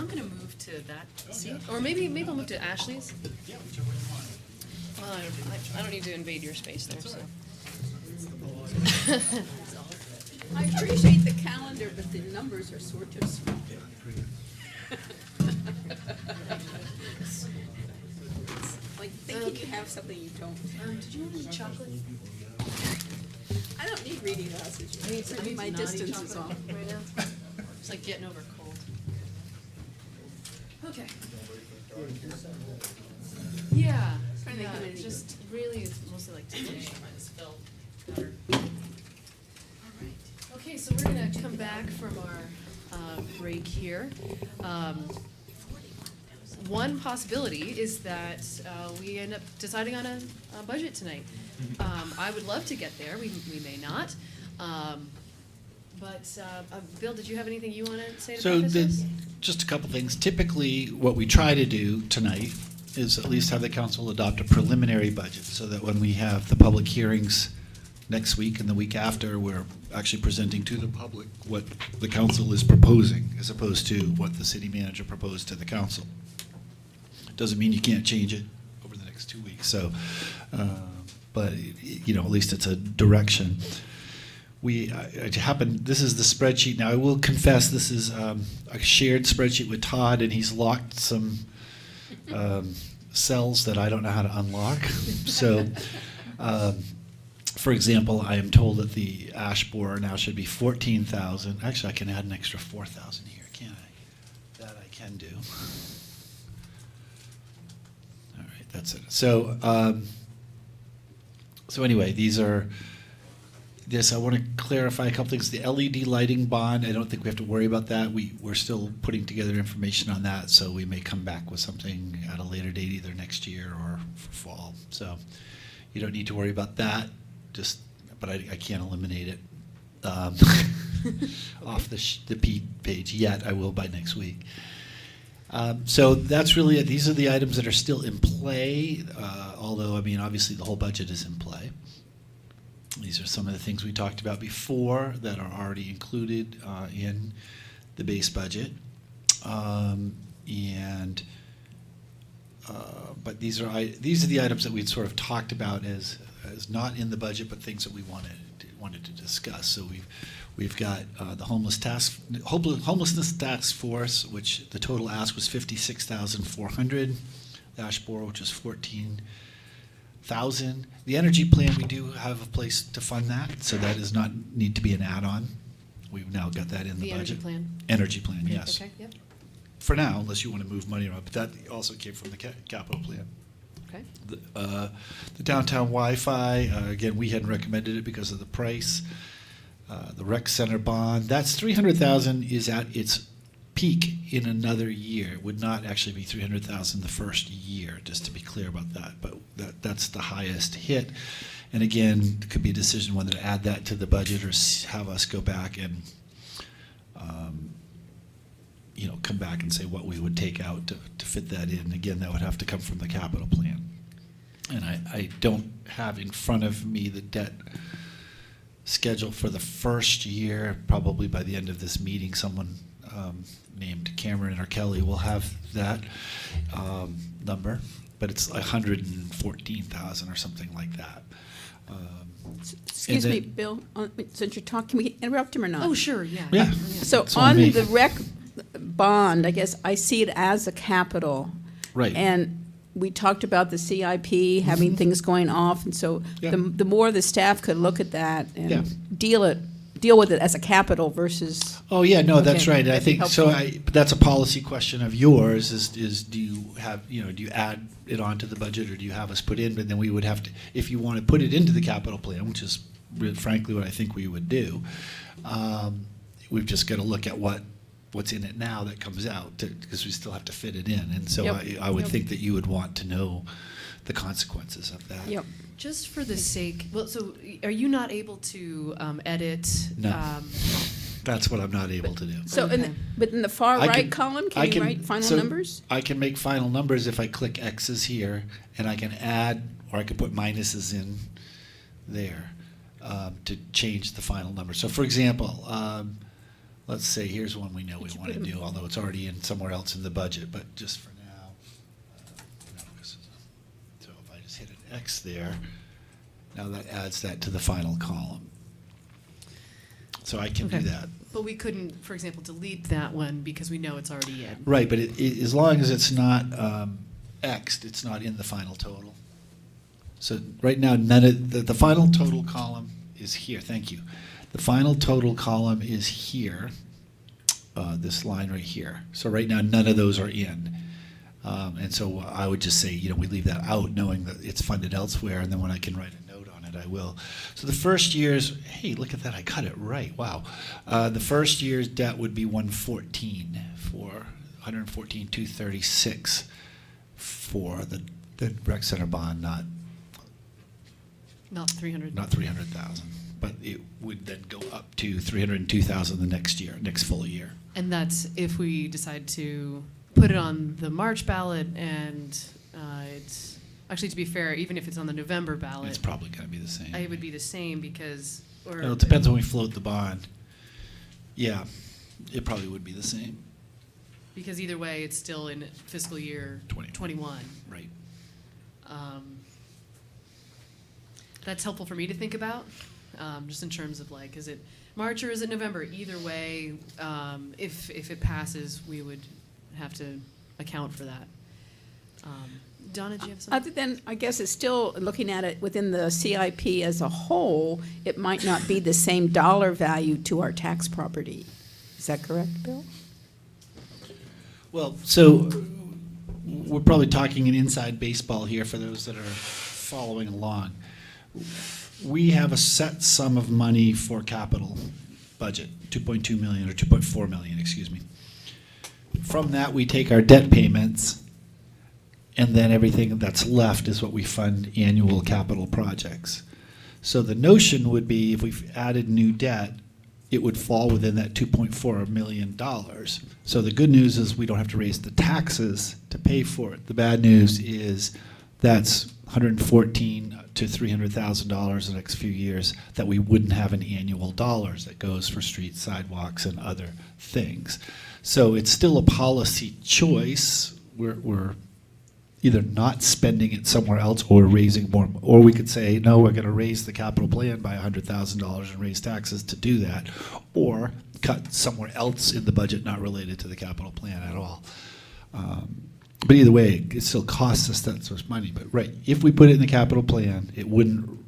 I'm gonna move to that seat, or maybe I'll move to Ashley's. Yeah, whichever way you want. Well, I don't need to invade your space there, so. I appreciate the calendar, but the numbers are sort of small. Like thinking you have something you don't. Did you want any chocolate? I don't need reading glasses. I need My naughty distance is chocolate off. right now. It's like getting over a cold. Okay. Yeah, Trying to yeah, think of anything. just really, it's mostly like today, I just felt better. All right. Okay, so we're gonna come back from our break here. One possibility is that we end up deciding on a budget tonight. I would love to get there, we may not. But Bill, did you have anything you want to say to So preface this? just a couple things. Typically, what we try to do tonight is at least have the council adopt a preliminary budget so that when we have the public hearings next week and the week after, we're actually presenting to the public what the council is proposing as opposed to what the city manager proposed to the council. Doesn't mean you can't change it over the next 2 weeks. So, but you know, at least it's a direction. This is the spreadsheet. Now, I will confess, this is a shared spreadsheet with Todd, and he's locked some cells that I don't know how to unlock. So, for example, I am told that the ash borer now should be 14,000. Actually, I can add an extra 4,000 here, can't I? That I can do. All right, that's it. So, so anyway, these are. This, I want to clarify a couple things. The LED lighting bond, I don't think we have to worry about that. We're still putting together information on that, so we may come back with something at a later date, either next year or for fall. So you don't need to worry about that. But I can't eliminate it off the P page yet. I will by next week. So that's really it. These are the items that are still in play, although, I mean, obviously the whole budget is in play. These are some of the things we talked about before that are already included in the base budget. But these are the items that we'd sort of talked about as not in the budget, but things that we wanted to discuss. So we've got the homelessness task force, which the total ask was $56,400. The ash borer, which was $14,000. The energy plan, we do have a place to fund that, so that does not need to be an add-on. We've now got that in the budget. The energy plan? Energy plan, yes. Okay, yep. For now, unless you want to move money around, but that also came from the capital plan. Okay. The downtown Wi-Fi, again, we hadn't recommended it because of the price. The rec center bond, that's $300,000 is at its peak in another year. It would not actually be $300,000 the first year, just to be clear about that. But that's the highest hit. And again, it could be a decision whether to add that to the budget or have us go back and come back and say what we would take out to fit that in. Again, that would have to come from the capital plan. And I don't have in front of me the debt schedule for the first year. Probably by the end of this meeting, someone named Cameron or Kelly will have that number, but it's 114,000 or something like that. Excuse me, Bill, since you're talking, can we interrupt him or not? Oh, sure, yeah. Yeah. So on the rec bond, I guess I see it as a capital. Right. And we talked about the CIP, having things going off, and so the more the staff could look at that and deal with it as a capital versus. Oh yeah, no, that's right. I that'd be think so. But that's a policy question of yours. Is do you have do you add it onto the budget, or do you have us put in? But then we would have to, if you want to put it into the capital plan, which is frankly what I think we would do. We've just got to look at what's in it now that comes out, because we still have to fit it in. And so I would think that you would want to know the consequences of that. Yep. Just for the sake, well, so are you not able to edit? No. That's what I'm not able to do. So, but in the far right column, can you write final numbers? I can make final numbers if I click X's here, and I can add, or I can put minuses in there to change the final number. So, for example, let's say, here's one we know we Could you want to put 'em- do, although it's already in somewhere else in the budget, but just for now. So if I just hit an X there, now that adds that to the final column. So I can do Okay. that. But we couldn't, for example, delete that one because we know it's already in. Right, but as long as it's not X'd, it's not in the final total. So right now, none of, the final total column is here, thank you. The final total column is here, this line right here. So right now, none of those are in. And so I would just say, we leave that out, knowing that it's funded elsewhere, and then when I can write a note on it, I will. So the first year's, hey, look at that, I got it right, wow. The first year's debt would be 114 for 114,236 for the rec center bond, not 300. Not 300,000, but it would then go up to 302,000 the next year, next full year. And that's if we decide to put it on the March ballot, and it's actually, to be fair, even if it's on the November ballot, It's probably going to be the same. it would be the same because. Well, it depends when we float the bond. Yeah, it probably would be the same. Because either way, it's still in fiscal year 21. Right. That's helpful for me to think about, just in terms of like, is it March or is it November? Either way, if it passes, we would have to account for that. Donna, do you have something? Other than, I guess it's still, looking at it within the CIP as a whole, it might not be the same dollar value to our tax property. Is that correct, Bill? Well, so we're probably talking an inside baseball here for those that are following along. We have a set sum of money for capital budget, 2.2 million or 2.4 million, excuse me. From that, we take our debt payments, and then everything that's left is what we fund annual capital projects. So the notion would be if we've added new debt, it would fall within that $2.4 million. So the good news is we don't have to raise the taxes to pay for it. The bad news is that's $114,000 to $300,000 the next few years that we wouldn't have in annual dollars that goes for streets, sidewalks, and other things. So it's still a policy choice. We're either not spending it somewhere else or raising more, or we could say, no, we're going to raise the capital plan by $100,000 and raise taxes to do that, or cut somewhere else in the budget not related to the capital plan at all. But either way, it still costs us that much money. But right, if we put it in the capital plan, it wouldn't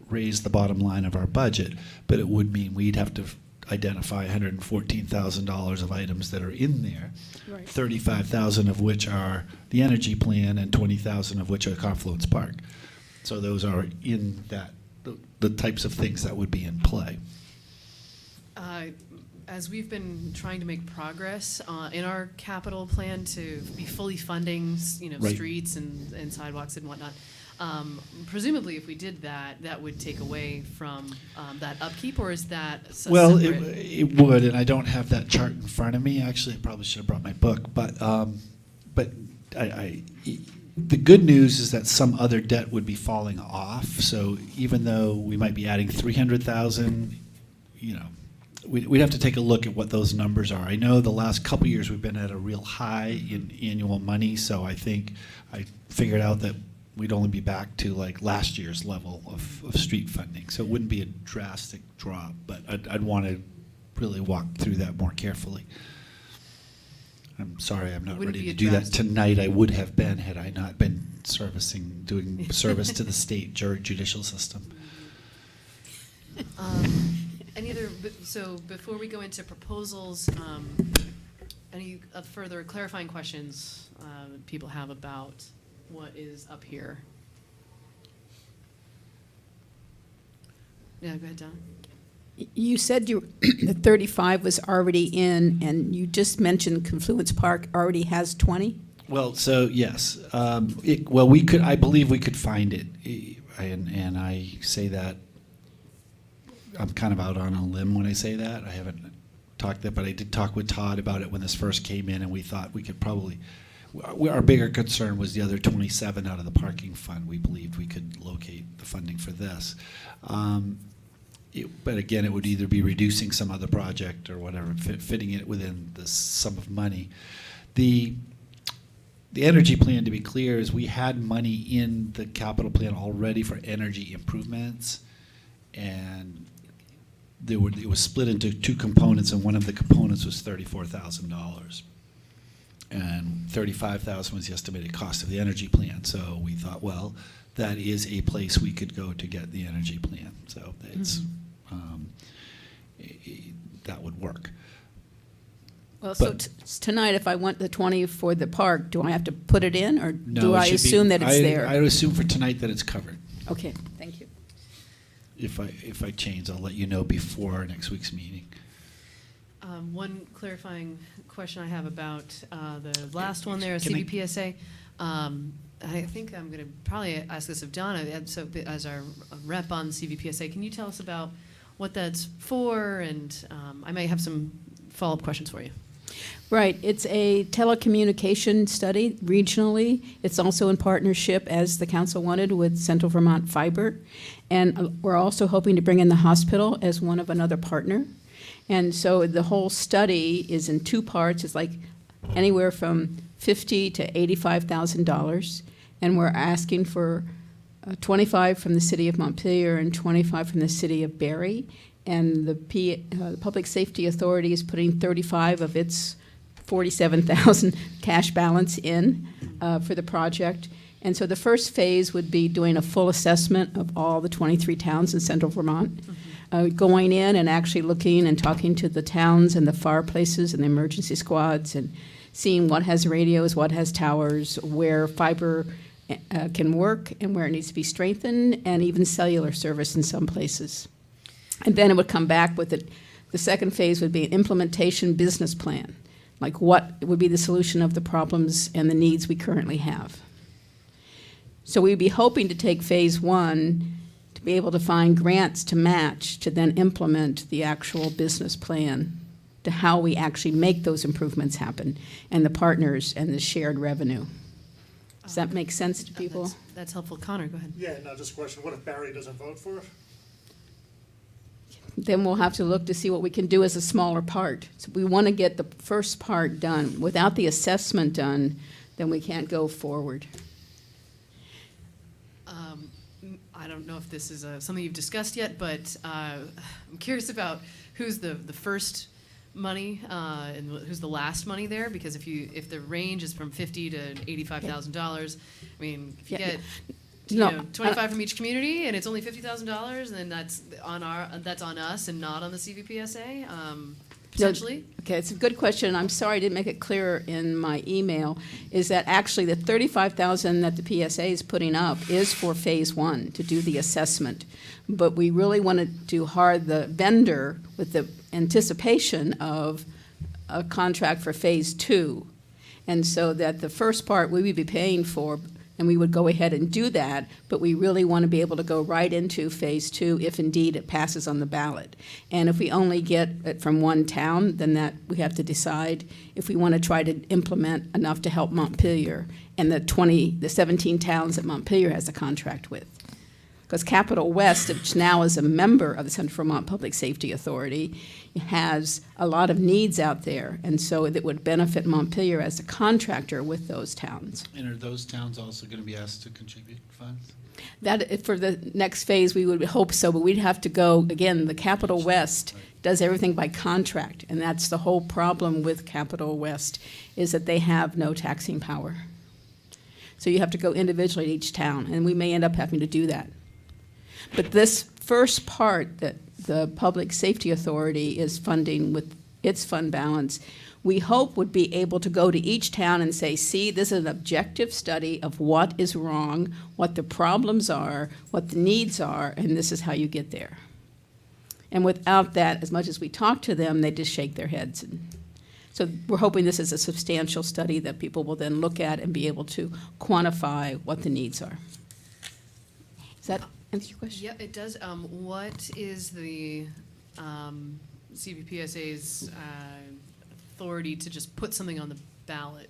raise the bottom line of our budget, but it would mean we'd have to identify $114,000 of items that are in there, Right. 35,000 of which are the energy plan and 20,000 of which are Confluence Park. So those are in that, the types of things that would be in play. As we've been trying to make progress in our capital plan to be fully funding, Right. streets and sidewalks and whatnot, presumably if we did that, that would take away from that upkeep, or is that Well, separate? it would, and I don't have that chart in front of me. Actually, I probably should have brought my book. But the good news is that some other debt would be falling off. So even though we might be adding 300,000, we'd have to take a look at what those numbers are. I know the last couple of years we've been at a real high in annual money, so I think I figured out that we'd only be back to like last year's level of street funding. So it wouldn't be a drastic drop, but I'd want to really walk through that more carefully. I'm sorry, I'm not Wouldn't ready be to a do that drastic- tonight. I would have been had I not been doing service to the state judicial system. Any other, so before we go into proposals, any further clarifying questions people have about what is up here? Yeah, go ahead, Don. You said the 35 was already in, and you just mentioned Confluence Park already has 20? Well, so yes, we could. I believe we could find it, and I say that I'm kind of out on a limb when I say that. I haven't talked that, but I did talk with Todd about it when this first came in, and we thought we could probably. Our bigger concern was the other 27 out of the parking fund. We believed we could locate the funding for this. But again, it would either be reducing some other project or whatever, fitting it within the sum of money. The energy plan, to be clear, is we had money in the capital plan already for energy improvements, and it was split into two components, and one of the components was $34,000. And $35,000 was the estimated cost of the energy plan. So we thought, well, that is a place we could go to get the energy plan. So it's that would work. Well, so tonight, if I want the 20 for the park, do I have to put it in, or do I assume that it's there? I would assume for tonight that it's covered. Okay, thank you. If I change, I'll let you know before next week's meeting. One clarifying question I have about the last one there, Can I- CVPSA. I think I'm going to probably ask this of Donna, so as our rep on CVPSA. Can you tell us about what that's for? And I may have some follow-up questions for you. Right, it's a telecommunication study regionally. It's also in partnership, as the council wanted, with Central Vermont Fiber. And we're also hoping to bring in the hospital as one of another partner. And so the whole study is in two parts. It's like anywhere from $50,000 to $85,000. And we're asking for 25 from the city of Montpelier and 25 from the city of Barrie. And the Public Safety Authority is putting 35 of its $47,000 cash balance in for the project. And so the first phase would be doing a full assessment of all the 23 towns in central Vermont, going in and actually looking and talking to the towns and the fireplaces and the emergency squads and seeing what has radios, what has towers, where fiber can work and where it needs to be strengthened, and even cellular service in some places. And then it would come back with it. The second phase would be an implementation business plan, like what would be the solution of the problems and the needs we currently have. So we'd be hoping to take phase one to be able to find grants to match to then implement the actual business plan to how we actually make those improvements happen and the partners and the shared revenue. Does that make sense to people? That's helpful. Connor, go ahead. Yeah, now just a question, what if Barry doesn't vote for it? Then we'll have to look to see what we can do as a smaller part. So we want to get the first part done. Without the assessment done, then we can't go forward. I don't know if this is something you've discussed yet, but I'm curious about who's the first money and who's the last money there, because if the range is from $50,000 to $85,000, I mean, if you get 25 from each community and it's only $50,000, then that's on us and not on the CVPSA. Potentially? Okay, it's a good question. I'm sorry I didn't make it clearer in my email, is that actually the $35,000 that the PSA is putting up is for phase one to do the assessment. But we really want to do hard the vendor with the anticipation of a contract for phase two. And so that the first part we would be paying for, and we would go ahead and do that, but we really want to be able to go right into phase two if indeed it passes on the ballot. And if we only get it from one town, then that we have to decide if we want to try to implement enough to help Montpelier and the 17 towns that Montpelier has a contract with. Because Capital West, which now is a member of the Central Vermont Public Safety Authority, has a lot of needs out there, and so it would benefit Montpelier as a contractor with those towns. And are those towns also going to be asked to contribute funds? That, for the next phase, we would hope so, but we'd have to go, again, the Capital West does everything by contract, and that's the whole problem with Capital West, is that they have no taxing power. So you have to go individually to each town, and we may end up having to do that. But this first part that the Public Safety Authority is funding with its fund balance, we hope would be able to go to each town and say, see, this is an objective study of what is wrong, what the problems are, what the needs are, and this is how you get there. And without that, as much as we talk to them, they just shake their heads. And so we're hoping this is a substantial study that people will then look at and be able to quantify what the needs are. Is that answer your question? Yeah, it does. What is the CVPSA's authority to just put something on the ballot?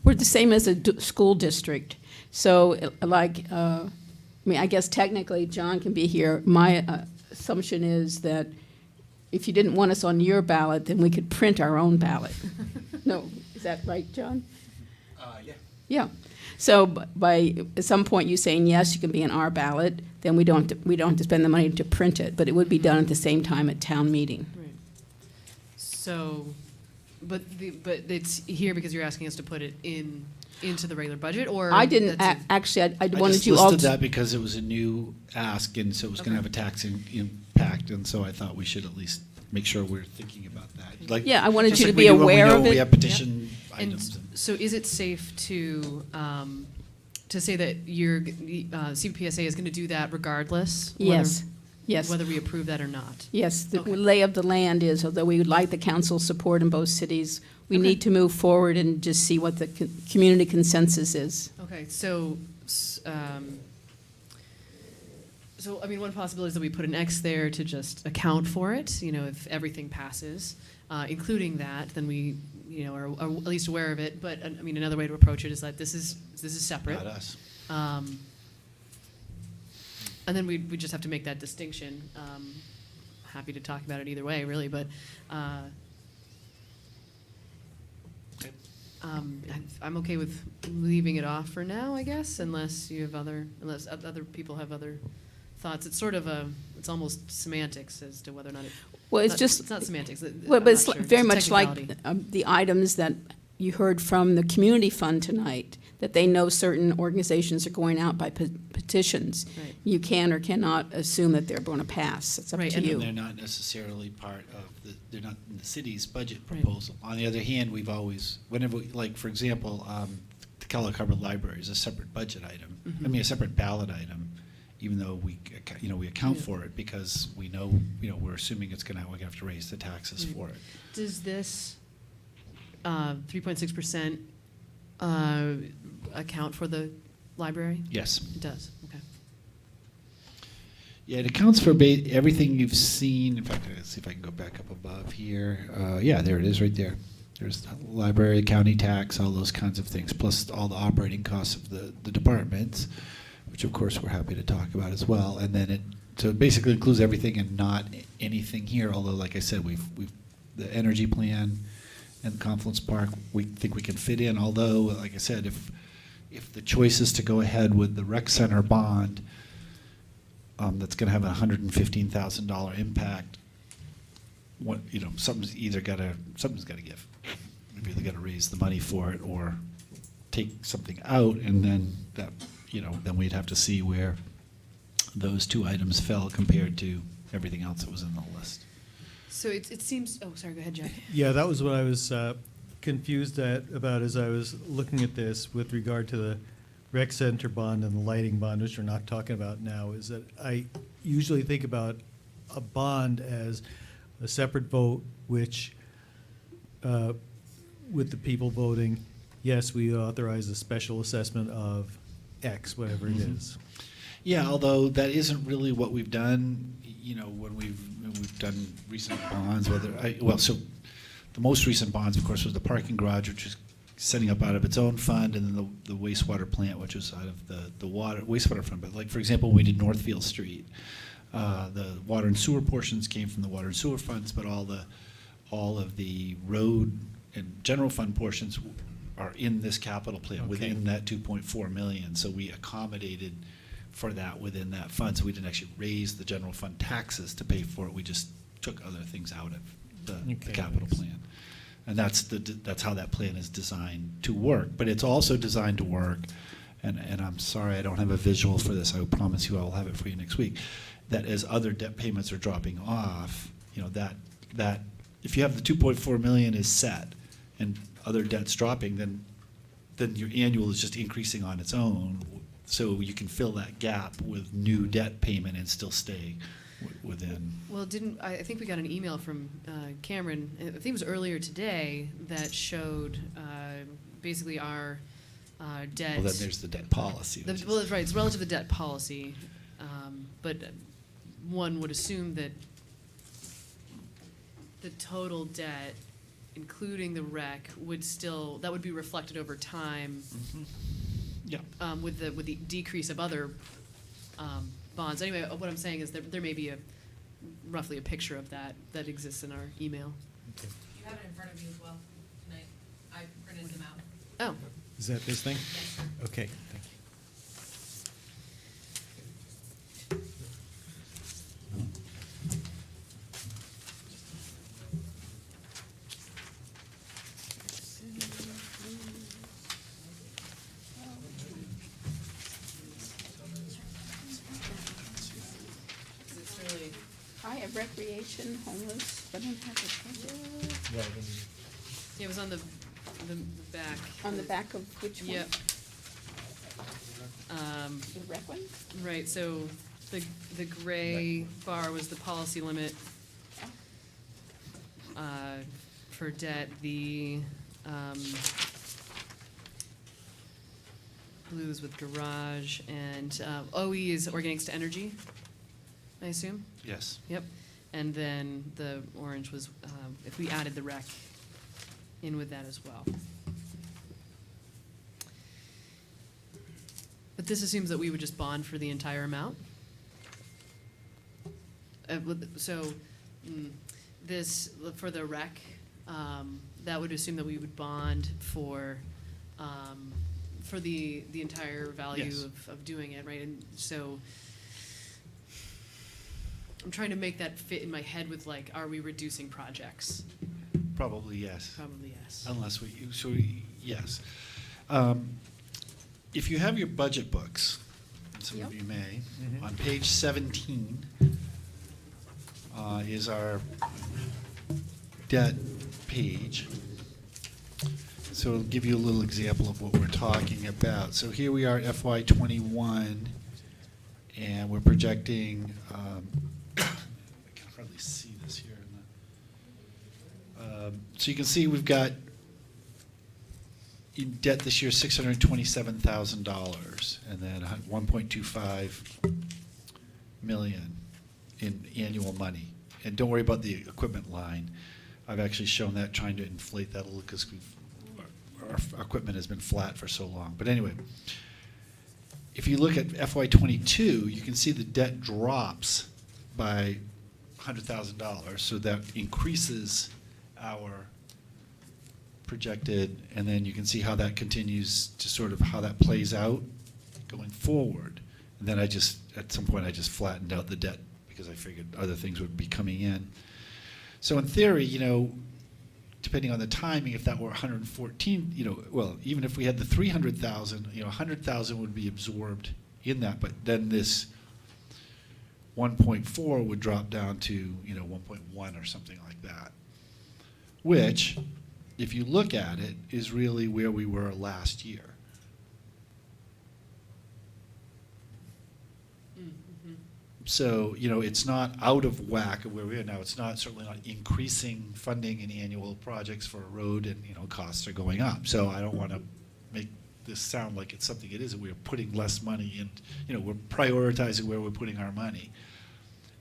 We're the same as a school district. So, I guess technically John can be here. My assumption is that if you didn't want us on your ballot, then we could print our own ballot. No, is that right, John? Yeah. Yeah. So by at some point you saying, yes, you can be on our ballot, then we don't have to spend the money to print it, but it would be done at the same time at town meeting. Right. So, but it's here because you're asking us to put it into the regular budget, or? I didn't, that's actually, I I wanted just you all listed to. that because it was a new ask, and so it was going to Okay. have a tax impact, and so I thought we should at least make sure we're thinking about that. Like, Yeah, I wanted just you to like be we do when we aware know of We it. have petition And items. so is it safe to say that your CPSA is going to do that regardless? Yes, yes. Whether we approve that or not? Yes, the Okay. lay of the land is, although we would like the council's support in both cities, we Okay. need to move forward and just see what the community consensus is. Okay, so, I mean, one possibility is that we put an X there to just account for it, if everything passes, including that, then we, are at least aware of it, but, I mean, another way to approach it is that this is separate. Not us. And then we just have to make that distinction. Happy to talk about it either way, really, but, I'm okay with leaving it off for now, I guess, unless other people have other thoughts. It's sort of it's almost semantics as to whether or not it. Well, it's not- just. It's not semantics. Well, I'm but it's not sure. very a much like technicality. the items that you heard from the community fund tonight, that they know certain organizations are going out by petitions. Right. You can or cannot assume that they're going to pass. It's up Right, to and you. And they're not necessarily part of they're not in the city's budget Right. proposal. On the other hand, we've always, like, for example, the Keller Hubbard Library is a separate budget item. I Mhm. mean, a separate ballot item, even though we account Yeah. for it because we know, we're assuming we're going to have to raise the taxes Right. for it. Does this 3.6% account for the library? Yes. It does, okay. Yeah, it accounts for everything you've seen. In fact, let's see if I can go back up above here. Yeah, there it is right there. There's the library, county tax, all those kinds of things, plus all the operating costs of the departments, which of course we're happy to talk about as well. And then it basically includes everything and not anything here, although like I said, we've the energy plan and Confluence Park, we think we can fit in, although, like I said, if the choice is to go ahead with the rec center bond, that's going to have a $115,000 impact. Something's got to give. We've either got to raise the money for it or take something out, and then then we'd have to see where those two items fell compared to everything else that was in the list. So it seems, oh, sorry, go ahead, Jack. Yeah, that was what I was confused about as I was looking at this with regard to the rec center bond and the lighting bond, which we're not talking about now, is that I usually think about a bond as a separate vote, which, with the people voting, yes, we authorize a special assessment of X, whatever it is. Yeah, although that isn't really what we've done, when we've done recent bonds, so the most recent bonds, of course, was the parking garage, which is setting up out of its own fund, and then the wastewater plant, which was out of the wastewater fund. But like, for example, we did Northfield Street. The water and sewer portions came from the water and sewer funds, but all of the road and general fund portions are in this capital plan, Okay. within that 2.4 million. So we accommodated for that within that fund. So we didn't actually raise the general fund taxes to pay for it. We just took other things out of the Okay, capital thanks. plan. And that's how that plan is designed to work. But it's also designed to work, and I'm sorry I don't have a visual for this. I promise you I will have it for you next week. That as other debt payments are dropping off, that if you have the 2.4 million is set and other debt's dropping, then your annual is just increasing on its own. So you can fill that gap with new debt payment and still stay within. Well, I think we got an email from Cameron, I think it was earlier today, that showed basically our debt. Well, then there's the debt policy. Well, that's right, it's relative to debt policy, but one would assume that the total debt, including the rec, that would be reflected over time. Yeah. With the decrease of other bonds. Anyway, what I'm saying is that there may be roughly a picture of that exists in our email. You have it in front of you as well tonight. I printed them out. Oh. Is that this thing? Yes, sir. Okay, thank you. I have recreation, homeless, but I don't have a budget. It was on the back. On the back of which one? Yep. The rec one? Right, so the gray bar was the policy limit for debt. The blue is with garage, and OE is organics to energy, I assume? Yes. Yep. And then the orange was if we added the rec in with that as well. But this assumes that we would just bond for the entire amount. So this, for the rec, that would assume that we would bond for the entire value Yes. of doing it, right? And so I'm trying to make that fit in my head with, like, are we reducing projects? Probably yes. Probably yes. Unless yes. If you have your budget books, and some of you may, on page 17 is our debt page. So it'll give you a little example of what we're talking about. So here we are, FY '21, and we're projecting, I can hardly see this here. So you can see we've got in debt this year $627,000, and then 1.25 million in annual money. And don't worry about the equipment line. I've actually shown that, trying to inflate that a little, because our equipment has been flat for so long. But anyway, if you look at FY '22, you can see the debt drops by $100,000, so that increases our projected, and then you can see how that continues to sort of how that plays out going forward. And then at some point I just flattened out the debt because I figured other things would be coming in. So in theory, depending on the timing, if that were 114, well, even if we had the 300,000, 100,000 would be absorbed in that, but then this 1.4 would drop down to 1.1 or something like that, which, if you look at it, is really where we were last year. Mm-hmm. So, it's not out of whack of where we are now. It's certainly not increasing funding in annual projects for a road, and, costs are going up. So I don't want to make this sound like it's something it isn't. We're putting less money in, we're prioritizing where we're putting our money.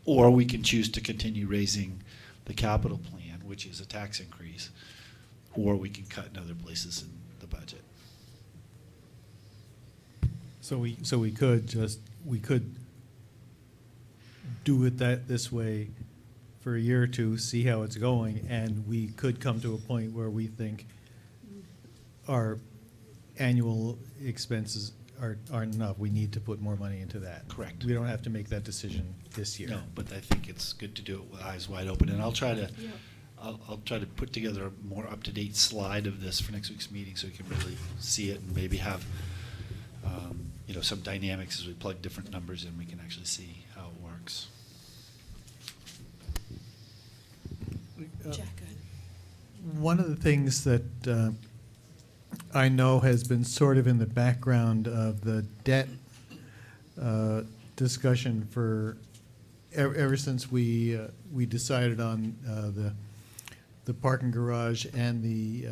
Or we can choose to continue raising the capital plan, which is a tax increase, or we can cut in other places in the budget. So we could do it this way for a year or two, see how it's going, and we could come to a point where we think our annual expenses aren't enough. We need to put more money into that. Correct. We don't have to make that decision this year. No, but I think it's good to do it with eyes wide open, and I'll try to put together a more up-to-date slide of this for next week's meeting, so you can really see it and maybe have some dynamics as we plug different numbers in. We can actually see how it works. One of the things that I know has been sort of in the background of the debt discussion for ever since we decided on the parking garage and the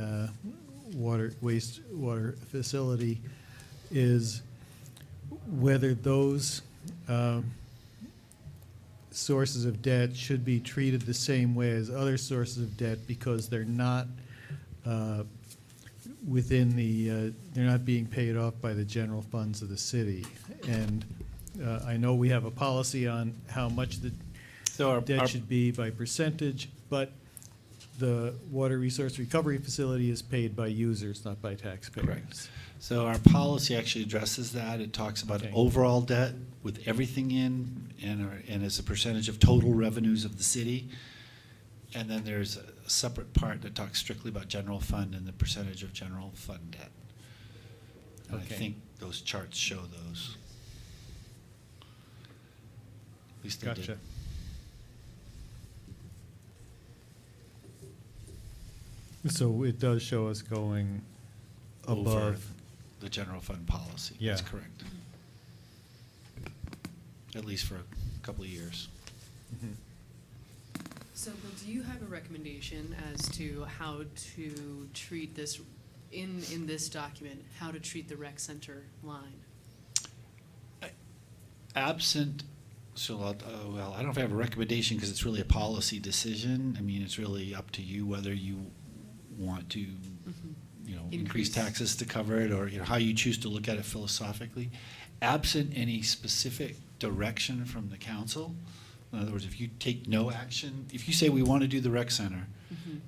wastewater facility is whether those sources of debt should be treated the same way as other sources of debt, because they're not within they're not being paid off by the general funds of the city. And I know we have a policy on how much So our debt should be by percentage, but the water resource recovery facility is paid by users, not by taxpayers. Correct. So our policy actually addresses that. It talks about Okay. overall debt with everything in and as a percentage of total revenues of the city. And then there's a separate part that talks strictly about general fund and the percentage of general fund debt. And Okay. I think those charts show those. At least they Gotcha. did. So it does show us going Over above. the general fund policy. Yeah. That's correct. At least for a couple of years. Mhm. So, Bill, do you have a recommendation as to how to treat this, in this document, how to treat the rec center line? Absent, well, I don't know if I have a recommendation because it's really a policy decision. I mean, it's really up to you whether you want to, increase Increase. taxes to cover it, or, how you choose to look at it philosophically. Absent any specific direction from the council, in other words, if you take no action, if you say we want to do the rec center,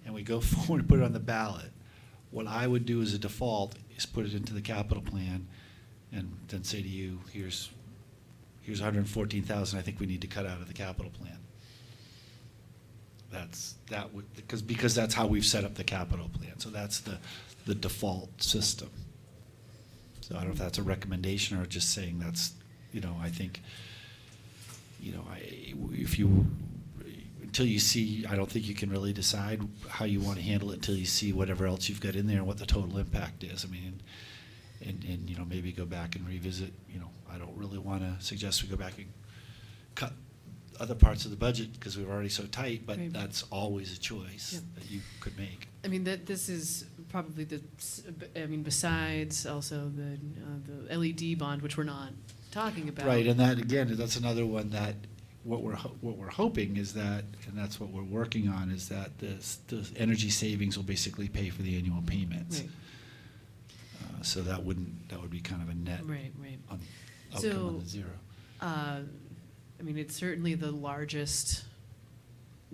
and we go forward and put it on the ballot, what I would do as a default is put it into the capital plan, and then say to you, here's 114,000 I think we need to cut out of the capital plan. Because that's how we've set up the capital plan. So that's the default system. So I don't know if that's a recommendation or just saying that's, I think, until you see, I don't think you can really decide how you want to handle it until you see whatever else you've got in there and what the total impact is. I mean, and maybe go back and revisit, I don't really want to suggest we go back and cut other parts of the budget because we're already so tight, but Right. that's always a choice Yep. that you could make. I mean, this is probably besides also the LED bond, which we're not talking about. Right, and that, again, that's another one that, what we're hoping is that, and that's what we're working on, is that the energy savings will basically pay for the annual payments. Right. So that would be kind of a net Right. outcome So, on the zero. I mean, it's certainly the largest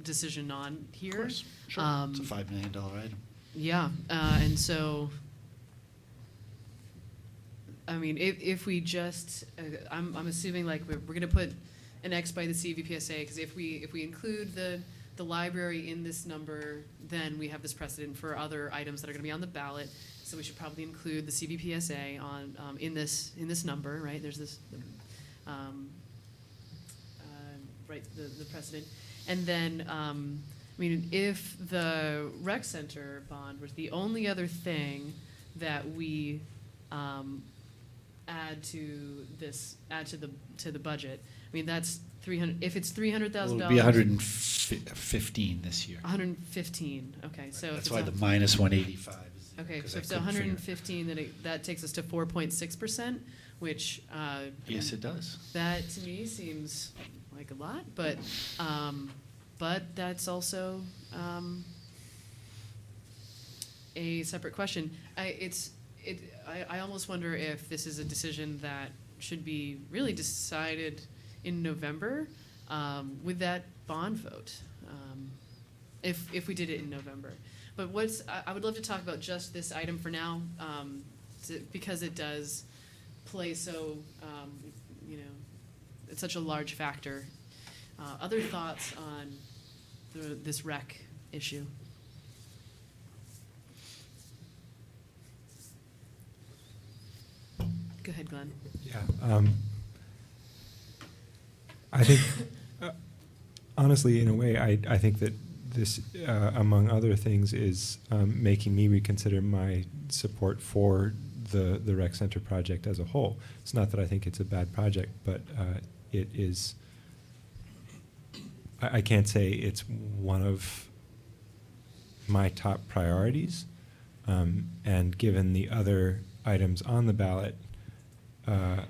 decision on here. Of course, sure. It's a $5 million item. Yeah, and so, I mean, if we just, I'm assuming like we're gonna put an X by the CVPSA, because if we include the library in this number, then we have this precedent for other items that are gonna be on the ballot. So we should probably include the CVPSA on, in this number, right? There's this, right, the precedent. And then, I mean, if the rec center bond was the only other thing that we add to the budget, I mean, that's 300, if it's $300,000. Well, it would be 115 this year. 115, okay, so. if That's it's why a- the minus 185 is there, Okay, 'cause so I if it's couldn't figure it. 115, then that takes us to 4.6%, which. Yes, it does. That to me seems like a lot, but that's also a separate question. I almost wonder if this is a decision that should be really decided in November with that bond vote, if we did it in November. But I would love to talk about just this item for now, because it does play so, it's such a large factor. Other thoughts on this rec issue? Go ahead, Glenn. Yeah. I think, honestly, in a way, I think that this, among other things, is making me reconsider my support for the rec center project as a whole. It's not that I think it's a bad project, but it is. I can't say it's one of my top priorities, and given the other items on the ballot, on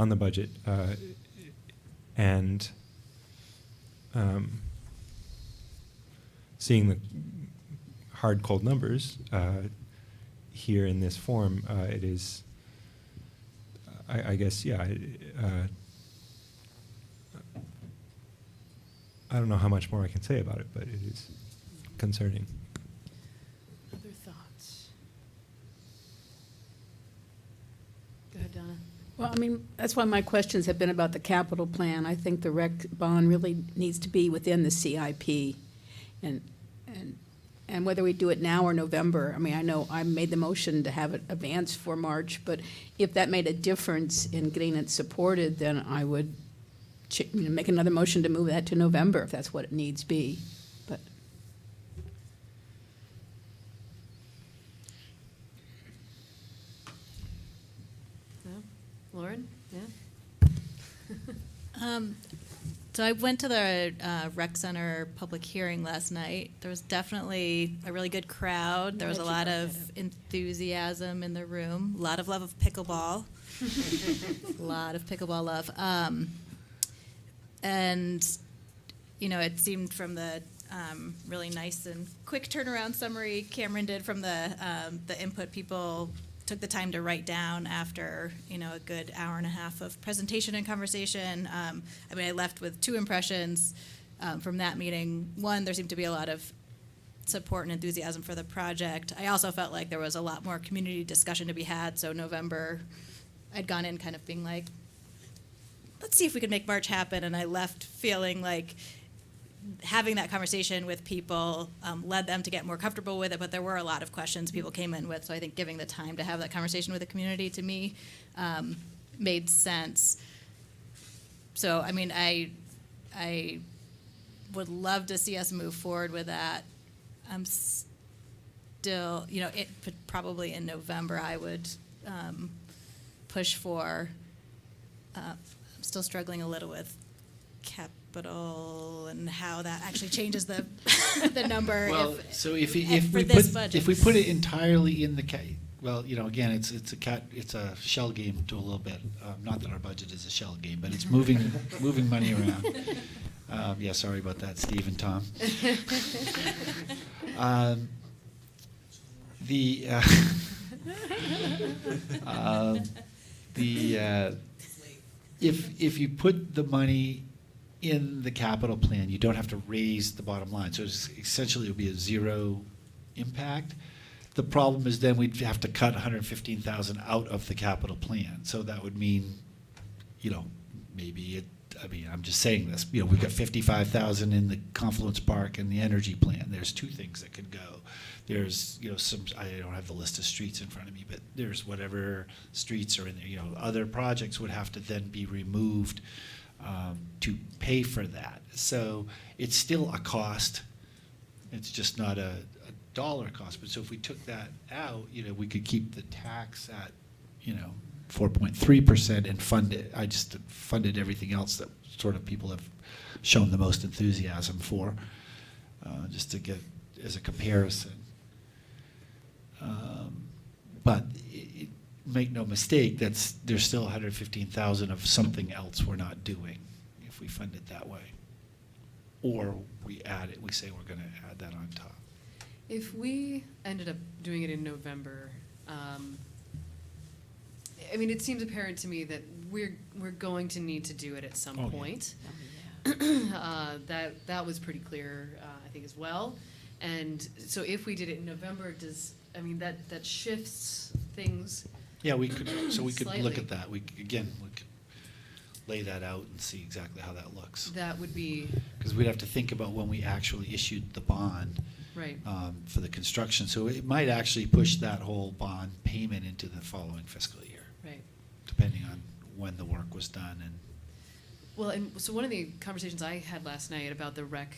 the budget, and seeing the hard, cold numbers here in this form, it is, I guess, yeah. I don't know how much more I can say about it, but it is concerning. Other thoughts? Go ahead, Donna. Well, I mean, that's why my questions have been about the capital plan. I think the rec bond really needs to be within the CIP. And whether we do it now or November, I mean, I know I made the motion to have it advanced for March, but if that made a difference in getting it supported, then I would make another motion to move that to November if that's what it needs be. But No? Lauren? Yeah? So I went to the rec center public hearing last night. There was definitely a really good crowd. There was a lot of enthusiasm in the room. A lot of love of pickleball. A lot of pickleball love. And, you know, it seemed from the really nice and quick turnaround summary Cameron did from the input, people took the time to write down after, you know, a good hour and a half of presentation and conversation. I mean, I left with two impressions from that meeting. One, there seemed to be a lot of support and enthusiasm for the project. I also felt like there was a lot more community discussion to be had. So November, I'd gone in kind of being like, let's see if we could make March happen. And I left feeling like having that conversation with people led them to get more comfortable with it, but there were a lot of questions people came in with, so I think giving the time to have that conversation with the community, to me, made sense. So, I mean, I would love to see us move forward with that. I'm still, you know, probably in November I would push for, I'm still struggling a little with capital and how that actually changes the the number. Well, so if we put it entirely in the well, you know, again, it's a shell game to a little bit. Not that our budget is a shell game, but it's moving money around. Yeah, sorry about that, Steve and Tom. If you put the money in the capital plan, you don't have to raise the bottom line. So essentially it would be a zero impact. The problem is then we'd have to cut 115,000 out of the capital plan. So that would mean, you know, I'm just saying this, you know, we've got 55,000 in the Confluence Park and the energy plan. There's two things that could go. There's, you know, I don't have the list of streets in front of me, but there's whatever streets are in there, you know, other projects would have to then be removed to pay for that. So it's still a cost. It's just not a dollar cost. But so if we took that out, you know, we could keep the tax at, you know, 4.3% and fund it. I just funded everything else that sort of people have shown the most enthusiasm for, just to get as a comparison. But make no mistake, there's still 115,000 of something else we're not doing if we fund it that way. Or we add it, we say we're going to add that on top. If we ended up doing it in November, I mean, it seems apparent to me that we're going to need to do it at some point. Yeah. That was pretty clear, I think, as well. And so if we did it in November, that shifts things. Yeah, we could slightly. look at that. We could lay that out and see exactly how that looks. That would be. Because we'd have to think about when we actually issued the bond. Right. For the construction. So it might actually push that whole bond payment into the following fiscal year. Right. Depending on when the work was done. And well, and so one of the conversations I had last night about the rec,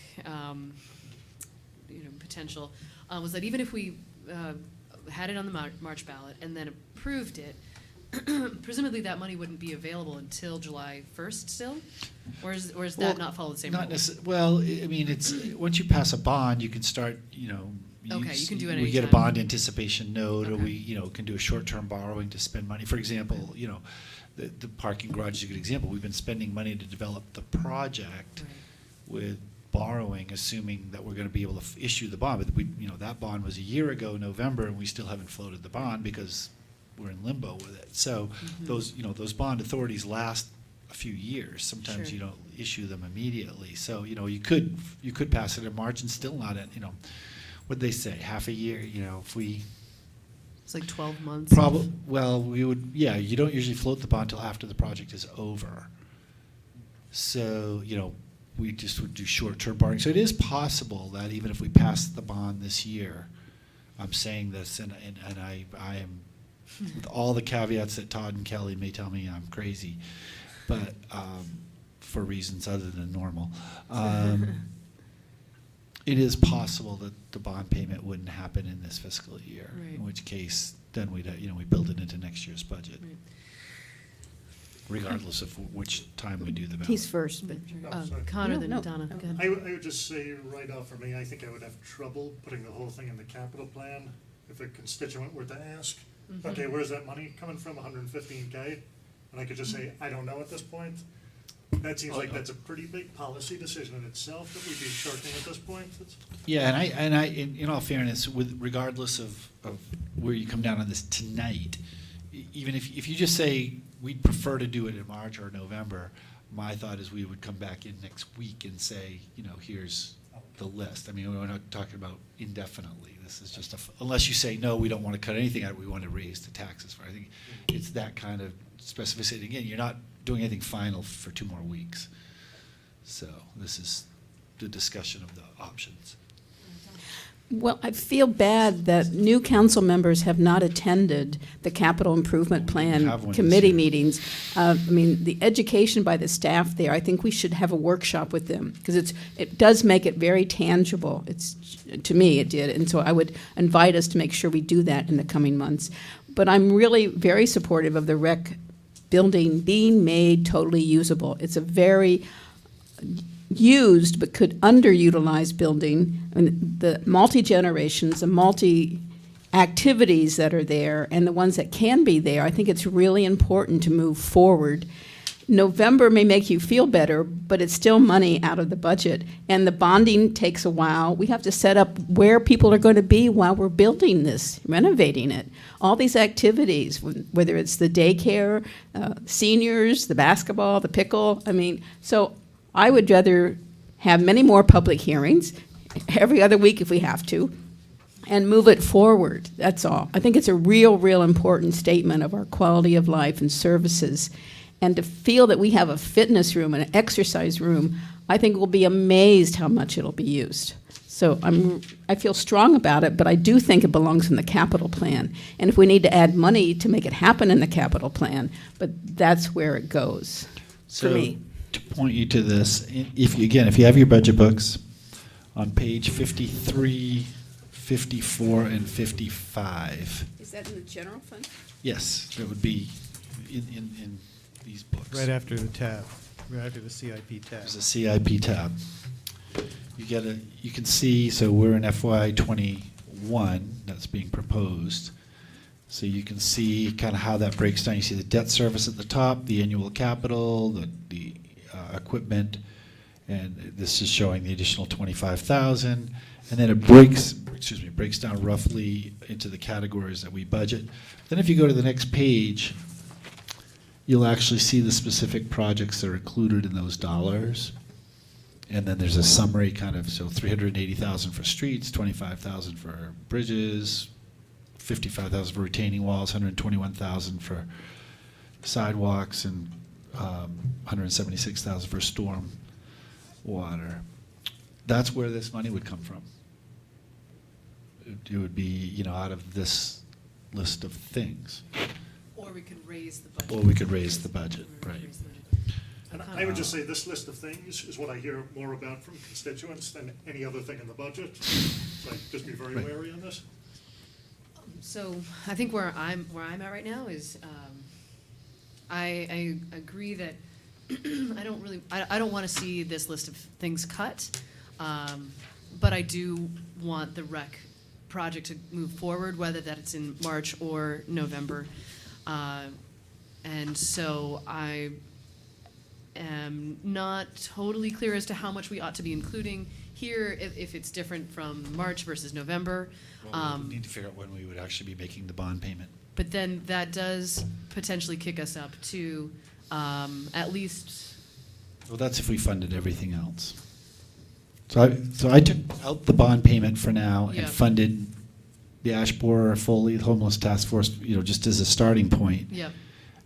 potential, was that even if we had it on the March ballot and then approved it, presumably that money wouldn't be available until July 1st still? Or is that not follow the same rule? Well, I mean, it's once you pass a bond, you can start, you can do it anytime. We get a bond anticipation note, Okay. or we, can do a short-term borrowing to spend money. For example, the parking garage is a good example. We've been spending money to develop the project with borrowing, assuming that we're going to be able to issue the bond. But that bond was a year ago, November, and we still haven't floated the bond because we're in limbo with it. So those bond authorities last a few years. Sometimes Sure. you don't issue them immediately. So, you could pass it in March and still not, what'd they say, half a year, if we. It's like 12 months. We would, you don't usually float the bond until after the project is over. So, we just would do short-term borrowing. So it is possible that even if we pass the bond this year, I'm saying this, and I am, with all the caveats that Todd and Kelly may tell me I'm crazy, but for reasons other than normal, it is possible that the bond payment wouldn't happen in this fiscal year. Right. In which case, then we build it into next year's budget, Right. regardless of which time we do the balance. He's first, but. Connor, No, then no. Donna. Go ahead. I would just say right off for me, I think I would have trouble putting the whole thing in the capital plan if a constituent were to ask, Mhm. okay, where's that money coming from, 115K? And I could just say, I don't know at this point. That seems like that's a pretty big policy decision in itself that we'd be charting at this point. Yeah, and I, in all fairness, regardless of where you come down on this tonight, even if you just say we'd prefer to do it in March or November, my thought is we would come back in next week and say, here's the list. I mean, we're not talking about indefinitely. This is just unless you say, no, we don't want to cut anything out, we want to raise the taxes. I think it's that kind of specificity. Again, you're not doing anything final for 2 more weeks. So this is the discussion of the options. Well, I feel bad that new council members have not attended the capital improvement plan have one this committee year. meetings. I mean, the education by the staff there, I think we should have a workshop with them, because it does make it very tangible. To me, it did, and so I would invite us to make sure we do that in the coming months. But I'm really very supportive of the rec building being made totally usable. It's a very used but could underutilize building. I mean, the multi-generations, the multi-activities that are there, and the ones that can be there, I think it's really important to move forward. November may make you feel better, but it's still money out of the budget, and the bonding takes a while. We have to set up where people are going to be while we're building this, renovating it. All these activities, whether it's the daycare, seniors, the basketball, the pickle, so I would rather have many more public hearings, every other week if we have to, and move it forward. That's all. I think it's a real important statement of our quality of life and services. And to feel that we have a fitness room and an exercise room, I think we'll be amazed how much it'll be used. So I feel strong about it, but I do think it belongs in the capital plan. And if we need to add money to make it happen in the capital plan, but that's where it goes for me. To point you to this, if you have your budget books, on page 53, 54, and 55. Is that in the general fund? Yes, that would be in these books. Right after the tab, right after the CIP tab. There's a CIP tab. You can see, so we're in FY '21, that's being proposed. So you can see kind of how that breaks down. You see the debt service at the top, the annual capital, the equipment, and this is showing the additional 25,000. And then it breaks down roughly into the categories that we budget. Then if you go to the next page, you'll actually see the specific projects that are included in those dollars. And then there's a summary so 380,000 for streets, 25,000 for bridges, 55,000 for retaining walls, 121,000 for sidewalks, and 176,000 for storm water. That's where this money would come from. It would be, out of this list of things. Or we could raise the budget. Right. And I would just say this list of things is what I hear more about from constituents than any other thing in the budget. So I'd just be very wary on this. So I think where I'm at right now is I agree that I don't want to see this list of things cut, but I do want the rec project to move forward, whether that it's in March or November, and so I am not totally clear as to how much we ought to be including here, if it's different from March versus November. Well, we need to figure out when we would actually be making the bond payment. But then that does potentially kick us up to at least, Well, that's if we funded everything else. So I took out the bond payment for now Yeah. and funded the Ash Borer, Foley, the homeless task force, just as a starting point. yeah,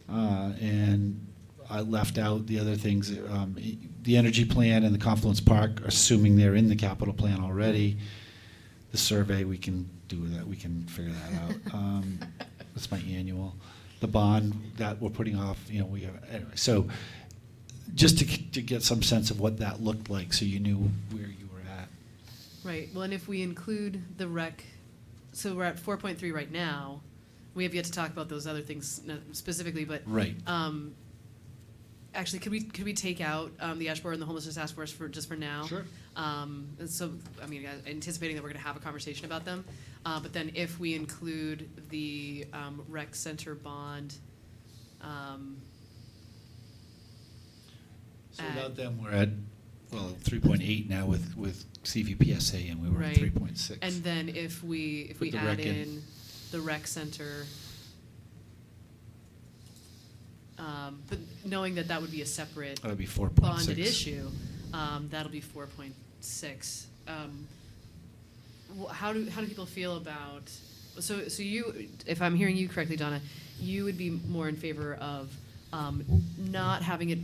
And I left out the other things, the energy plan and the Confluence Park, assuming they're in the capital plan already. The survey, we can do that, we can figure that out. That's my annual. The bond that we're putting off, we have, anyway. So just to get some sense of what that looked like, so you knew where you were at. right. Well, and if we include the rec, so we're at 4.3 right now. We have yet to talk about those other things specifically, but Right. Actually, could we take out the Ash Borer and the homelessness task force for now? Sure. So, anticipating that we're going to have a conversation about them, but then if we include the rec center bond. So without them, we're at, 3.8 now with CVPSA, and we were at 3.6. And then if we With the add rec in the rec center, but knowing that would be a separate That would be 4.6. bonded issue, that'll be 4.6. How do people feel about? So you, if I'm hearing you correctly, Donna, you would be more in favor of not having it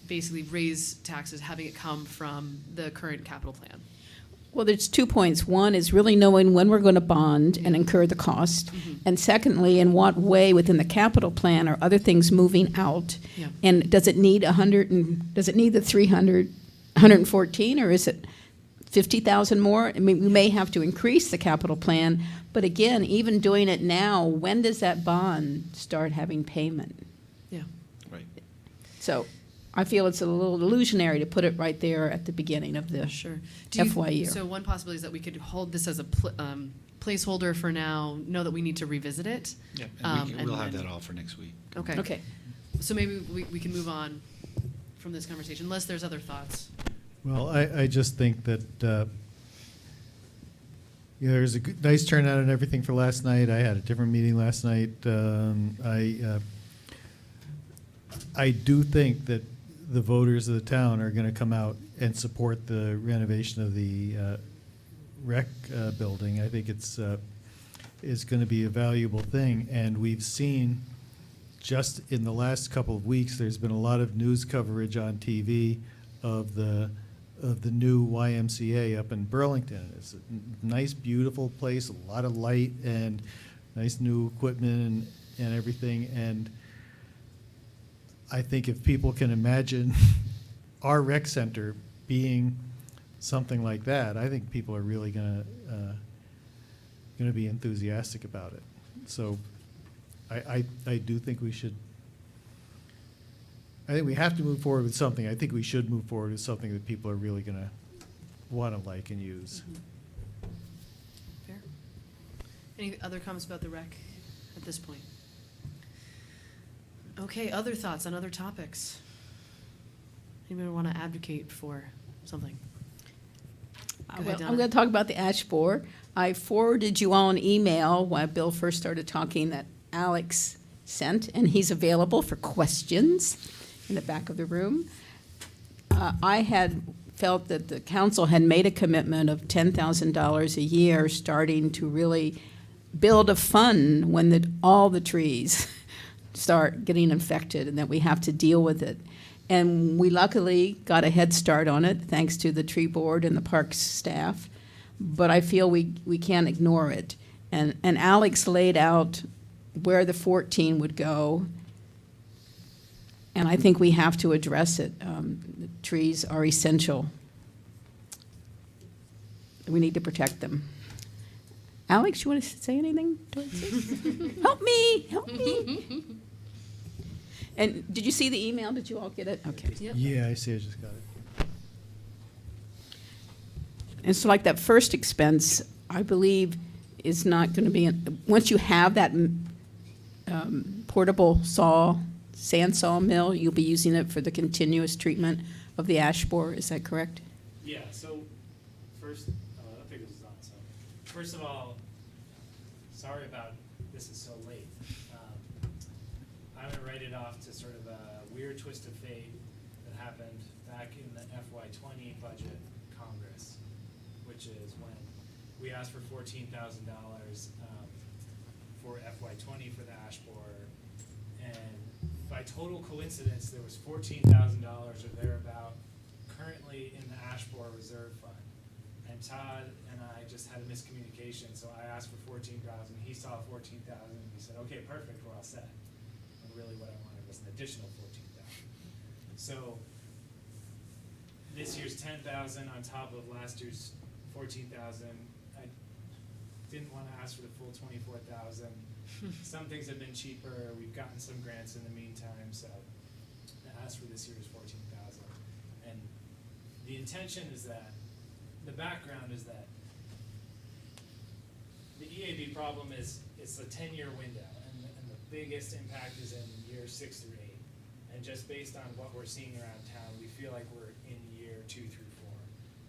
basically raise taxes, having it come from the current capital plan. Well, there's 2 points. One is really knowing when we're going to bond and incur the cost. And secondly, in what way within the capital plan are other things moving out? Yeah. And does it need does it need the 114, or is it 50,000 more? I mean, we may have to increase the capital plan, but again, even doing it now, when does that bond start having payment? Yeah. Right. So I feel it's a little illusionary to put it right there at the beginning of the Sure. FY year. So one possibility is that we could hold this as a placeholder for now, know that we need to revisit it. Yeah, and and we'll have then- that all for next week. Okay. Okay. So maybe we can move on from this conversation, unless there's other thoughts. Well, I just think that, there's a nice turnout and everything for last night. I had a different meeting last night. I do think that the voters of the town are going to come out and support the renovation of the rec building. I think it's going to be a valuable thing, and we've seen just in the last couple of weeks, there's been a lot of news coverage on TV of the new YMCA up in Burlington. It's a nice, beautiful place, a lot of light and nice new equipment and everything. And I think if people can imagine our rec center being something like that, I think people are really going to be enthusiastic about it. So I do think we should. I think we have to move forward with something. I think we should move forward with something that people are really going to want to like and use. Fair. Any other comments about the rec at this point? Okay, other thoughts on other topics? Anybody want to advocate for something? Go ahead, Well, Donna. I'm going to talk about the ash borer. I forwarded you all an email while Bill first started talking that Alex sent, and he's available for questions in the back of the room. I had felt that the council had made a commitment of $10,000 a year, starting to really build a fund when all the trees start getting infected, and that we have to deal with it. And we luckily got a head start on it, thanks to the tree board and the parks staff. But I feel we can't ignore it. And Alex laid out where the 14 would go. And I think we have to address it. The trees are essential. We need to protect them. Alex, you want to say anything towards this? Help me, help me. And did you see the email? Did you all get it? Okay. Yeah, I see. I just got it. And so like that first expense, I believe is not going to be, once you have that portable sand saw mill, you'll be using it for the continuous treatment of the ash borer. Is that correct? Yeah, so first, I think this is on, so first of all, sorry about this is so late. I'm gonna write it off to sort of a weird twist of fate that happened back in the FY20 budget Congress, which is when we asked for $14,000 for FY20 for the ash borer, and by total coincidence, there was $14,000 or thereabout currently in the ash borer reserve fund. And Todd and I just had a miscommunication, so I asked for $14,000. He saw $14,000, and he said, "Okay, perfect, we're all set." And really, what I wanted was an additional $14,000. So this year's $10,000 on top of last year's $14,000. I didn't want to ask for the full $24,000. Some things have been cheaper. We've gotten some grants in the meantime, so I asked for this year's $14,000. And the intention is that, the background is that the EAB problem is, it's a 10-year window, and the biggest impact is in years 6 through 8. And just based on what we're seeing around town, we feel like we're in year 2 through 4.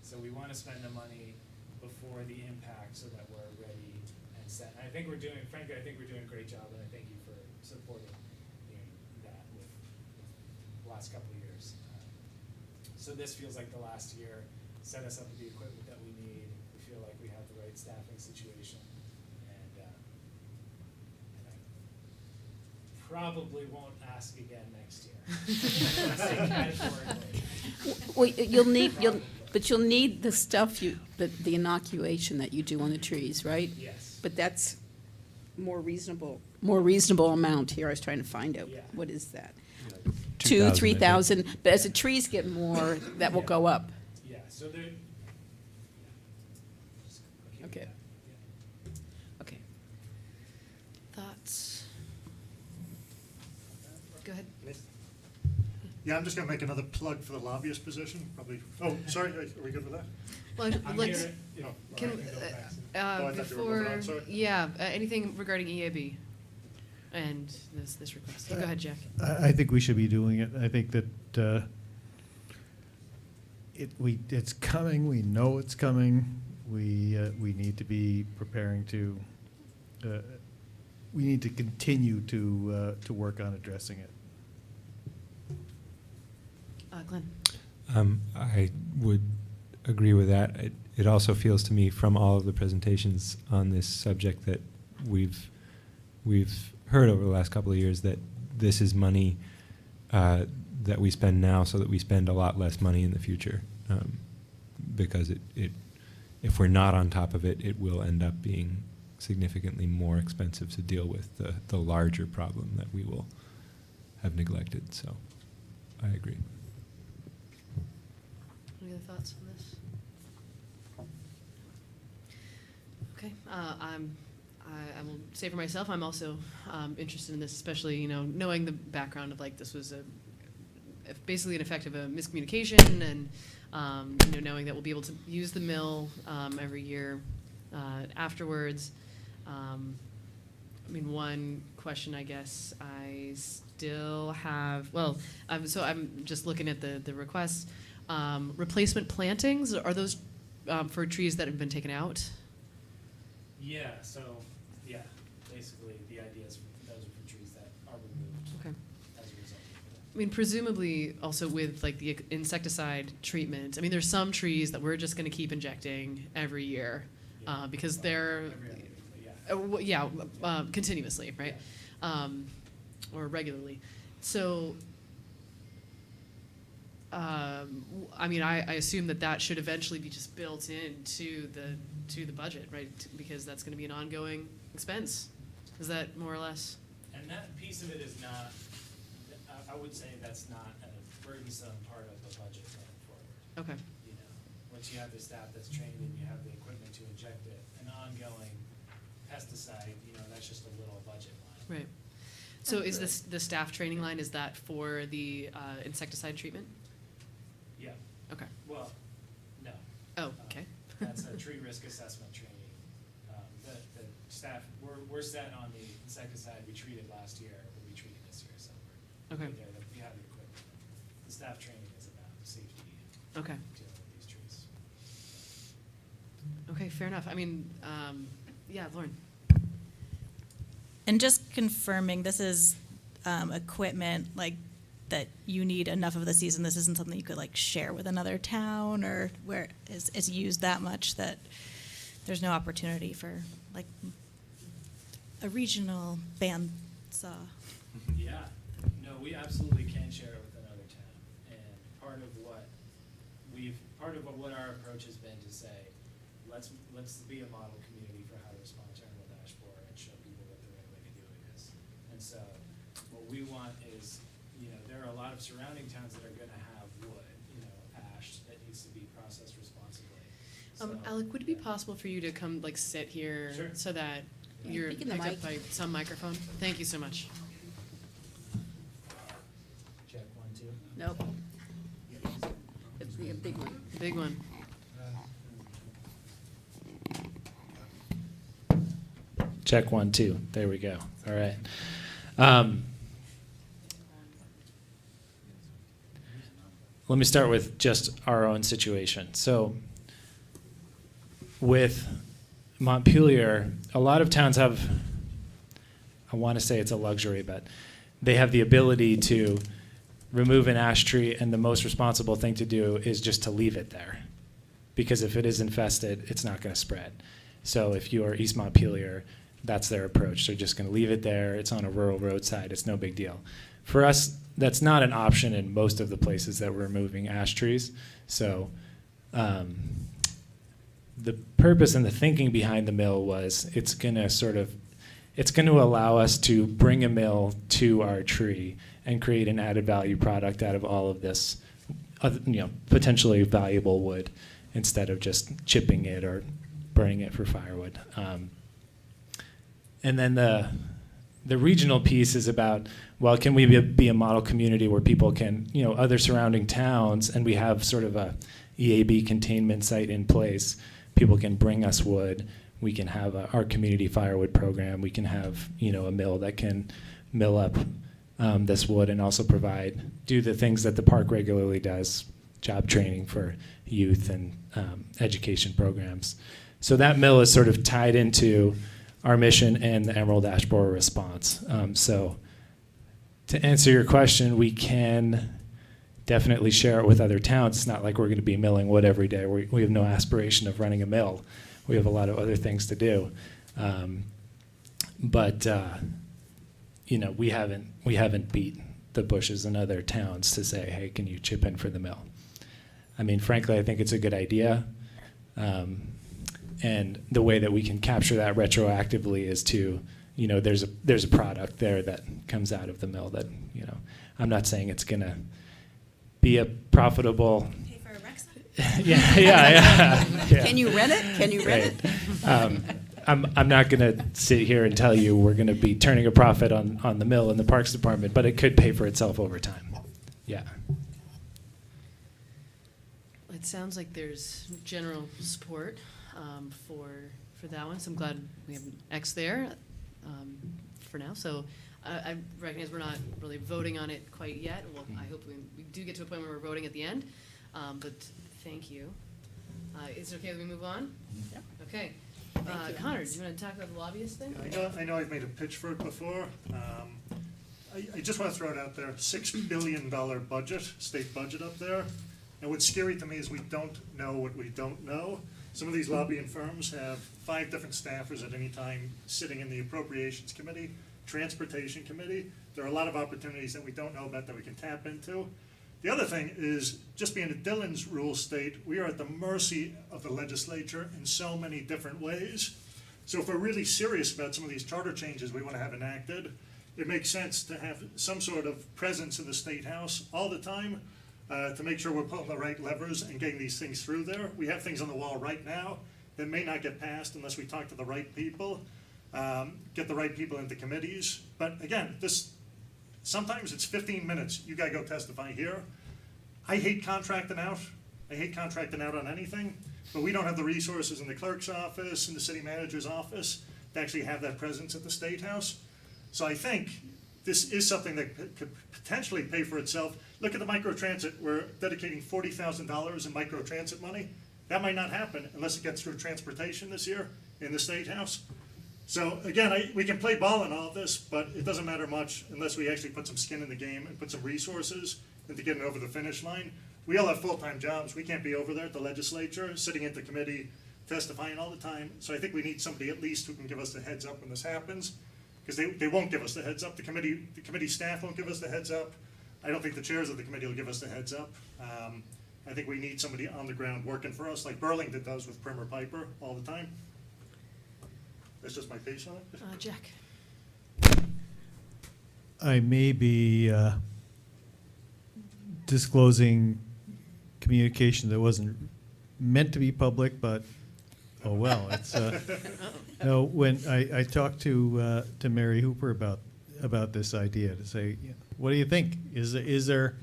So we want to spend the money before the impact so that we're ready and set. And I think we're doing, frankly, I think we're doing a great job, and I thank you for supporting that with the last couple of years. So this feels like the last year. Set us up with the equipment that we need. We feel like we have the right staffing situation, and I probably won't ask again next year. I say categorically. Well, you'll need the stuff the inoculation that you do on the trees, right? Yes. But that's more reasonable amount here. I was trying to find out, what is that? 2,000, 3,000, but as the trees get more, that will go up. Yeah, so there. Okay. Okay. Thoughts? Go ahead. Yeah, I'm just gonna make another plug for the lobbyist position, probably, oh, sorry, are we good with that? Well, I'm let's, here, you know, can, I can go fast. Oh, I thought you were moving before, on, sorry. yeah, anything regarding EAB and this request? Go ahead, Jack. I think we should be doing it. I think that it's coming. We know it's coming. We need to be preparing to. We need to continue to work on addressing it. Glenn. I would agree with that. It also feels to me from all of the presentations on this subject that we've heard over the last couple of years that this is money that we spend now so that we spend a lot less money in the future. Because if we're not on top of it, it will end up being significantly more expensive to deal with the larger problem that we will have neglected. So I agree. Any other thoughts on this? Okay, I will say for myself, I'm also interested in this, especially knowing the background of this was basically an effect of a miscommunication, and knowing that we'll be able to use the mill every year afterwards. One question I guess I still have. Well, so I'm just looking at the requests. Replacement plantings, are those for trees that have been taken out? Yeah, so, yeah, basically, the idea is those are for trees that are removed. Okay. As a result. Presumably also with the insecticide treatment, there's some trees that we're just gonna keep injecting every year, because they're, continuously, right? Or regularly. So, I assume that should eventually be just built into the budget, right? Because that's going to be an ongoing expense. Is that more or less? And that piece of it is not, I would say that's not a burdensome part of the budget going forward. Okay. Once you have the staff that's trained and you have the equipment to inject it, an ongoing pesticide, that's just a little budget line. Right. So is the staff training line, is that for the insecticide treatment? Yeah. Okay. Well, no. Oh, okay. That's a tree risk assessment training. The staff, we're set on the insecticide we treated last year, we'll be treating this year, so we're Okay. there, we have the equipment. The staff training is about safety. Okay. Dealing with these trees. Okay, fair enough. Yeah, Lauren. And just confirming, this is equipment, like that you need enough of the season? This isn't something you could like share with another town, or where it's used that much that there's no opportunity for like a regional bandsaw. Yeah, no, we absolutely can share it with another town. And part of what our approach has been to say, let's be a model community for how to respond to Emerald Ash Borer and show people what the right way to do it is. And so what we want is, there are a lot of surrounding towns that are gonna have wood, ash that needs to be processed responsibly. So, Alec, would it be possible for you to come like sit here Sure. so that you're Speak in the picked up mic. by some microphone? Thank you so much. check 1, 2. Nope. It's the big one. Big one. Check 1, 2. There we go. All right. Let me start with just our own situation. So with Montpelier, a lot of towns have, I want to say it's a luxury, but they have the ability to remove an ash tree, and the most responsible thing to do is just to leave it there. Because if it is infested, it's not going to spread. So if you are East Montpelier, that's their approach. They're just going to leave it there. It's on a rural roadside. It's no big deal. For us, that's not an option in most of the places that we're removing ash trees. So the purpose and the thinking behind the mill was it's going to allow us to bring a mill to our tree and create an added value product out of all of this, potentially valuable wood, instead of just chipping it or burning it for firewood. And then the regional piece is about, well, can we be a model community where people can, other surrounding towns, and we have sort of a EAB containment site in place. People can bring us wood. We can have our community firewood program. We can have, a mill that can mill up this wood and also do the things that the park regularly does, job training for youth and education programs. So that mill is sort of tied into our mission and the Emerald Ash Borer response. So to answer your question, we can definitely share it with other towns. It's not like we're going to be milling wood every day. We have no aspiration of running a mill. We have a lot of other things to do. But we haven't beat the bushes in other towns to say, hey, can you chip in for the mill? I mean, frankly, I think it's a good idea. And the way that we can capture that retroactively is to, there's a product there that comes out of the mill that, I'm not saying it's going to be a profitable. Pay for a Rexa? Yeah. Can you rent it? Can you rent it? I'm not going to sit here and tell you we're going to be turning a profit on the mill in the Parks Department, but it could pay for itself over time. Yeah. It sounds like there's general support for that one, so I'm glad we have an X there for now. So I recognize we're not really voting on it quite yet. Well, I hope we do get to a point where we're voting at the end, but thank you. Is it okay if we move on? Yeah. Okay. Connor, do you want to talk about the lobbyist thing? I know I've made a pitch for it before. I just want to throw it out there, $6 billion budget, state budget up there. And what's scary to me is we don't know what we don't know. Some of these lobbying firms have 5 different staffers at any time sitting in the Appropriations Committee, Transportation Committee. There are a lot of opportunities that we don't know about that we can tap into. The other thing is, just being a Dillon's rule state, we are at the mercy of the legislature in so many different ways. So if we're really serious about some of these charter changes we want to have enacted, it makes sense to have some sort of presence in the State House all the time to make sure we're pulling the right levers and getting these things through there. We have things on the wall right now that may not get passed unless we talk to the right people, get the right people into committees. But again, sometimes it's 15 minutes. You gotta go testify here. I hate contracting out. I hate contracting out on anything, but we don't have the resources in the clerk's office, in the city manager's office, to actually have that presence at the State House. So I think this is something that could potentially pay for itself. Look at the microtransit. We're dedicating $40,000 in microtransit money. That might not happen unless it gets through transportation this year in the State House. So again, we can play ball in all this, but it doesn't matter much unless we actually put some skin in the game and put some resources into getting over the finish line. We all have full-time jobs. We can't be over there at the legislature, sitting at the committee, testifying all the time. So I think we need somebody at least who can give us the heads up when this happens, because they won't give us the heads up. The committee staff won't give us the heads up. I don't think the chairs of the committee will give us the heads up. I think we need somebody on the ground working for us, like Burlington does with Primer Piper all the time. That's just my piece on it. Jack. I may be disclosing communication that wasn't meant to be public, but oh well. It's no. When I talked to Mary Hooper about this idea, to say, what do you think? Is there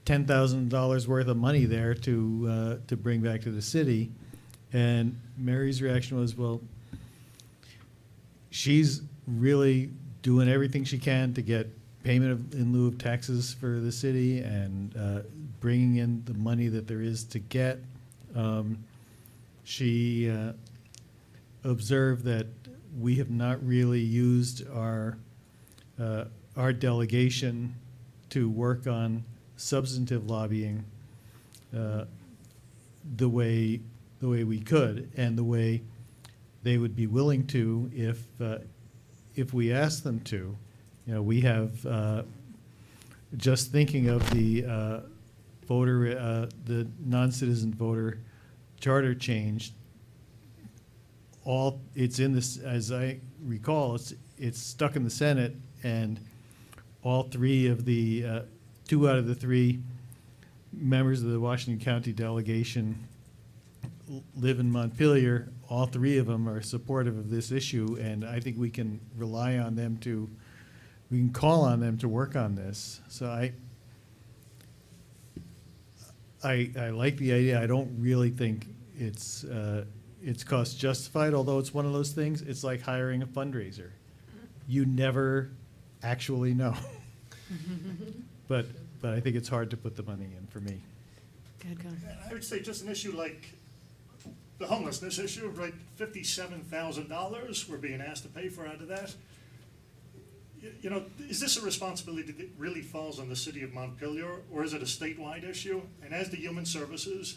$10,000 worth of money there to bring back to the city? And Mary's reaction was, well, she's really doing everything she can to get payment in lieu of taxes for the city and bringing in the money that there is to get. She observed that we have not really used our delegation to work on substantive lobbying the way we could, and the way they would be willing to if we asked them to. We have just thinking of the the non-citizen voter charter change. It's in this, as I recall, it's stuck in the Senate, and all three of the 2 out of the 3 members of the Washington County delegation live in Montpelier. All 3 of them are supportive of this issue, and I think we can rely on them we can call on them to work on this. So I like the idea. I don't really think it's cost justified, although it's one of those things. It's like hiring a fundraiser. You never actually know. But I think it's hard to put the money in for me. Go ahead. I would say just an issue like the homelessness issue, right? $57,000 we're being asked to pay for out of that. Is this a responsibility that really falls on the city of Montpelier, or is it a statewide issue? And as the Human Services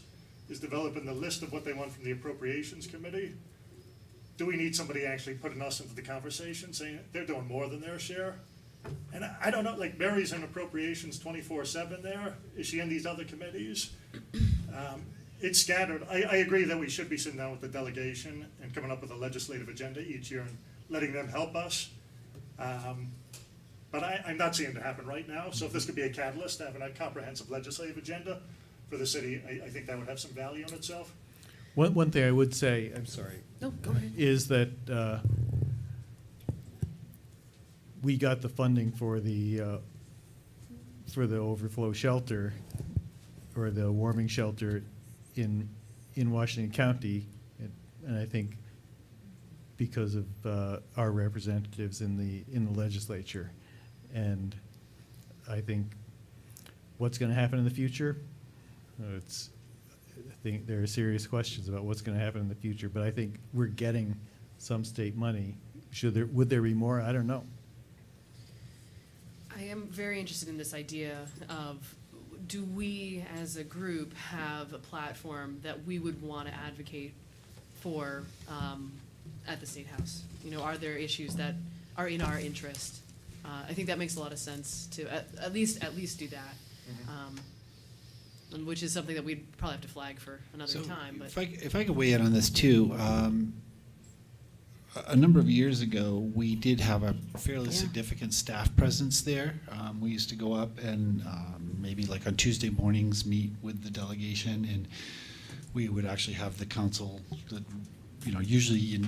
is developing the list of what they want from the Appropriations Committee, do we need somebody actually putting us into the conversation, saying they're doing more than their share? And I don't know, like Mary's in Appropriations 24/7 there. Is she in these other committees? It's scattered. I agree that we should be sitting down with the delegation and coming up with a legislative agenda each year and letting them help us. But I'm not seeing it happen right now. So if this could be a catalyst to have a comprehensive legislative agenda for the city, I think that would have some value in itself. One thing I would say, I'm sorry, No, go ahead. is that we got the funding for the overflow shelter, or the warming shelter in Washington County, and I think because of our representatives in the legislature. And I think what's going to happen in the future, I think there are serious questions about what's going to happen in the future, but I think we're getting some state money. Would there be more? I don't know. I am very interested in this idea of, do we as a group have a platform that we would want to advocate for at the State House? Are there issues that are in our interest? I think that makes a lot of sense to at least do that, and which is something that we'd probably have to flag for another time. But if I could weigh in on this too, a number of years ago, we did have a fairly significant staff presence there. We used to go up and maybe like on Tuesday mornings meet with the delegation, and we would actually have the council that, usually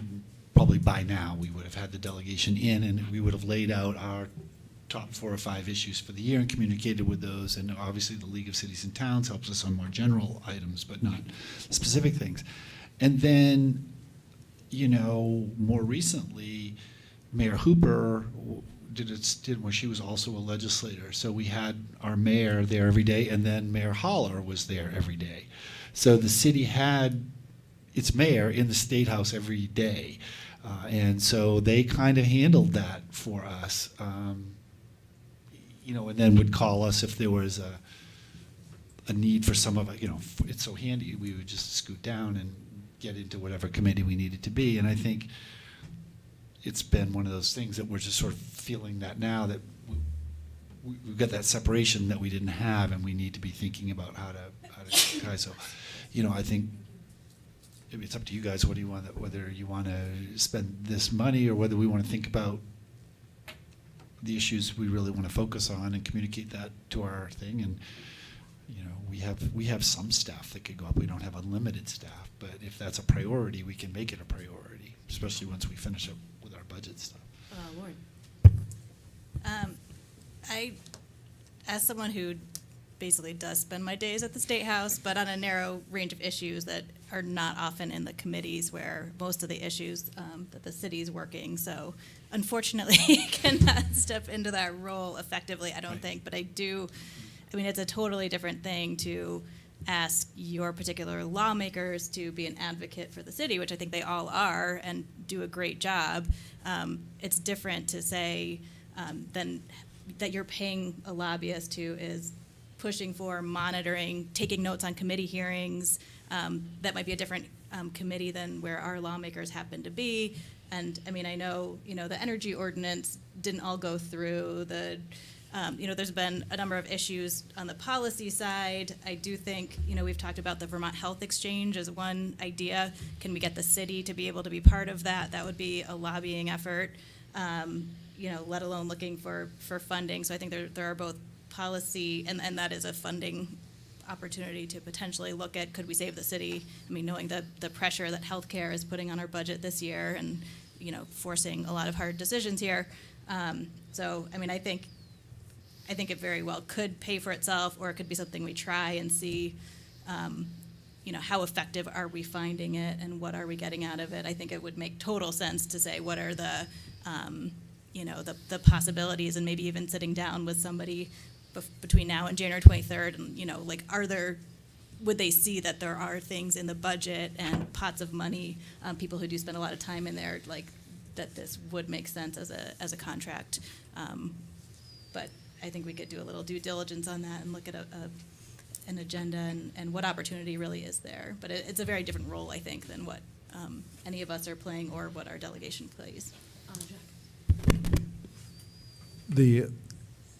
probably by now we would have had the delegation in, and we would have laid out our top 4 or 5 issues for the year and communicated with those. And obviously the League of Cities and Towns helps us on more general items, but not specific things. And then, more recently, Mayor Hooper did a stint where she was also a legislator. So we had our mayor there every day, and then Mayor Holler was there every day. So the city had its mayor in the State House every day. And so they kind of handled that for us, you know, and then would call us if there was a need for some of it. You know, it's so handy, we would just scoot down and get into whatever committee we needed to be. And I think it's been one of those things that we're just sort of feeling that now that we've got that separation that we didn't have, and we need to be thinking about how to try. So, you know, I think it's up to you guys. What do you want? Whether you want to spend this money, or whether we want to think about the issues we really want to focus on and communicate that to our thing. And you know, we have some staff that could go up. We don't have unlimited staff, but if that's a priority, we can make it a priority, especially once we finish up with our budget stuff. Lauren. As someone who basically does spend my days at the State House, but on a narrow range of issues that are not often in the committees where most of the issues that the city's working. So unfortunately, cannot step into that role effectively, I don't think. But I mean, it's a totally different thing to ask your particular lawmakers to be an advocate for the city, which I think they all are and do a great job. It's different to say than that you're paying a lobbyist who is pushing for, monitoring, taking notes on committee hearings. That might be a different committee than where our lawmakers happen to be. And I mean, I know, you know, the energy ordinance didn't all go through. You know, there's been a number of issues on the policy side. I do think, you know, we've talked about the Vermont Health Exchange as one idea. Can we get the city to be able to be part of that? That would be a lobbying effort. You know, let alone looking for funding. So I think there are both policy, and that is a funding opportunity to potentially look at, could we save the city? I mean, knowing the pressure that healthcare is putting on our budget this year and, you know, forcing a lot of hard decisions here. So, I mean, I think it very well could pay for itself, or it could be something we try and see, you know, how effective are we finding it and what are we getting out of it? I think it would make total sense to say what are the, you know, the possibilities, and maybe even sitting down with somebody between now and January 23rd, and, you know, like, would they see that there are things in the budget and pots of money, people who do spend a lot of time in there, like, that this would make sense as a contract. But I think we could do a little due diligence on that and look at an agenda and what opportunity really is there. But it's a very different role, I think, than what any of us are playing or what our delegation plays. Jack.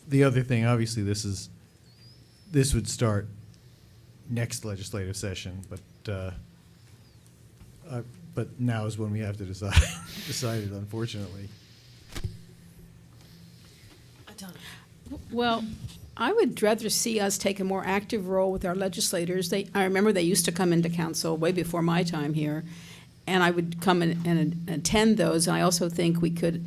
The other thing, obviously, this would start next legislative session, but now is when we have to decide it, unfortunately. Well, I would rather see us take a more active role with our legislators. I remember they used to come into council way before my time here, and I would come and attend those. And I also think we could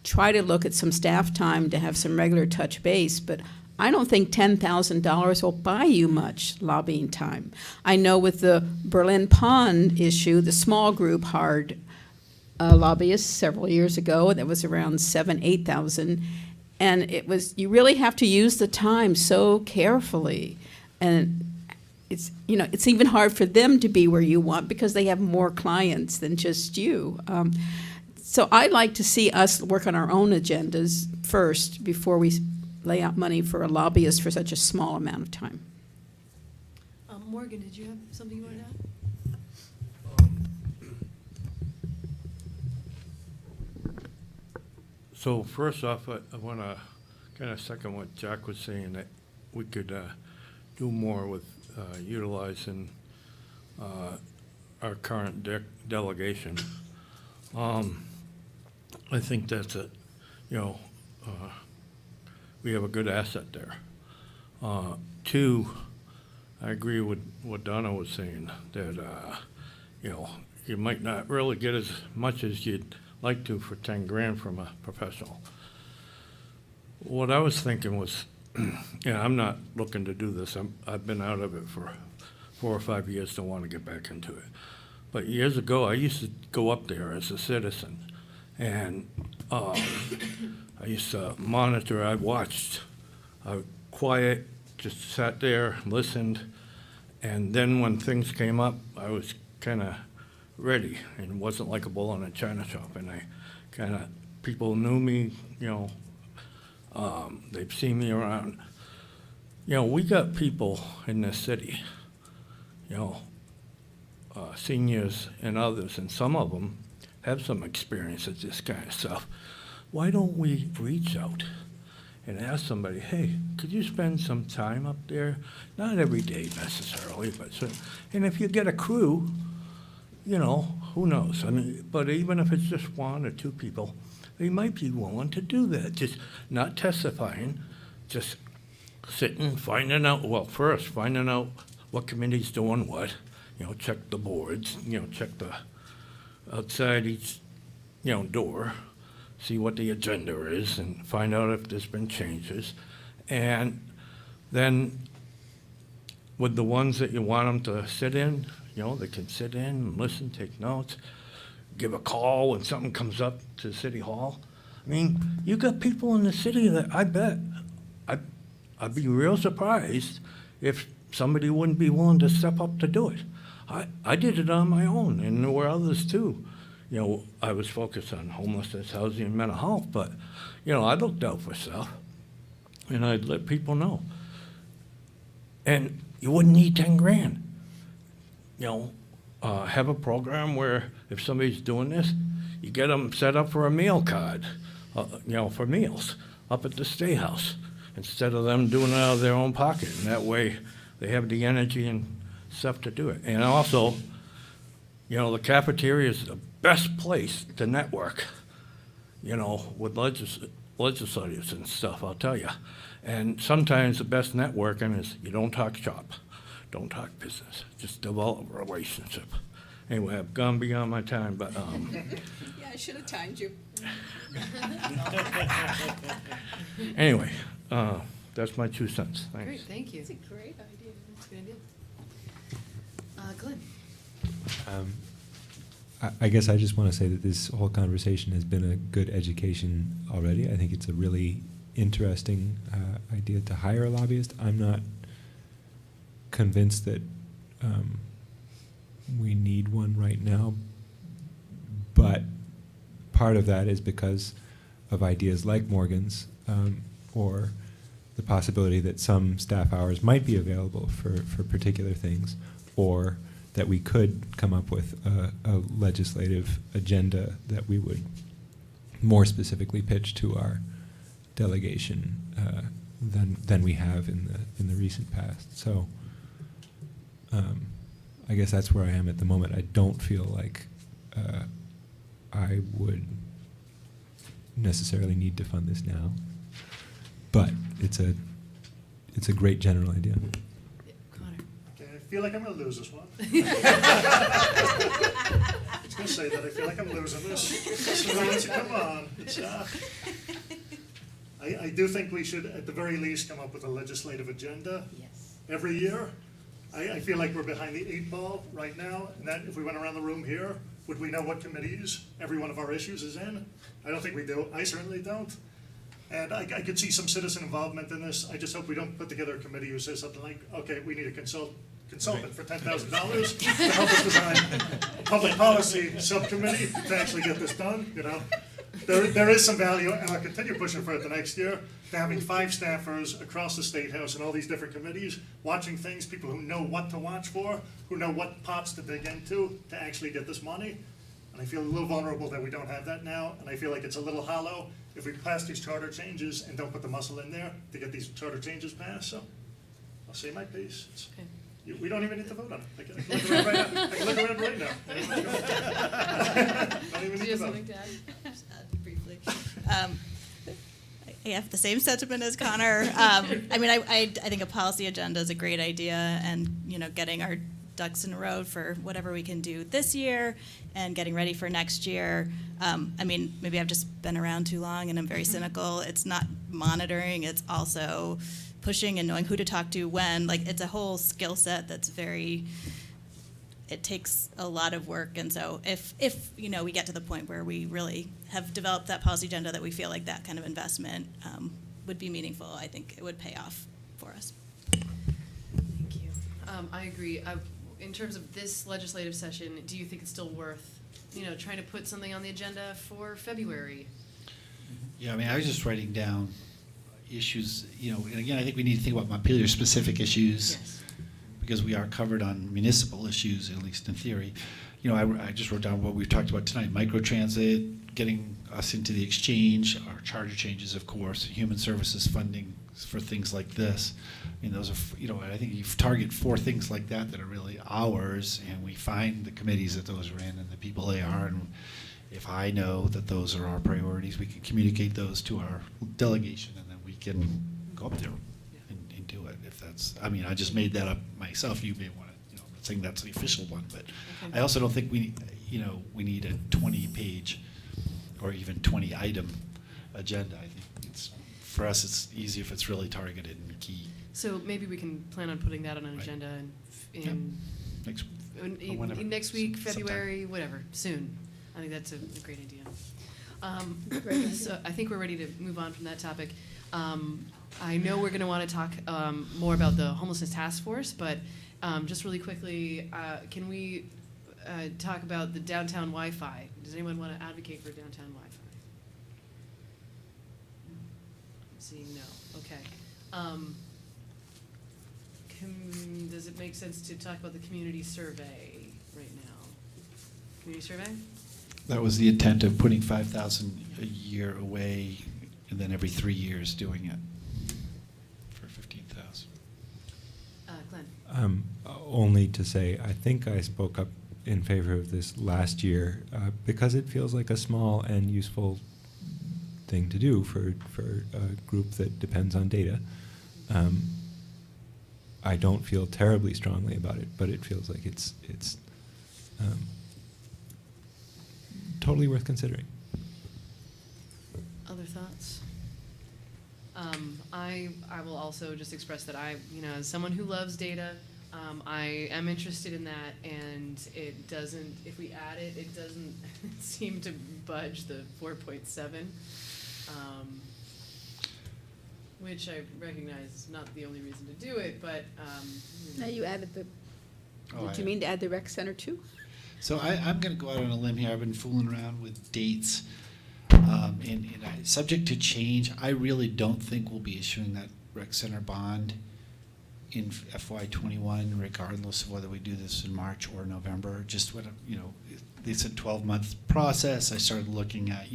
try to look at some staff time to have some regular touch base, but I don't think $10,000 will buy you much lobbying time. I know with the Berlin Pond issue, the small group hired lobbyists several years ago. That was around $7,000, $8,000. And it was, you really have to use the time so carefully. And it's, you know, it's even hard for them to be where you want because they have more clients than just you. So I'd like to see us work on our own agendas first before we lay out money for a lobbyist for such a small amount of time. Morgan, did you have something you wanted to add? So first off, I want to kind of second what Jack was saying, that we could do more with utilizing our current delegation. I think that's we have a good asset there. Two, I agree with what Donna was saying, that you might not really get as much as you'd like to for 10 grand from a professional. What I was thinking was, I'm not looking to do this. I've been out of it for 4 or 5 years, don't want to get back into it. But years ago, I used to go up there as a citizen, and I used to monitor. I watched, quiet, just sat there, listened, and then when things came up, I was kind of ready, and it wasn't like a bull in a china shop. And I kind of, people knew me, they've seen me around. We got people in this city, seniors and others, and some of them have some experience with this kind of stuff. Why don't we reach out and ask somebody, hey, could you spend some time up there? Not every day necessarily, but and if you get a crew, who knows? I mean, but even if it's just one or two people, they might be willing to do that. Just not testifying, just sitting, finding out what committee's doing what, check the boards, check the outside each, door, see what the agenda is, and find out if there's been changes. And then with the ones that you want them to sit in, they can sit in and listen, take notes, give a call when something comes up to City Hall. I mean, you got people in the city that I bet, I'd be real surprised if somebody wouldn't be willing to step up to do it. I did it on my own, and there were others too. I was focused on homelessness, housing, and mental health, but, I looked out for stuff, and I'd let people know. And you wouldn't need 10 grand. Have a program where if somebody's doing this, you get them set up for a meal card, for meals up at the State House, instead of them doing it out of their own pocket. And that way they have the energy and stuff to do it. And also, the cafeteria is the best place to network, with legislators and stuff, I'll tell you. And sometimes the best networking is you don't talk shop, don't talk business, just develop a relationship. Anyway, I've gone beyond my time, but Yeah, I should have timed you. anyway, that's my 2 cents. Thanks. Great, thank you. That's a great idea. That's a good idea. Glenn? I guess I just want to say that this whole conversation has been a good education already. I think it's a really interesting idea to hire a lobbyist. I'm not convinced that we need one right now, but part of that is because of ideas like Morgan's, or the possibility that some staff hours might be available for particular things, or that we could come up with a legislative agenda that we would more specifically pitch to our delegation than we have in the recent past. So I guess that's where I am at the moment. I don't feel like I would necessarily need to fund this now, but it's a great general idea. Okay, I feel like I'm going to lose this one. I was going to say that I feel like I'm losing this. So come on. I do think we should, at the very least, come up with a legislative agenda every year. I feel like we're behind the 8 ball right now, and that if we went around the room here, would we know what committees every one of our issues is in? I don't think we do. I certainly don't. And I could see some citizen involvement in this. I just hope we don't put together a committee who says something like, okay, we need a consultant for $10,000 to help us design a public policy subcommittee to actually get this done, There is some value, and I'll continue pushing for it the next year, to having 5 staffers across the State House and all these different committees, watching things, people who know what to watch for, who know what pots to dig into to actually get this money. And I feel a little vulnerable that we don't have that now, and I feel like it's a little hollow if we pass these charter changes and don't put the muscle in there to get these charter changes passed. So I'll say my piece. We don't even need to vote on it. I can look around right now. I can look around right now. Don't even need to vote. Just add briefly. I have the same sentiment as Connor. I think a policy agenda is a great idea, and getting our ducks in a row for whatever we can do this year and getting ready for next year. Maybe I've just been around too long and I'm very cynical. It's not monitoring, it's also pushing and knowing who to talk to when. It's a whole skill set that's it takes a lot of work. And so if we get to the point where we really have developed that policy agenda that we feel like that kind of investment would be meaningful, I think it would pay off for us. Thank you. I agree. in terms of this legislative session, do you think it's still worth, trying to put something on the agenda for February? Yeah, I mean, I was just writing down issues, and again, I think we need to think about Montpelier specific issues. Yes. Because we are covered on municipal issues, at least in theory. I just wrote down what we've talked about tonight: microtransit, getting us into the exchange, our charter changes, of course, human services funding for things like this. I mean, those are, I think you target 4 things like that that are really ours, and we find the committees that those are in and the people they are. And if I know that those are our priorities, we can communicate those to our delegation, and then we can go up there and do it. If that's, I mean, I just made that up myself. You may want to, I'm not saying that's the official one, but Okay. I also don't think we need a 20-page or even 20-item agenda. I think for us, it's easy if it's really targeted and key. So maybe we can plan on putting that on an agenda Whenever. next week, Sometime. February, whatever, soon. I think that's a great idea. So I think we're ready to move on from that topic. I know we're going to want to talk more about the homelessness task force, but just really quickly, can we talk about the downtown Wi-Fi? Does anyone want to advocate for downtown Wi-Fi? Seeing no. Okay. Does it make sense to talk about the community survey right now? Community survey? That was the intent of putting 5,000 a year away, and then every 3 years doing it for 15,000. Glenn? Only to say, I think I spoke up in favor of this last year because it feels like a small and useful thing to do for a group that depends on data. I don't feel terribly strongly about it, but it feels like it's totally worth considering. Other thoughts? I will also just express that as someone who loves data, I am interested in that, and it doesn't, if we add it, it doesn't seem to budge the 4.7, which I recognize is not the only reason to do it, but. Now you added the, Oh, did you mean to add the rec center too? So I'm going to go out on a limb here. I've been fooling around with dates. Subject to change, I really don't think we'll be issuing that rec center bond in FY21, regardless of whether we do this in March or November. Just what, it's a 12-month process. I started looking at,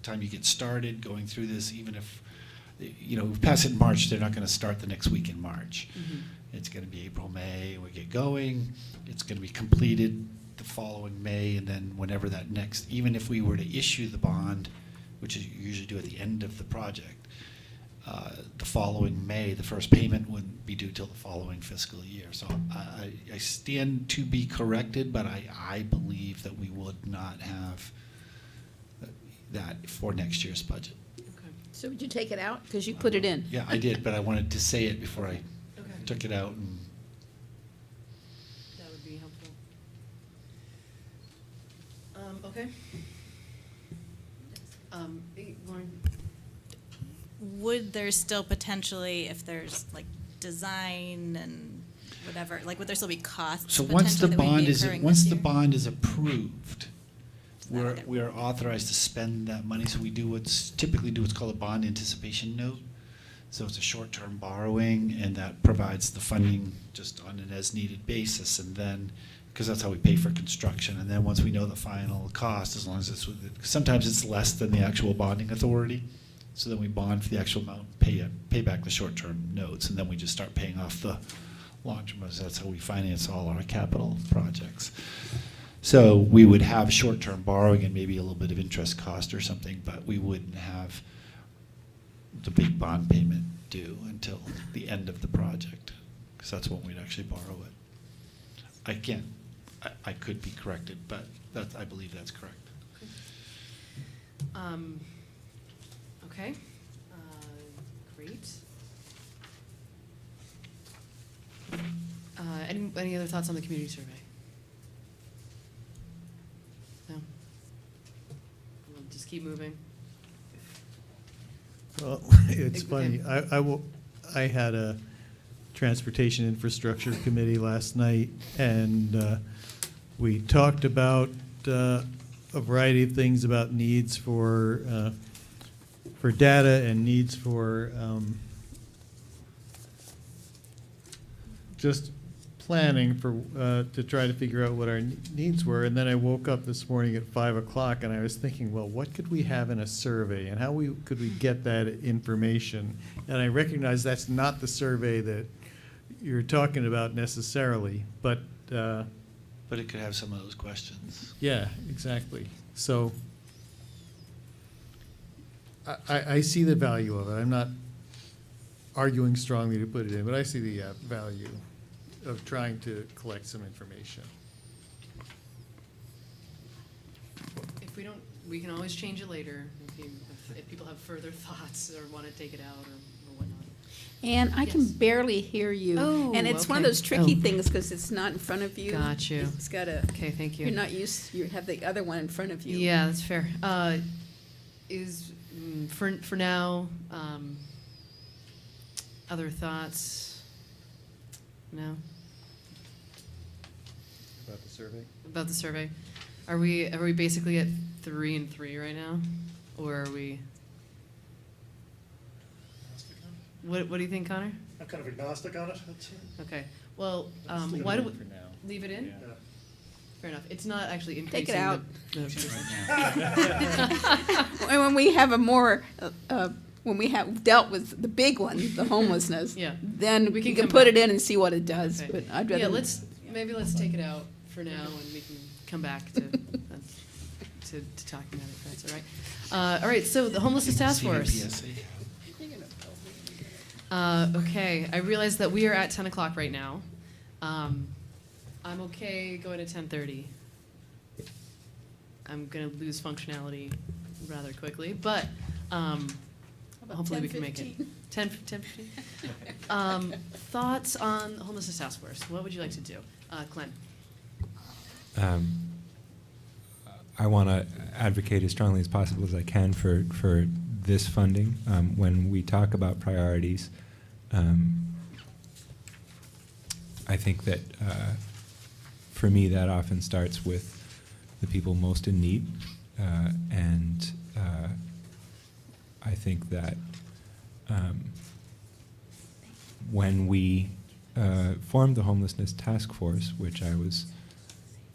time you get started going through this, even if, we pass it in March, they're not going to start the next week in March. Mm-hmm. It's going to be April, May, we get going. It's going to be completed the following May, and then whenever that next, even if we were to issue the bond, which is usually do at the end of the project, the following May, the first payment wouldn't be due till the following fiscal year. So I stand to be corrected, but I believe that we would not have that for next year's budget. So would you take it out? Because you put it in. Yeah, I did, but I wanted to say it before I took it out. And That would be helpful. Okay. Lauren? Would there still potentially, if there's like design and whatever, like would there still be costs? so once the potentially that we'd be bond is incurring once this the year? bond is approved, we are authorized to spend that money. So we do what's called a bond anticipation note. So it's a short-term borrowing, and that provides the funding just on an as-needed basis, and then, because that's how we pay for construction, and then once we know the final cost, as long as it's sometimes it's less than the actual bonding authority, so then we bond for the actual amount, pay back the short-term notes, and then we just start paying off the long-term notes. That's how we finance all our capital projects. So we would have short-term borrowing and maybe a little bit of interest cost or something, but we wouldn't have the big bond payment due until the end of the project, because that's when we'd actually borrow it. I could be corrected, but I believe that's correct. Okay. Great. Any other thoughts on the community survey? No? We'll just keep moving. Well, it's funny. I had a Transportation Infrastructure Committee last night, and we talked about a variety of things about needs for data and needs for just planning for to try to figure out what our needs were. And then I woke up this morning at 5 o'clock and I was thinking, well, what could we have in a survey and how could we get that information? And I recognize that's not the survey that you're talking about necessarily, but it could have some of those questions. yeah, exactly. So I see the value of it. I'm not arguing strongly to put it in, but I see the value of trying to collect some information. If we don't, we can always change it later if people have further thoughts or want to take it out or whatnot. And I can Yes. barely hear you. Oh, And it's one of okay. those tricky Oh. things because it's not in front of you. Got you. It's got a. Okay, thank you. You're not used, you have the other one in front of you. Yeah, that's fair. For now, other thoughts? No? About the survey? About the survey? Are we basically at 3 and 3 right now? Or are we? What do you think, Connor? I'm kind of agnostic on it. Okay. Well, Let's leave why it do in we for now. leave it in? Yeah. Fair enough. It's not actually Take increasing. it out. the And when we have a more, when we have dealt with the big one, the homelessness, Yeah. then We we can can come put back. it in and see what it does. Okay. But I'd rather. Yeah, maybe let's take it out for now and we can come back to talking about it, if that's all right. All right, so the homelessness task force. Okay, I realize that we are at 10 o'clock right now. I'm okay going to 10:30. I'm gonna lose functionality rather quickly, but hopefully we can make it. 10:15. Thoughts on the homelessness task force? What would you like to do, Glenn? I want to advocate as strongly as possible as I can for this funding. When we talk about priorities, I think that for me that often starts with the people most in need, and I think that when we formed the homelessness task force, which I was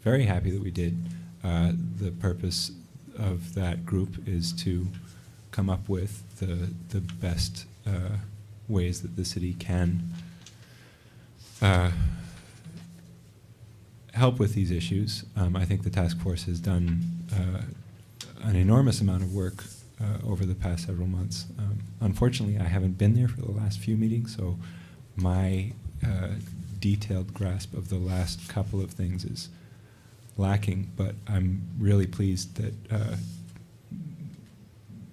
very happy that we did, the purpose of that group is to come up with the best ways that the city can help with these issues. I think the task force has done an enormous amount of work over the past several months. Unfortunately, I haven't been there for the last few meetings, so my detailed grasp of the last couple of things is lacking, but I'm really pleased that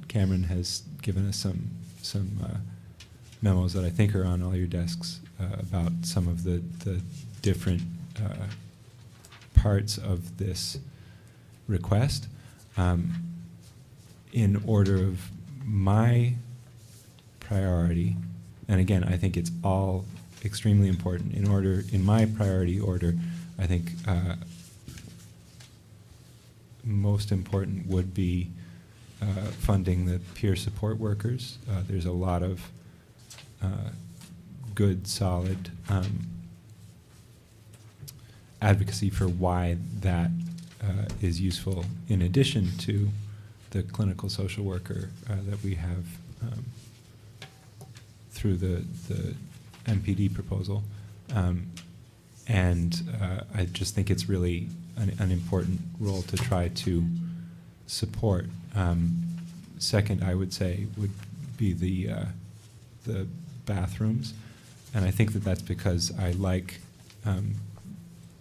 Cameron has given us some memos that I think are on all your desks about some of the different parts of this request. In order of my priority, and again, I think it's all extremely important. In my priority order, I think most important would be funding the peer support workers. There's a lot of good, solid advocacy for why that is useful, in addition to the clinical social worker that we have through the MPD proposal. And I just think it's really an important role to try to support. Second, I would say, would be the bathrooms. And I think that that's because I like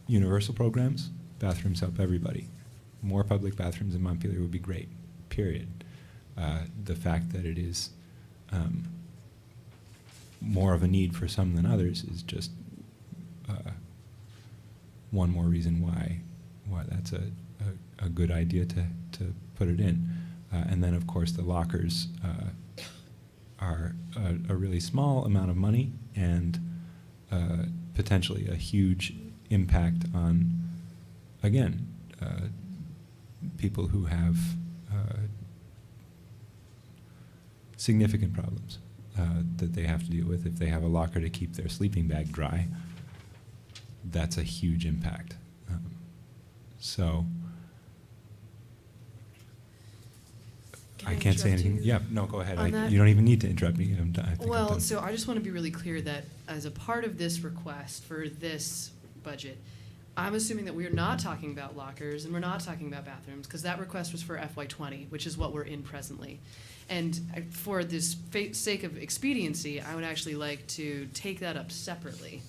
universal programs. Bathrooms help everybody. More public bathrooms in Montpelier would be great, period. The fact that it is more of a need for some than others is just one more reason why that's a good idea to put it in. And then, of course, the lockers are a really small amount of money, and potentially a huge impact on, again, people who have significant problems that they have to deal with. If they have a locker to keep their sleeping bag dry, that's a huge impact. So Can I can't say interrupt anything. you Yeah, no, go ahead. on that? You don't even need to interrupt me. I think I'm Well, done. so I just want to be really clear that as a part of this request for this budget, I'm assuming that we're not talking about lockers and we're not talking about bathrooms, because that request was for FY20, which is what we're in presently. And for this sake of expediency, I would actually like to take that up separately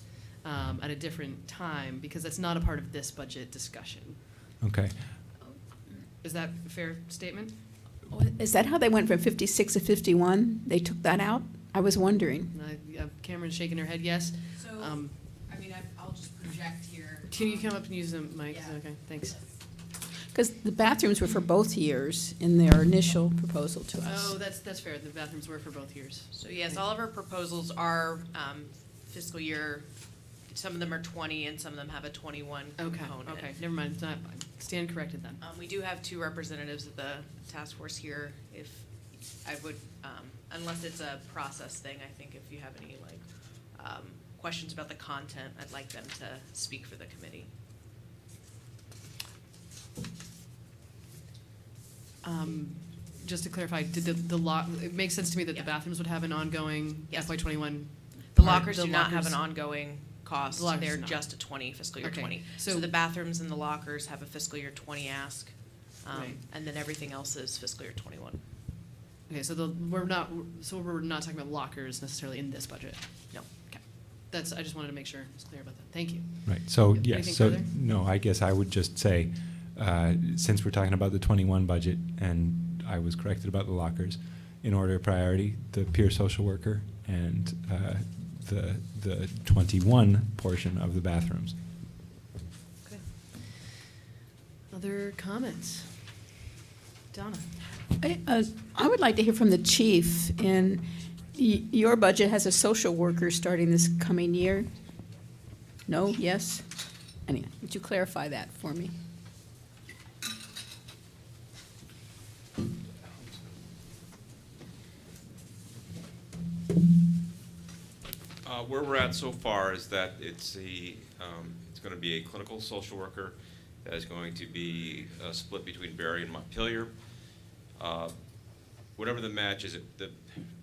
at a different time, because that's not a part of this budget discussion. Okay. Is that a fair statement? Is that how they went from 56 to 51? They took that out? I was wondering. Cameron's shaking her head yes. So, I mean, I'll just project here. Can you come up and use the mic? Yeah. Okay, thanks. Because the bathrooms were for both years in their initial proposal to us. Oh, that's fair. The bathrooms were for both years. So yes, all of our proposals are fiscal year, some of them are 20 and some of them have a 21 component. Okay, never mind. It's not, stand corrected then. We do have 2 representatives of the task force here. If I would, unless it's a process thing, I think if you have any questions about the content, I'd like them to speak for the committee. Just to clarify, did the lock, it makes sense to me that the bathrooms would have an ongoing Yes. FY21. The lockers do not have an ongoing cost. The lockers They're do not. just a 20, fiscal year Okay, 20. so- So the bathrooms and the lockers have a fiscal year 20 ask, Right. and then everything else is fiscal year 21. Okay, so we're not talking about lockers necessarily in this budget? No. Okay. I just wanted to make sure I was clear about that. Thank you. Right. So Anything yes. So further? no, I guess I would just say, since we're talking about the 21 budget, and I was corrected about the lockers, in order of priority, the peer social worker and the 21 portion of the bathrooms. Okay. Other comments? Donna? I would like to hear from the chief. And your budget has a social worker starting this coming year? No? Yes? Anyway, would you clarify that for me? Where we're at so far is that it's going to be a clinical social worker that is going to be split between Barry and Montpelier. Whatever the match is, but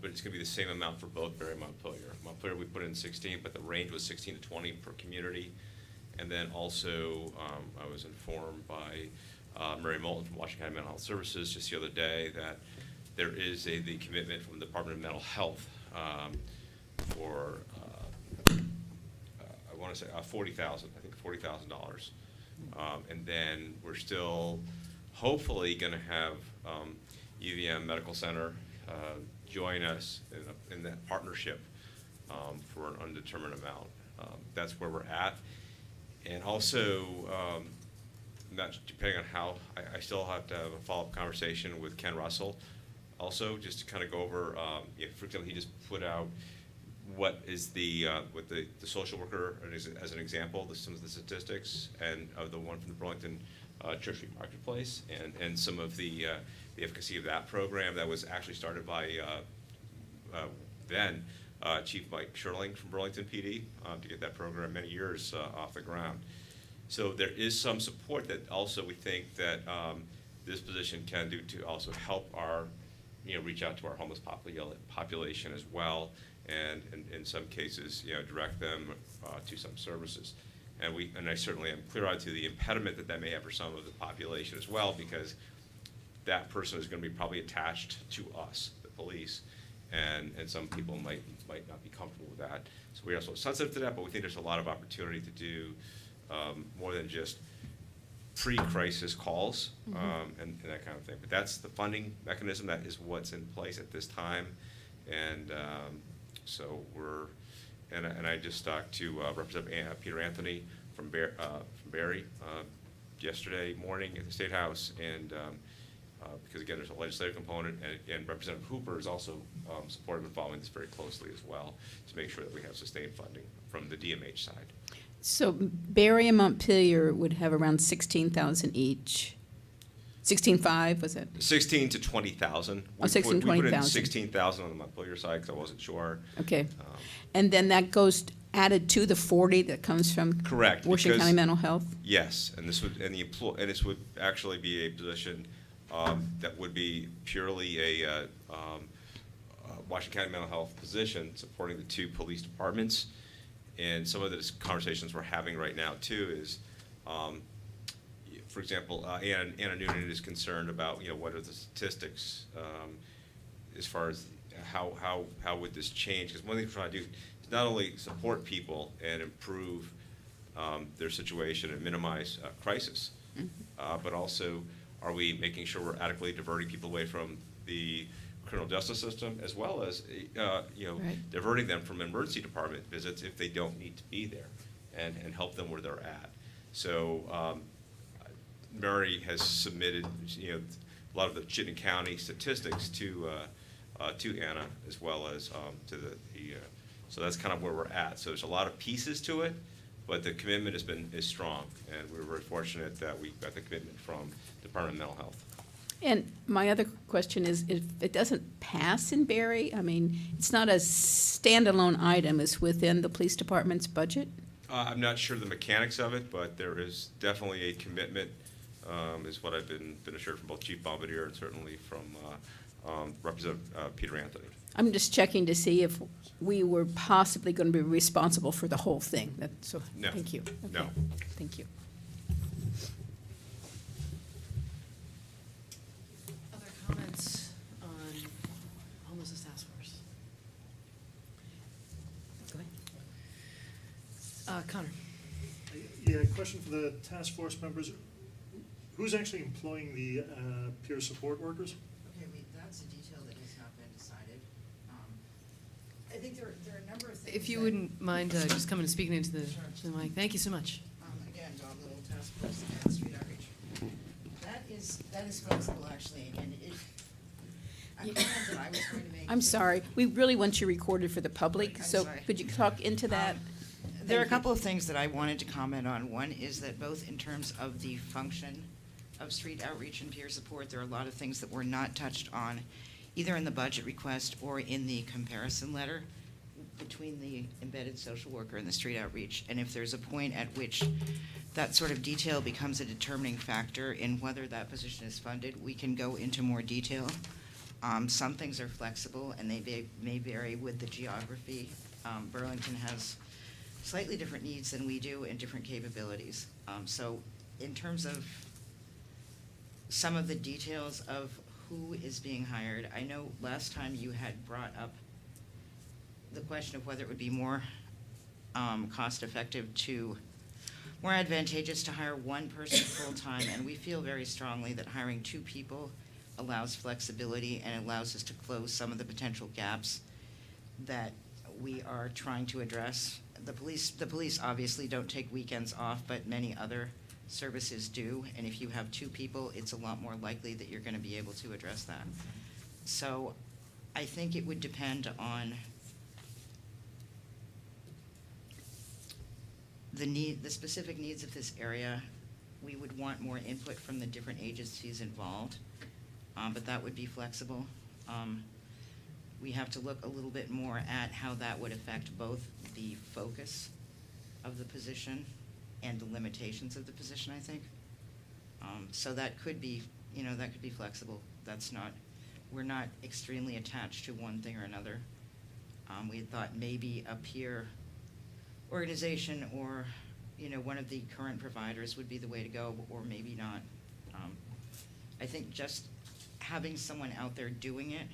it's going to be the same amount for both Barry and Montpelier. Montpelier, we put in 16, but the range was 16 to 20 per community. And then also, I was informed by Mary Moulton from Washington County Mental Health Services just the other day that there is the commitment from the Department of Mental Health for I want to say $40,000. I think $40,000. And then we're still hopefully going to have UVM Medical Center join us in that partnership for an undetermined amount. That's where we're at. And also, not depending on how, I still have to have a follow-up conversation with Ken Russell. Also, just to kind of go over, for example, he just put out what is what the social worker, as an example, some of the statistics, and of the one from the Burlington Church Street Marketplace, and some of the efficacy of that program that was actually started by then Chief Mike Sherling from Burlington PD to get that program many years off the ground. So there is some support that also we think that this position can do to also help our, reach out to our homeless population as well, and in some cases, direct them to some services. And I certainly am clear-eyed to the impediment that may have for some of the population as well, because that person is going to be probably attached to us, the police, and some people might not be comfortable with that. So we are also sensitive to that, but we think there's a lot of opportunity to do more than just pre-crisis calls and that kind of thing. But that's the funding mechanism. That is what's in place at this time, and so we're. And I just talked to Representative Peter Anthony from Barry yesterday morning at the State House, and because again, there's a legislative component, and Representative Hooper is also supportive and following this very closely as well to make sure that we have sustained funding from the DMH side. So Barry and Montpelier would have around 16,000 each. 16.5, was it? 16 to 20,000. Oh, 16 to We put in 20,000. 16,000 on the Montpelier side because I wasn't sure. Okay. And then that goes added to the 40 that comes from Correct. Washington because- County Mental Health? Yes, and this would, and this would actually be a position that would be purely a Washington County Mental Health position supporting the 2 police departments. And some of the conversations we're having right now too is, for example, Anna Noonan is concerned about, what are the statistics as far as how would this change? Because one thing we're trying to do is not only support people and improve their situation and minimize crisis, but also are we making sure we're adequately diverting people away from the criminal justice system, as well as Right. diverting them from emergency department visits if they don't need to be there, and help them where they're at. So Mary has submitted a lot of the Chittenden County statistics to Anna, as well as to the so that's kind of where we're at. So there's a lot of pieces to it, but the commitment is strong, and we're very fortunate that we got the commitment from Department of Mental Health. And my other question is, if it doesn't pass in Barry, I mean, it's not a standalone item, it's within the police department's budget? I'm not sure the mechanics of it, but there is definitely a commitment, is what I've been assured from both Chief Bombardier and certainly from Representative Peter Anthony. I'm just checking to see if we were possibly going to be responsible for the whole thing. So, No. thank you. No. Okay. Thank you. Other comments on homelessness task force? Go ahead. Connor. Yeah, question for the task force members. Who's actually employing the peer support workers? Okay, that's a detail that has not been decided. I think there are a number of things. If you that- wouldn't mind just coming and speaking into the mic. Thank you so much. Again, Dog Little Task Force and Street Outreach. That is flexible, actually, and a comment that I was going to make. I'm sorry. We really want you recorded for the public, I'm so sorry. could you talk into that? There are a Thank you. couple of things that I wanted to comment on. One is that both in terms of the function of street outreach and peer support, there are a lot of things that were not touched on, either in the budget request or in the comparison letter between the embedded social worker and the street outreach. And if there's a point at which that sort of detail becomes a determining factor in whether that position is funded, we can go into more detail. Some things are flexible and they may vary with the geography. Burlington has slightly different needs than we do and different capabilities. So in terms of some of the details of who is being hired, I know last time you had brought up the question of whether it would be more cost-effective more advantageous to hire one person full-time, and we feel very strongly that hiring 2 people allows flexibility and allows us to close some of the potential gaps that we are trying to address. The police obviously don't take weekends off, but many other services do, and if you have 2 people, it's a lot more likely that you're going to be able to address that. So I think it would depend on the specific needs of this area. We would want more input from the different agencies involved, but that would be flexible. We have to look a little bit more at how that would affect both the focus of the position and the limitations of the position, I think. So that could be, that could be flexible. We're not extremely attached to one thing or another. We had thought maybe a peer organization or, one of the current providers would be the way to go, or maybe not. I think just having someone out there doing it,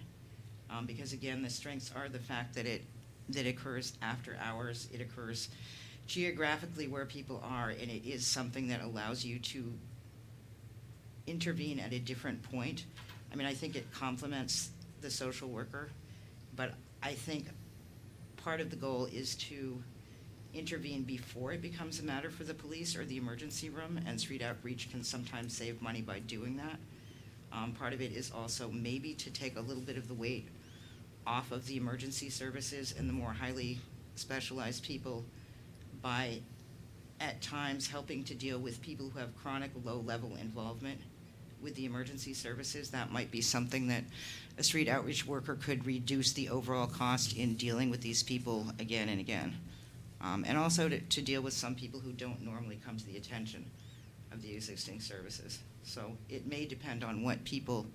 because again, the strengths are the fact that it occurs after hours, it occurs geographically where people are, and it is something that allows you to intervene at a different point. I mean, I think it complements the social worker, but I think part of the goal is to intervene before it becomes a matter for the police or the emergency room, and street outreach can sometimes save money by doing that. Part of it is also maybe to take a little bit of the weight off of the emergency services and the more highly specialized people by, at times, helping to deal with people who have chronic low-level involvement with the emergency services. That might be something that a street outreach worker could reduce the overall cost in dealing with these people again and again. And also to deal with some people who don't normally come to the attention of the existing services. So it may depend on what people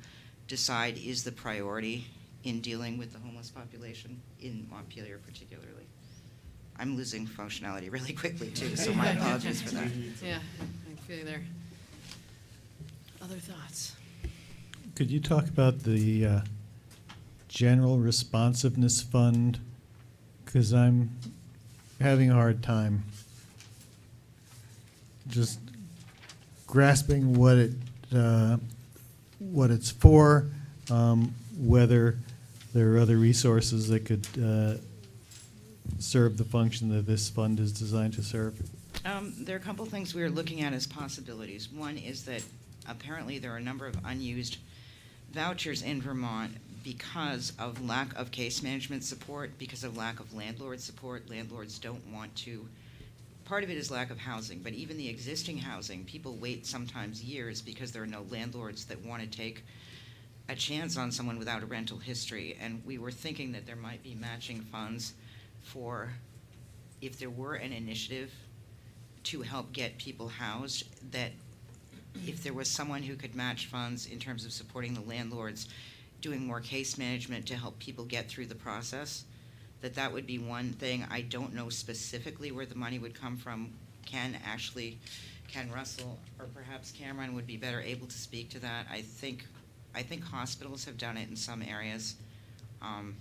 decide is the priority in dealing with the homeless population in Montpelier particularly. I'm losing functionality really quickly too, so my apologies for that. Yeah, I feel you there. Other thoughts? Could you talk about the general responsiveness fund? Because I'm having a hard time just grasping what it's for, whether there are other resources that could serve the function that this fund is designed to serve. There are a couple things we are looking at as possibilities. One is that apparently there are a number of unused vouchers in Vermont because of lack of case management support, because of lack of landlord support. Landlords don't want to. Part of it is lack of housing, but even the existing housing, people wait sometimes years because there are no landlords that want to take a chance on someone without a rental history. And we were thinking that there might be matching funds for, if there were an initiative to help get people housed, that if there was someone who could match funds in terms of supporting the landlords, doing more case management to help people get through the process, that would be one thing. I don't know specifically where the money would come from. Ken Russell or perhaps Cameron would be better able to speak to that. I think hospitals have done it in some areas. I'm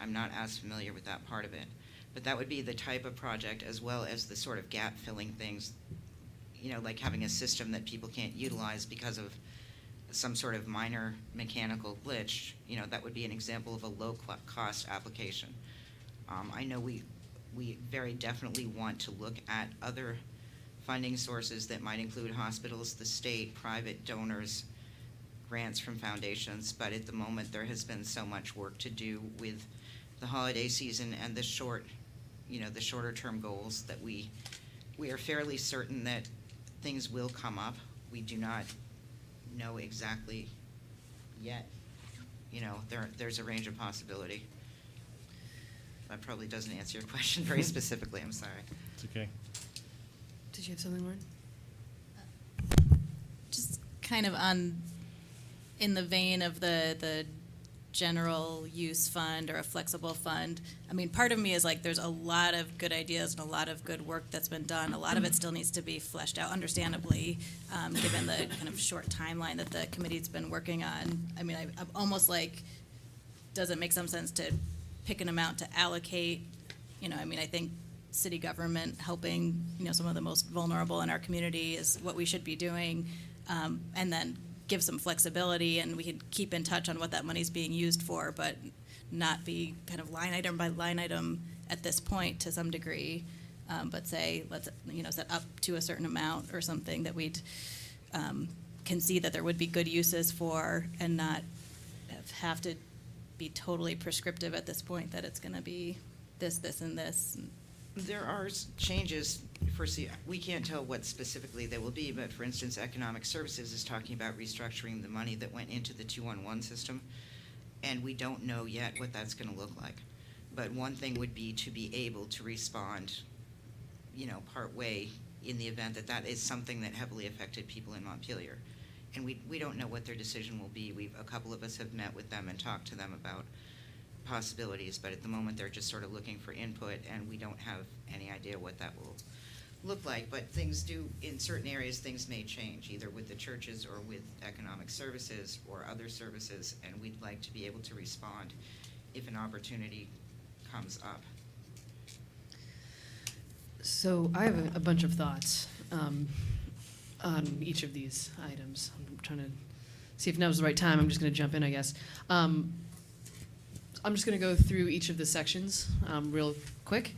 not as familiar with that part of it. But that would be the type of project, as well as the sort of gap-filling things, like having a system that people can't utilize because of some sort of minor mechanical glitch. That would be an example of a low-cost application. I know we very definitely want to look at other funding sources that might include hospitals, the state, private donors, grants from foundations, but at the moment there has been so much work to do with the holiday season and the shorter term goals that we are fairly certain that things will come up. We do not know exactly yet. There's a range of possibility. That probably doesn't answer your question very specifically, I'm sorry. It's okay. Did you have something, Lauren? Just kind of in the vein of the general use fund or a flexible fund. I mean, part of me is like, there's a lot of good ideas and a lot of good work that's been done. A lot of it still needs to be fleshed out, understandably, given the kind of short timeline that the committee's been working on. I mean, I'm almost like, does it make some sense to pick an amount to allocate? I think city government helping, some of the most vulnerable in our community is what we should be doing, and then give some flexibility, and we could keep in touch on what that money's being used for, but not be kind of line item by line item at this point to some degree, but say, let's, set up to a certain amount or something that we'd can see that there would be good uses for, and not have to be totally prescriptive at this point that it's going to be this, this, and this. There are changes. We can't tell what specifically they will be, but for instance, Economic Services is talking about restructuring the money that went into the 211 system, and we don't know yet what that's going to look like. But one thing would be to be able to respond, part way in the event that is something that heavily affected people in Montpelier. And we don't know what their decision will be. A couple of us have met with them and talked to them about possibilities, but at the moment they're just sort of looking for input, and we don't have any idea what that will look like. But things do, in certain areas, things may change, either with the churches or with Economic Services or other services, and we'd like to be able to respond if an opportunity comes up. So I have a bunch of thoughts on each of these items. I'm trying to see if now's the right time. I'm just going to jump in, I guess. I'm just going to go through each of the sections real quick.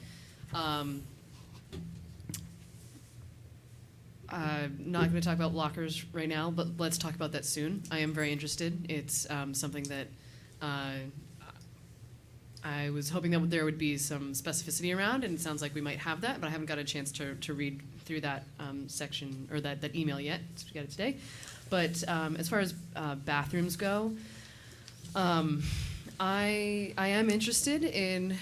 not going to talk about lockers right now, but let's talk about that soon. I am very interested. It's something that I was hoping that there would be some specificity around, and it sounds like we might have that, but I haven't got a chance to read through that section or that email yet. So we got it today. But as far as bathrooms go, I am interested in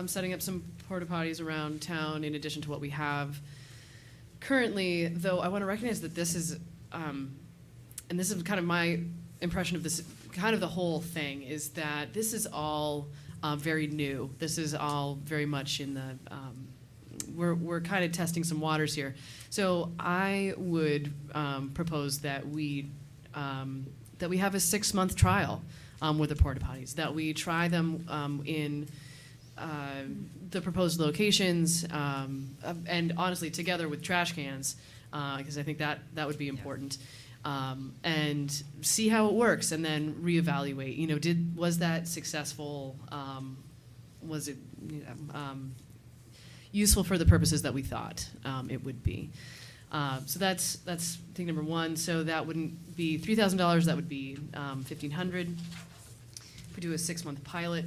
setting up some porta potties around town in addition to what we have currently, though I want to recognize that this is, and this is kind of my impression of this, kind of the whole thing, is that this is all very new. This is all very much in the, we're kind of testing some waters here. So I would propose that we have a 6-month trial with the porta potties, that we try them in the proposed locations, and honestly, together with trash cans, because I think that would be important, and see how it works, and then reevaluate. You know, was that successful? Was it useful for the purposes that we thought it would be? So that's thing number one. So that wouldn't be $3,000. That would be $1,500. If we do a 6-month pilot.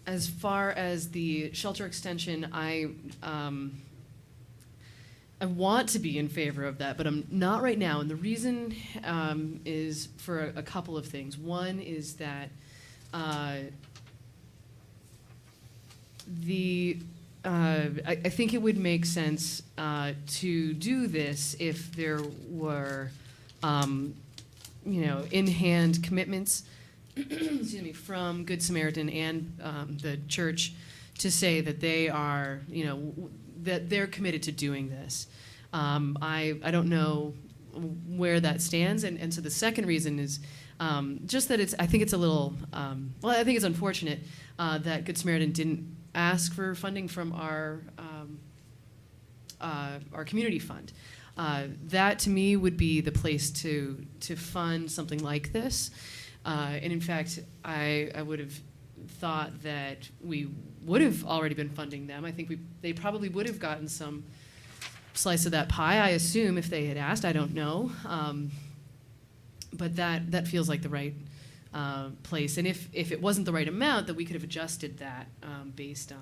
As far as the shelter extension, I want to be in favor of that, but I'm not right now. And the reason is for a couple of things. One is that I think it would make sense to do this if there were, in-hand commitments, excuse me, from Good Samaritan and the church to say that they are, that they're committed to doing this. I don't know where that stands, and so the second reason is just that I think it's a little, I think it's unfortunate that Good Samaritan didn't ask for funding from our community fund. That to me would be the place to fund something like this. And in fact, I would have thought that we would have already been funding them. I think they probably would have gotten some slice of that pie, I assume, if they had asked. I don't know. But that feels like the right place. And if it wasn't the right amount, that we could have adjusted that based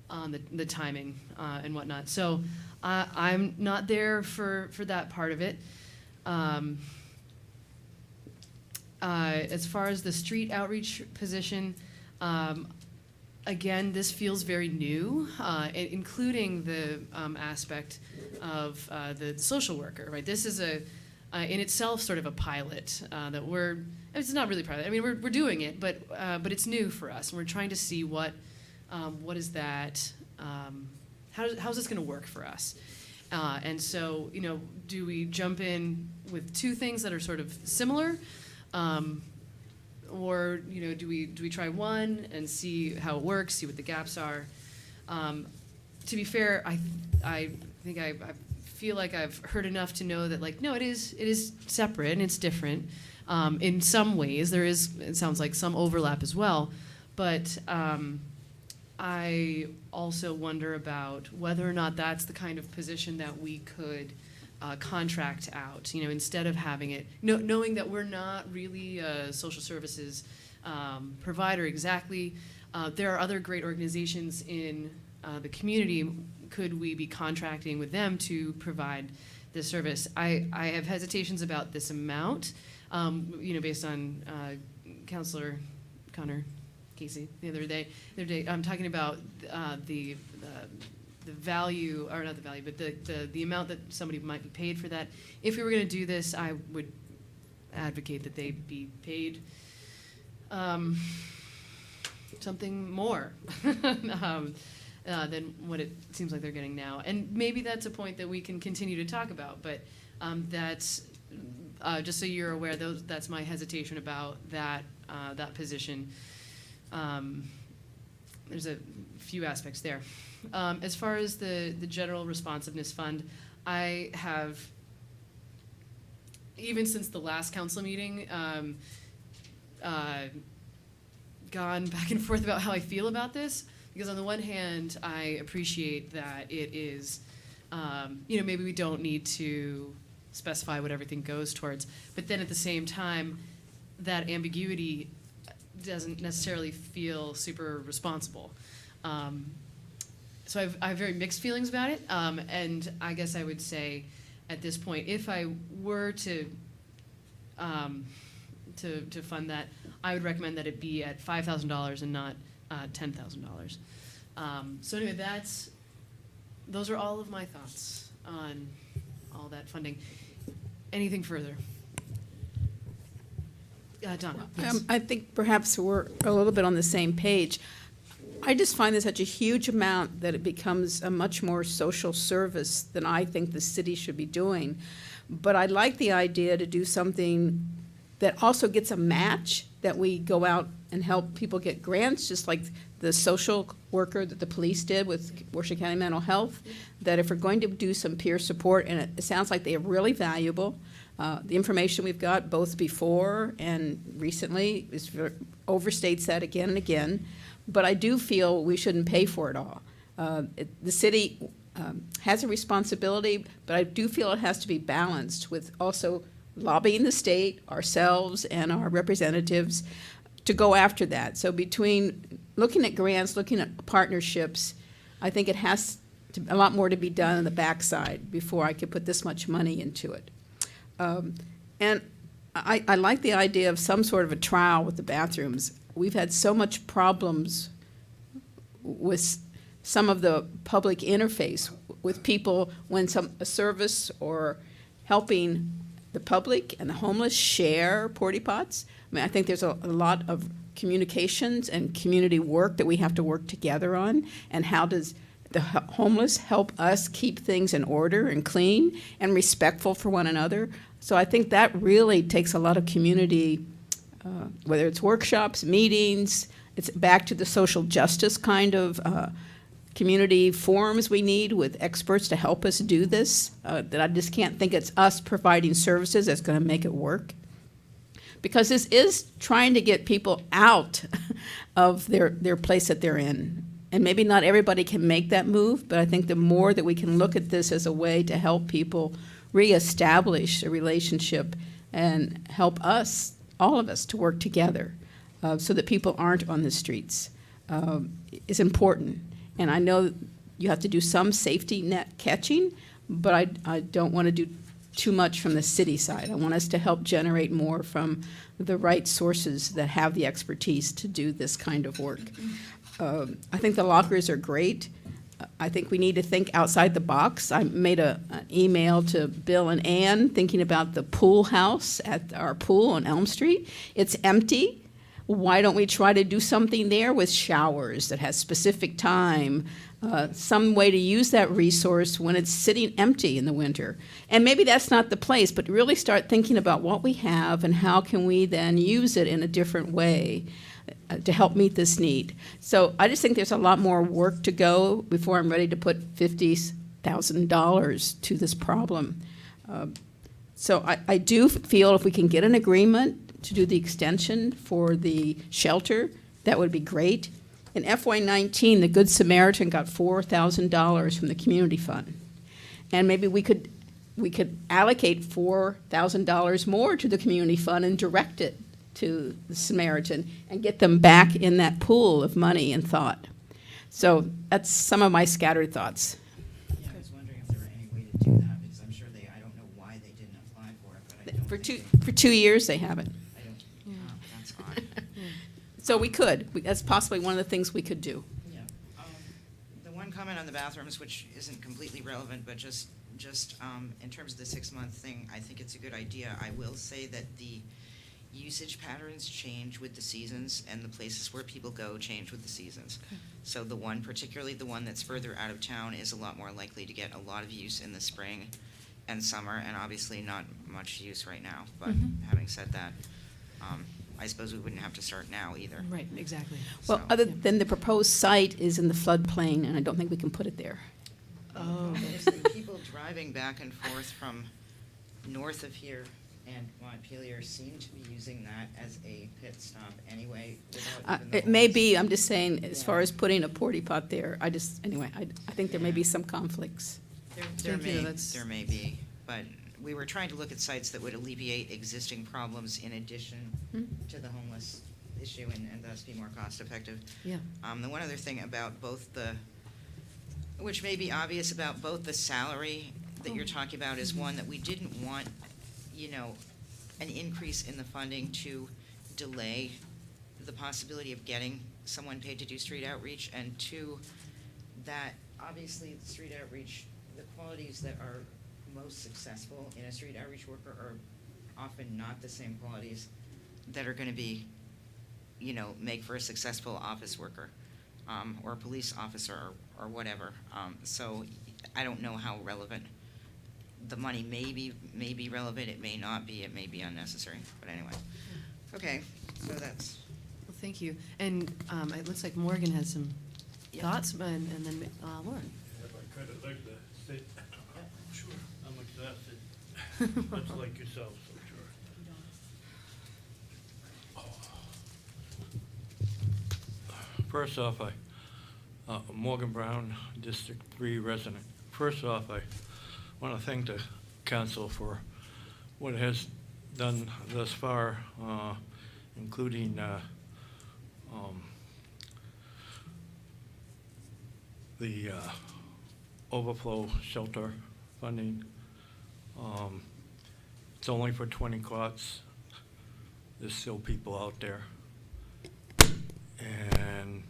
on the timing and whatnot. So I'm not there for that part of it. As far as the street outreach position, again, this feels very new, including the aspect of the social worker, right? This is in itself sort of a pilot that it's not really pilot. I mean, we're doing it, but it's new for us, and we're trying to see what is that, how's this going to work for us? And so, do we jump in with two things that are sort of similar? Or do we try one and see how it works, see what the gaps are? To be fair, I think I feel like I've heard enough to know that no, it is separate and it's different. In some ways, there is, it sounds like, some overlap as well, but I also wonder about whether or not that's the kind of position that we could contract out, instead of having it, knowing that we're not really a social services provider exactly. There are other great organizations in the community. Could we be contracting with them to provide this service? I have hesitations about this amount, based on Councilor Connor Casey the other day. I'm talking about the value, or not the value, but the amount that somebody might be paid for that. If we were going to do this, I would advocate that they be paid something more than what it seems like they're getting now. And maybe that's a point that we can continue to talk about, but that's, just so you're aware, that's my hesitation about that position. There's a few aspects there. As far as the General Responsiveness Fund, I have, even since the last council meeting, gone back and forth about how I feel about this. Because on the one hand, I appreciate that it is, you know, maybe we don't need to specify what everything goes towards, but then at the same time, that ambiguity doesn't necessarily feel super responsible. So I have very mixed feelings about it, and I guess I would say at this point, if I were to fund that, I would recommend that it be at $5,000 and not $10,000. So anyway, those are all of my thoughts on all that funding. Anything further? Donna, yes. I think perhaps we're a little bit on the same page. I just find this such a huge amount that it becomes a much more social service than I think the city should be doing. But I like the idea to do something that also gets a match, that we go out and help people get grants, just like the social worker that the police did with Worcester County Mental Health, that if we're going to do some peer support, and it sounds like they are really valuable, the information we've got both before and recently overstates that again and again, but I do feel we shouldn't pay for it all. The city has a responsibility, but I do feel it has to be balanced with also lobbying the state, ourselves, and our representatives to go after that. So between looking at grants, looking at partnerships, I think it has a lot more to be done on the backside before I could put this much money into it. And I like the idea of some sort of a trial with the bathrooms. We've had so much problems with some of the public interface with people when a service or helping the public and the homeless share porta pots. I mean, I think there's a lot of communications and community work that we have to work together on. And how does the homeless help us keep things in order and clean and respectful for one another? So I think that really takes a lot of community, whether it's workshops, meetings, it's back to the social justice kind of community forums we need with experts to help us do this, that I just can't think it's us providing services that's going to make it work. Because this is trying to get people out of their place that they're in. And maybe not everybody can make that move, but I think the more that we can look at this as a way to help people reestablish a relationship and help us, all of us, to work together so that people aren't on the streets is important. And I know you have to do some safety net catching, but I don't want to do too much from the city side. I want us to help generate more from the right sources that have the expertise to do this kind of work. I think the lockers are great. I think we need to think outside the box. I made an email to Bill and Ann thinking about the pool house at our pool on Elm Street. It's empty. Why don't we try to do something there with showers that has specific time, some way to use that resource when it's sitting empty in the winter? And maybe that's not the place, but really start thinking about what we have and how can we then use it in a different way to help meet this need. So I just think there's a lot more work to go before I'm ready to put $50,000 to this problem. So I do feel if we can get an agreement to do the extension for the shelter, that would be great. In FY19, the Good Samaritan got $4,000 from the community fund. And maybe we could allocate $4,000 more to the community fund and direct it to the Samaritan and get them back in that pool of money and thought. So that's some of my scattered thoughts. Yeah, I was wondering if there were any way to do that, because I'm sure I don't know why they didn't apply for it, but I don't For 2 years, they haven't. that's odd. So we could. That's possibly one of the things we could do. Yeah. The one comment on the bathrooms, which isn't completely relevant, but just in terms of the 6-month thing, I think it's a good idea. I will say that the usage patterns change with the seasons, and the places where people go change with the seasons. Okay. So particularly the one that's further out of town, is a lot more likely to get a lot of use in the spring and summer, and obviously not much use right now. But having said that, I suppose we wouldn't have to start now either. Right, exactly. Well, other than the proposed site is in the floodplain, and I don't think we can put it there. There's people driving back and forth from north of here And Montpelier seemed to be using that as a pit stop anyway. Without even the It may homeless. be, I'm just saying, as far Yeah. as putting a porta pot there, I think there may be some conflicts. There Thank you, that's- there may be, but we were trying to look at sites that would alleviate existing problems in addition Hmm. to the homeless issue and thus be more cost effective. Yeah. The one other thing about both which may be obvious about both the salary that you're talking about is one that we didn't want, an increase in the funding to delay the possibility of getting someone paid to do street outreach, and two, that obviously the street outreach, the qualities that are most successful in a street outreach worker are often not the same qualities that are gonna be, make for a successful office worker, or a police officer or whatever. So I don't know how relevant the money may be relevant, it may not be, it may be unnecessary, but anyway. Okay, so that's, Well, thank you. And it looks like Morgan has some Yeah. thoughts, and then Laura. If I could, I'd like to sit. Sure. I'm exhausted, much like yourself, so sure. First off, Morgan Brown, District 3 resident. First off, I want to thank the council for what it has done thus far, including the overflow shelter funding. It's only for 20 cots. There's still people out there. And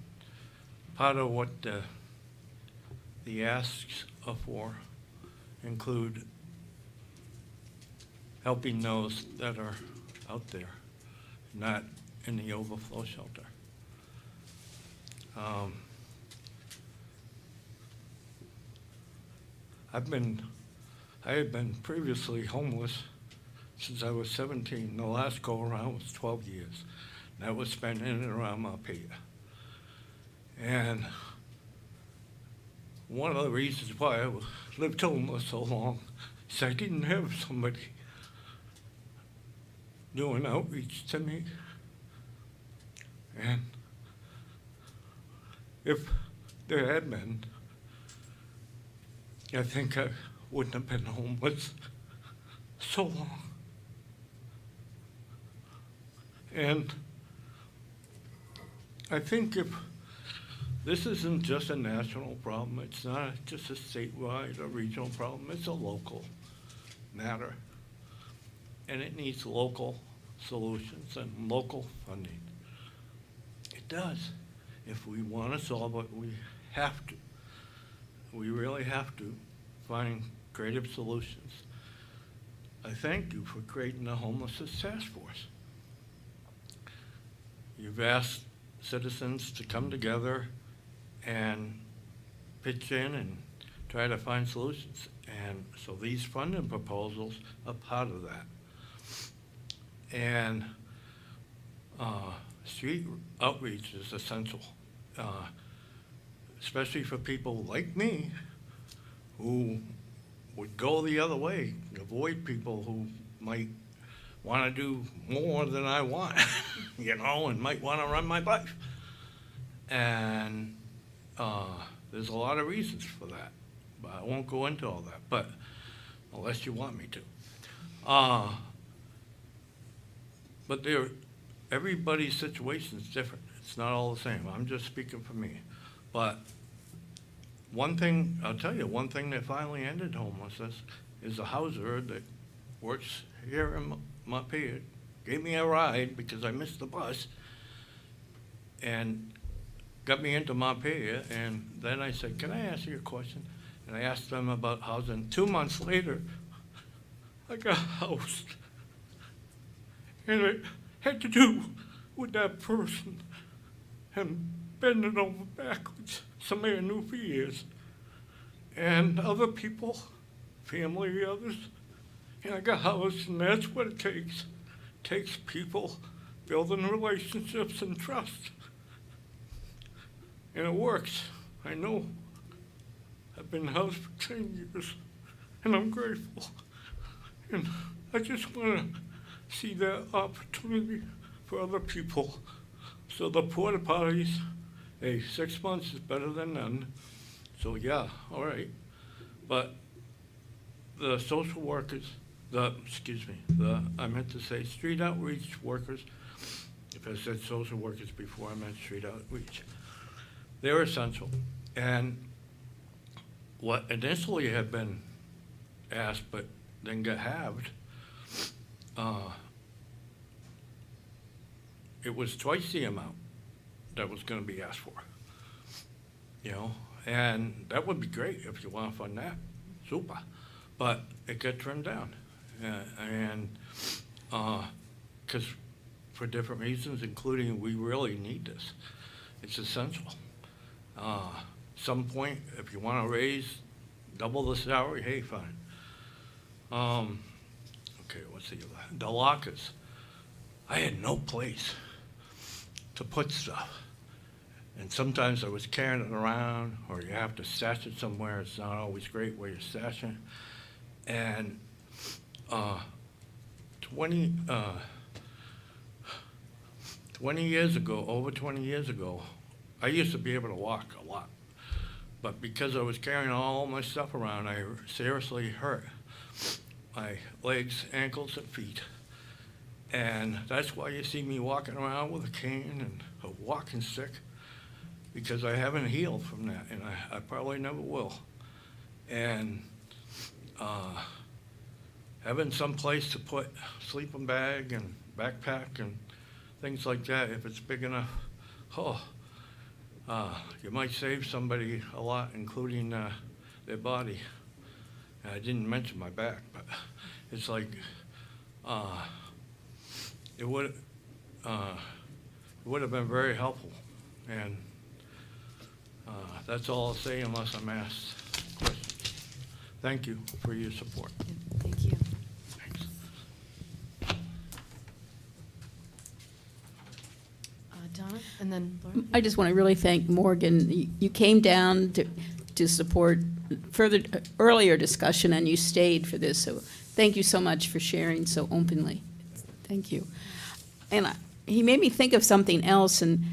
part of what the asks are for include helping those that are out there, not in the overflow shelter. I had been previously homeless since I was 17. The last go around was 12 years. That was spent in and around Montpelier. And one of the reasons why I lived homeless so long is I didn't have somebody doing outreach to me. And if there had been, I think I wouldn't have been homeless so long. And I think if this isn't just a national problem, it's not just a statewide or regional problem, it's a local matter. And it needs local solutions and local funding. It does. If we want to solve it, we have to. We really have to find creative solutions. I thank you for creating the homelessness task force. You've asked citizens to come together and pitch in and try to find solutions. And so these funding proposals are part of that. And street outreach is essential, especially for people like me who would go the other way, avoid people who might want to do more than I want, and might want to run my bike. And there's a lot of reasons for that, but I won't go into all that, but unless you want me to. But everybody's situation is different. It's not all the same. I'm just speaking for me. But one thing, I'll tell you, one thing that finally ended homelessness is a houser that works here in Montpelier gave me a ride because I missed the bus and got me into Montpelier. And then I said, can I ask you a question? And I asked them about housing. 2 months later, I got housed. And it had to do with that person and bending over backwards, somebody I knew for years. And other people, family, others, and I got housed, and that's what it takes. It takes people building relationships and trust. And it works. I know. I've been housed for 10 years, and I'm grateful. And I just want to see that opportunity for other people. So the porta potties, hey, 6 months is better than none. So yeah, all right. But the social workers, I meant to say street outreach workers. If I said social workers before, I meant street outreach. They're essential. And what initially had been asked but then got halved, it was twice the amount that was going to be asked for. You know, and that would be great if you want to fund that, super. But it got turned down, and because for different reasons, including we really need this. It's essential. Some point, if you want to raise double the salary, hey, fine. Okay, what's the lockers? I had no place to put stuff. And sometimes I was carrying it around, or you have to stash it somewhere. It's not always great where you're stashing it. And 20 years ago, over 20 years ago, I used to be able to walk a lot. But because I was carrying all my stuff around, I seriously hurt my legs, ankles, and feet. And that's why you see me walking around with a cane and a walking stick, because I haven't healed from that, and I probably never will. And having some place to put sleeping bag and backpack and things like that, if it's big enough, you might save somebody a lot, including their body. And I didn't mention my back, but it's like it would have been very helpful. And that's all I'll say unless I'm asked questions. Thank you for your support. Thank you. Thanks. Donna, and then Laura. I just want to really thank Morgan. You came down to support further earlier discussion, and you stayed for this. So thank you so much for sharing so openly. Thank you. And he made me think of something else, and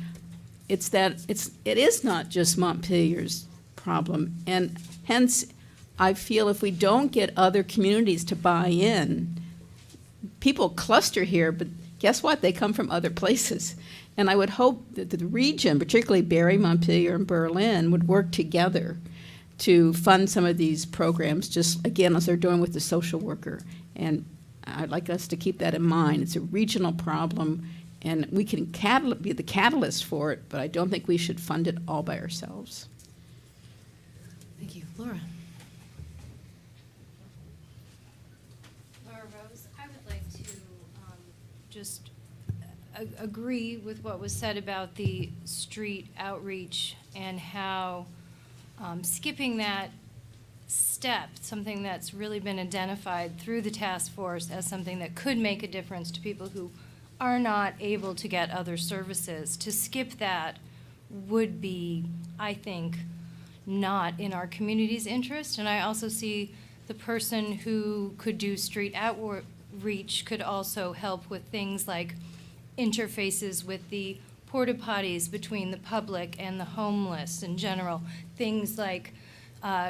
it's that it is not just Montpelier's problem, and hence I feel if we don't get other communities to buy in, people cluster here, but guess what? They come from other places. And I would hope that the region, particularly Barrie, Montpelier, and Berlin, would work together to fund some of these programs, just again, as they're doing with the social worker. And I'd like us to keep that in mind. It's a regional problem, and we can be the catalyst for it, but I don't think we should fund it all by ourselves. Thank you. Laura. Laura Rose, I would like to just agree with what was said about the street outreach and how skipping that step, something that's really been identified through the task force as something that could make a difference to people who are not able to get other services. To skip that would be, I think, not in our community's interest. And I also see the person who could do street outreach could also help with things like interfaces with the porta potties between the public and the homeless in general, things like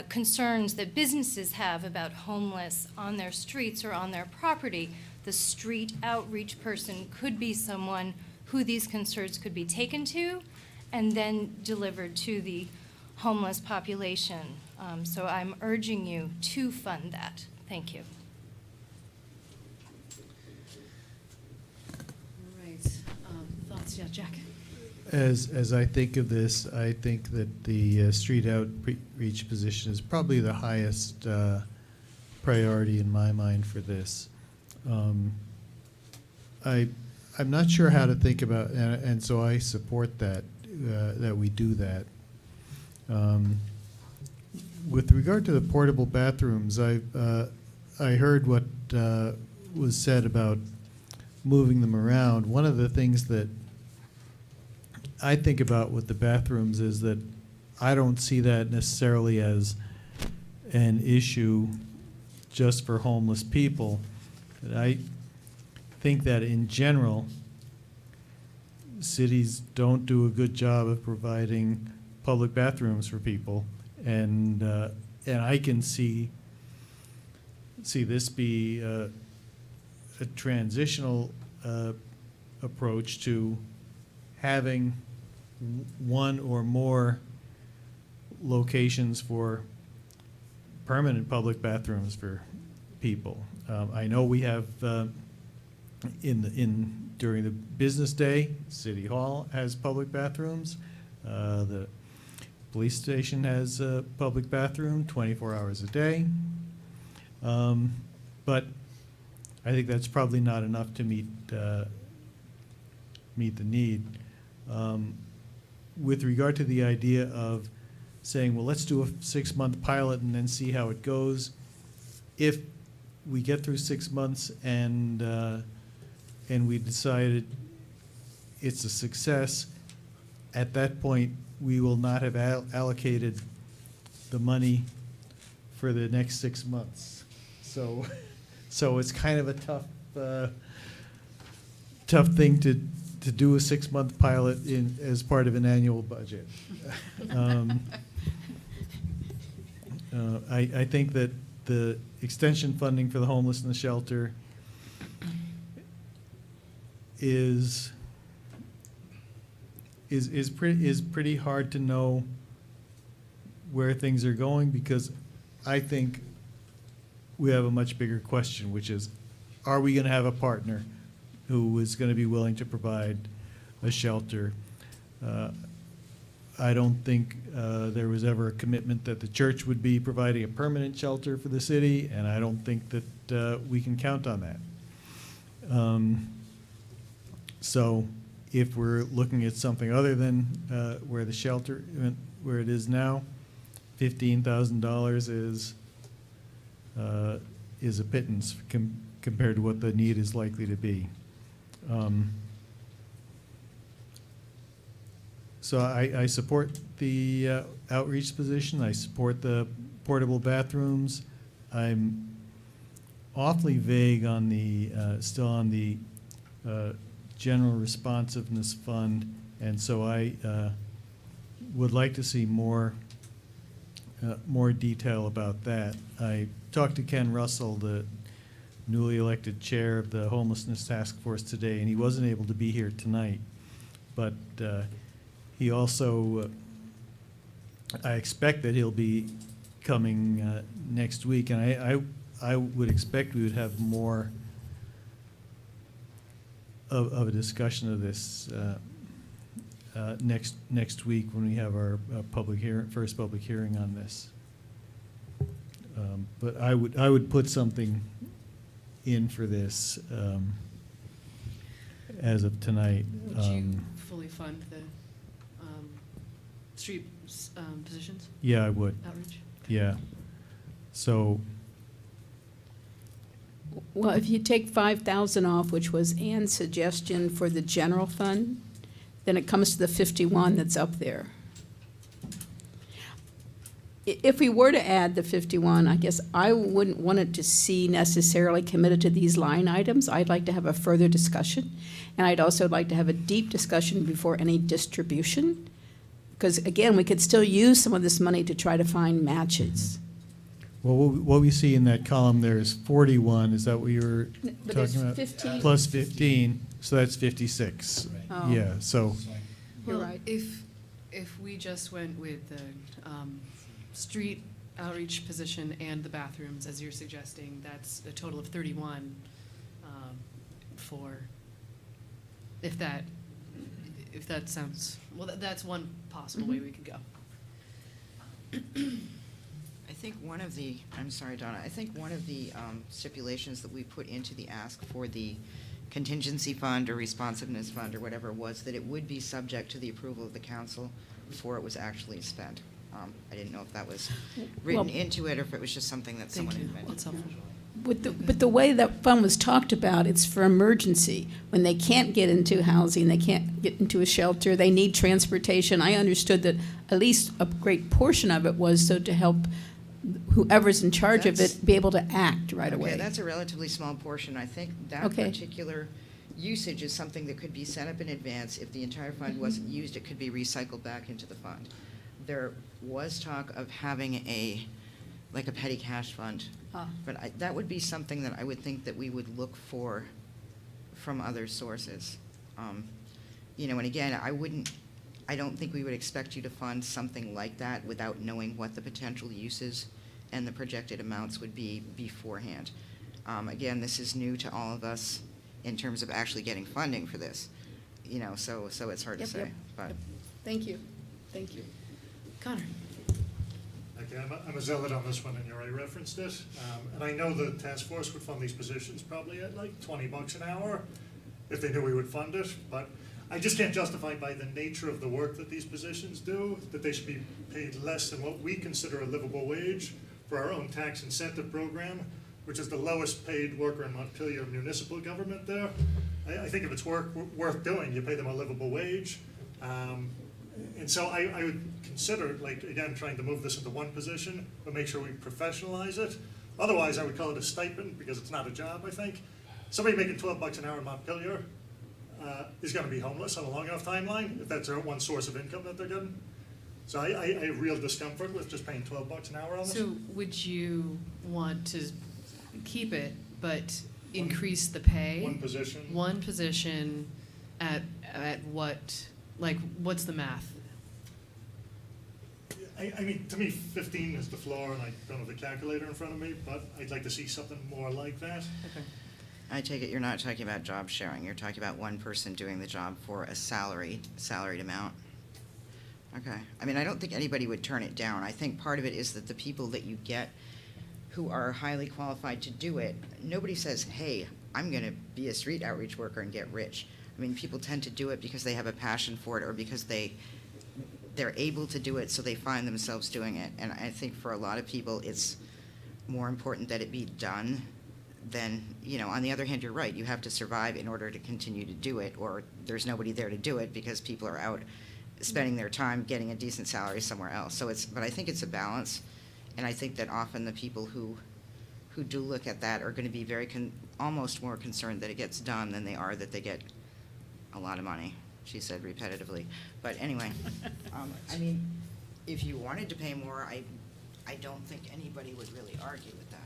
concerns that businesses have about homeless on their streets or on their property. The street outreach person could be someone who these concerns could be taken to and then delivered to the homeless population. So I'm urging you to fund that. Thank you. All right. Thoughts? Yeah, Jack. As I think of this, I think that the street outreach position is probably the highest priority in my mind for this. I'm not sure how to think about, and so I support that that we do that. With regard to the portable bathrooms, I heard what was said about moving them around. One of the things that I think about with the bathrooms is that I don't see that necessarily as an issue just for homeless people. that I think that in general, cities don't do a good job of providing public bathrooms for people, and I can see this be a transitional approach to having one or more locations for permanent public bathrooms for people. I know we have during the business day, City Hall has public bathrooms. The police station has a public bathroom 24 hours a day. But I think that's probably not enough to meet the need. With regard to the idea of saying, well, let's do a 6-month pilot and then see how it goes. If we get through 6 months and we decided it's a success, at that point, we will not have allocated the money for the next 6 months. So it's kind of a tough thing to do a 6-month pilot as part of an annual budget. I think that the extension funding for the homelessness shelter is pretty hard to know where things are going, because I think we have a much bigger question, which is, are we going to have a partner who is going to be willing to provide a shelter? I don't think there was ever a commitment that the church would be providing a permanent shelter for the city, and I don't think that we can count on that. So if we're looking at something other than where the shelter, where it is now, $15,000 is a pittance compared to what the need is likely to be. So I support the outreach position. I support the portable bathrooms. I'm awfully vague on the, still on the general responsiveness fund, and so I would like to see more detail about that. I talked to Ken Russell, the newly elected chair of the homelessness task force today, and he wasn't able to be here tonight, but he also, I expect that he'll be coming next week, and I would expect we would have more of a discussion of this next week when we have our first public hearing on this. But I would put something in for this as of tonight. Would you fully fund the street positions? Yeah, I would. Outreach? Yeah. So. Well, if you take 5,000 off, which was Ann's suggestion for the general fund, then it comes to the 51 that's up there. If we were to add the 51, I guess I wouldn't want it to see necessarily committed to these line items. I'd like to have a further discussion, and I'd also like to have a deep discussion before any distribution, because again, we could still use some of this money to try to find matches. Well, what we see in that column there is 41. Is that what you were But there's talking about? 15. Plus 15, so that's 56. Oh. Yeah. So. You're Well, right. if we just went with the street outreach position and the bathrooms, as you're suggesting, that's a total of 31 for, if that sounds, well, that's one possible way we could go. I think one of the, I'm sorry, Donna, I think one of the stipulations that we put into the ask for the contingency fund or responsiveness fund or whatever was that it would be subject to the approval of the council before it was actually spent. I didn't know if that was written into it or if it was just something that someone had mentioned. But the way that fund was talked about, it's for emergency. When they can't get into housing, they can't get into a shelter, they need transportation. I understood that at least a great portion of it was so to help whoever's in charge of That's- it be able to act right away. Okay, that's a relatively small portion. I think that Okay. particular usage is something that could be set up in advance. If the entire fund wasn't used, it could be recycled back into the fund. There was talk of having like a petty cash fund, Ah. but that would be something that I would think that we would look for from other sources. You know, and again, I don't think we would expect you to fund something like that without knowing what the potential uses and the projected amounts would be beforehand. Again, this is new to all of us in terms of actually getting funding for this, you know, so it's hard to Yep, say, yep, but. yep. Thank you. Thank you. Connor? Okay, I'm a zealot on this one, and you already referenced it. And I know the task force would fund these positions probably at like $20 an hour if they knew we would fund it, but I just can't justify by the nature of the work that these positions do, that they should be paid less than what we consider a livable wage for our own tax incentive program, which is the lowest paid worker in Montpelier municipal government there. I think if it's worth doing, you pay them a livable wage. And so I would consider, like, again, trying to move this into one position, but make sure we professionalize it. Otherwise, I would call it a stipend, because it's not a job, I think. Somebody making $12 an hour in Montpelier is gonna be homeless on a long enough timeline, if that's their one source of income that they're getting. So I have real discomfort with just paying $12 an hour on this. So would you want to keep it, but increase the pay? One position. One position at what, like, what's the math? I mean, to me, 15 is the floor, and I don't have the calculator in front of me, but I'd like to see something more like that. Okay. I take it you're not talking about job sharing, you're talking about one person doing the job for a salaried amount? Okay, I mean, I don't think anybody would turn it down. I think part of it is that the people that you get who are highly qualified to do it, nobody says, hey, I'm gonna be a street outreach worker and get rich. I mean, people tend to do it because they have a passion for it, or because they're able to do it, so they find themselves doing it. And I think for a lot of people, it's more important that it be done than, you know, on the other hand, you're right, you have to survive in order to continue to do it, or there's nobody there to do it because people are out spending their time getting a decent salary somewhere else. So but I think it's a balance, and I think that often the people who do look at that are gonna be almost more concerned that it gets done than they are that they get a lot of money, she said repetitively. But anyway, I mean, if you wanted to pay more, I don't think anybody would really argue with that.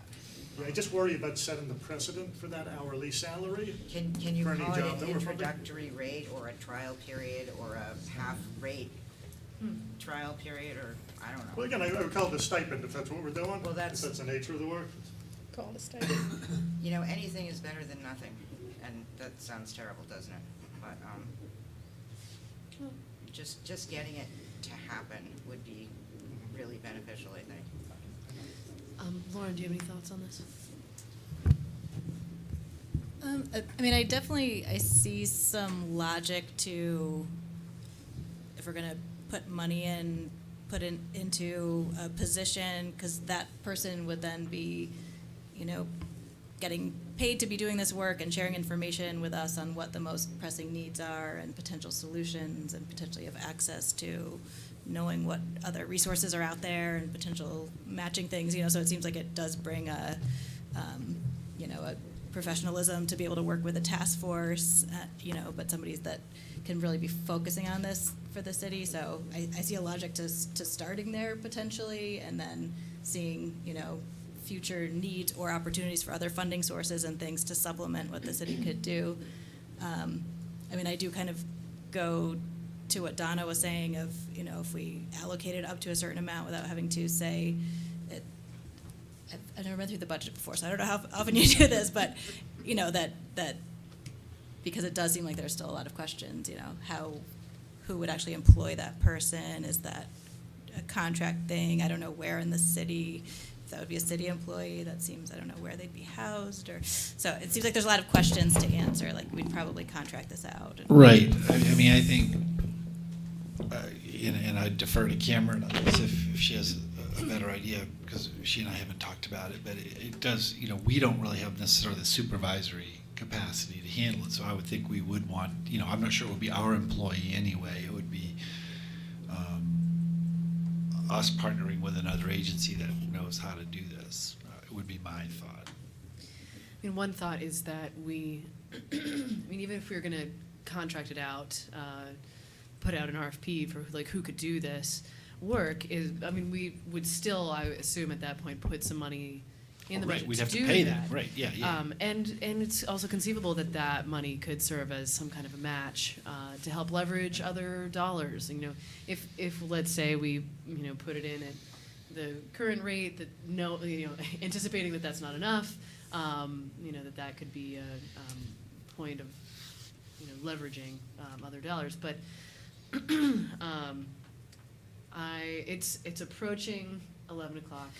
Yeah, I just worry about setting the precedent for that hourly salary. Can you for any call it job an that we're funding. introductory rate, or a trial period, or a half rate trial period, or, I don't know. Well, again, I would call it a stipend if that's what we're doing. Well, if that's the nature of the work. Call it a stipend. You know, anything is better than nothing, and that sounds terrible, doesn't it? But, just getting it to happen would be really beneficial, I think. Lauren, do you have any thoughts on this? I mean, I see some logic to, if we're gonna put money in, into a position, because that person would then be, you know, getting paid to be doing this work and sharing information with us on what the most pressing needs are and potential solutions, and potentially have access to knowing what other resources are out there and potential matching things, you know, so it seems like it does bring a professionalism to be able to work with a task force, you know, but somebody that can really be focusing on this for the city. So I see a logic to starting there potentially, and then seeing, you know, future needs or opportunities for other funding sources and things to supplement what the city could do. I mean, I do kind of go to what Donna was saying of, you know, if we allocated up to a certain amount without having to say, I've never been through the budget before, so I don't know how often you do this, but, you know, that because it does seem like there's still a lot of questions, you know, who would actually employ that person? Is that a contract thing? I don't know where in the city. If that would be a city employee, that seems, I don't know where they'd be housed, or, so it seems like there's a lot of questions to answer, like we'd probably contract this out. Right. I mean, I think, and I defer to Cameron on this if she has a better idea, because she and I haven't talked about it, but it does, you know, we don't really have necessarily the supervisory capacity to handle it, so I would think we would want, you know, I'm not sure it would be our employee anyway, it would be us partnering with another agency that knows knows how to do this, would be my thought. I mean, one thought is that we, I mean, even if we were going to contract it out, put out an RFP for like who could do this work, is, I mean, we would still, I assume at that point, put some money in the Right, budget we'd to have to do pay that. them, right, yeah, yeah. And it's also conceivable that that money could serve as some kind of a match to help leverage other dollars. You know, if let's say we, you know, put it in at the current rate, that no, you know, anticipating that that's not enough, you know, that could be a point of, you know, leveraging other dollars. But it's approaching 11 o'clock.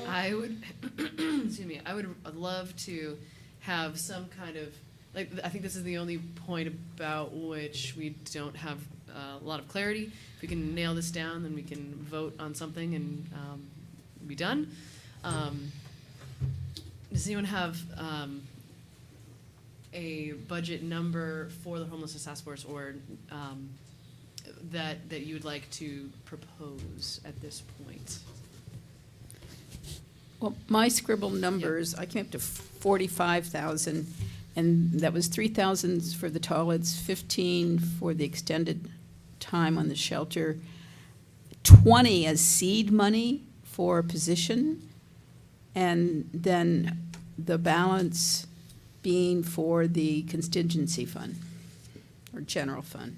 I would, excuse me, I would love to have some kind of, like, I think this is the only point about which we don't have a lot of clarity. If we can nail this down, then we can vote on something and be done. Does anyone have a budget number for the homelessness task force, or that you would like to propose at this point? Well, my scribble numbers, I came up to 45,000, and that was 3,000 for the toilets, 15 for the extended time on the shelter, 20 as seed money for a position, and then the balance being for the contingency fund, or general fund.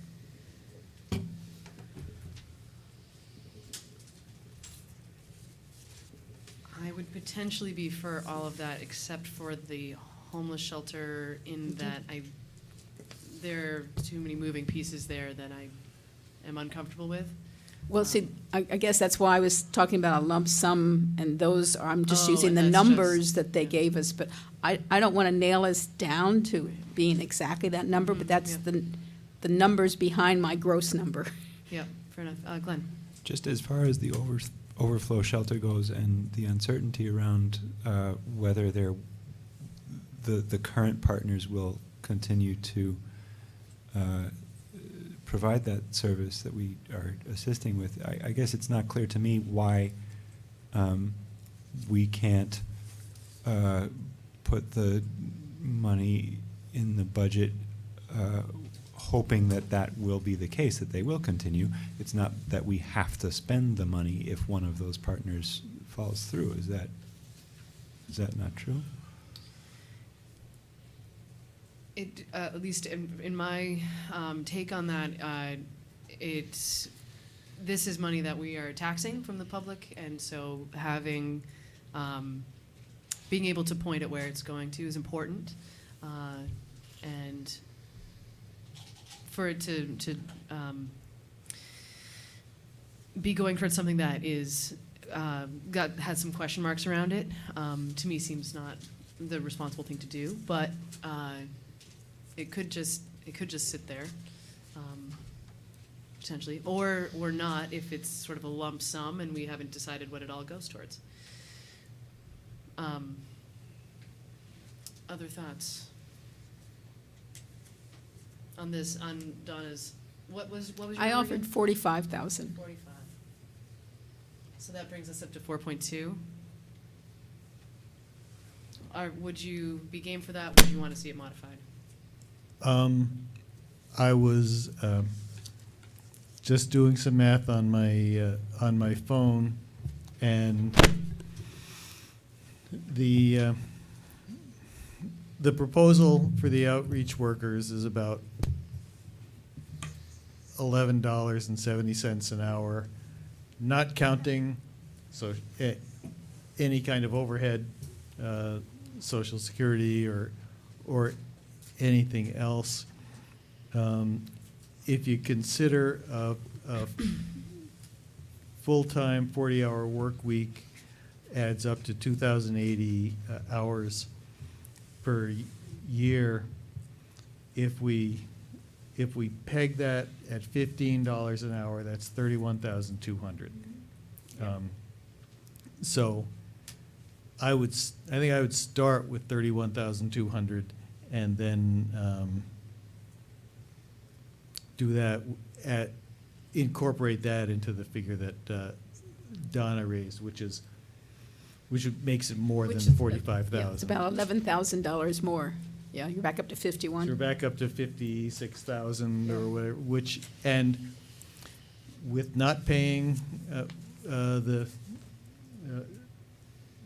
I would potentially be for all of that, except for the homeless shelter, in that there are too many moving pieces there that I am uncomfortable with. Well, see, I guess that's why I was talking about a lump sum, and those, I'm just Oh, using and the that's numbers just- that they gave us, but I don't want to nail us down to being exactly that number, but that's the numbers behind my gross number. Yeah, fair enough. Glenn? Just as far as the overflow shelter goes and the uncertainty around whether the current partners will continue to provide that service that we are assisting with, I guess it's not clear to me why we can't put the money in the budget hoping that that will be the case, that they will continue. It's not that we have to spend the money if one of those partners falls through. Is that not true? It, at least in my take on that, this is money that we are taxing from the public, and so having, being able to point at where it's going to is important, and for it to be going towards something that is has some question marks around it, to me seems not the responsible thing to do, but it could just sit there, potentially, or not if it's sort of a lump sum and we haven't decided what it all goes towards. Other thoughts on this, on Donna's? What was your I number offered again? 45,000. 45. So that brings us up to 4.2. Would you be game for that? Would you want to see it modified? I was just doing some math on my phone, and the proposal for the outreach workers is about $11.70 an hour, not counting any kind of overhead, Social Security or anything else. If you consider a full-time 40-hour work week adds up to 2,080 hours per year, if we peg that at $15 an hour, that's 31,200. So I think I would start with 31,200 and then do that incorporate that into the figure that Donna raised, which is which makes it more than Which- 45,000. Yeah, it's about $11,000 more. Yeah, you're back up to 51. So we're back up to 56,000 or whatever, which, and with not paying the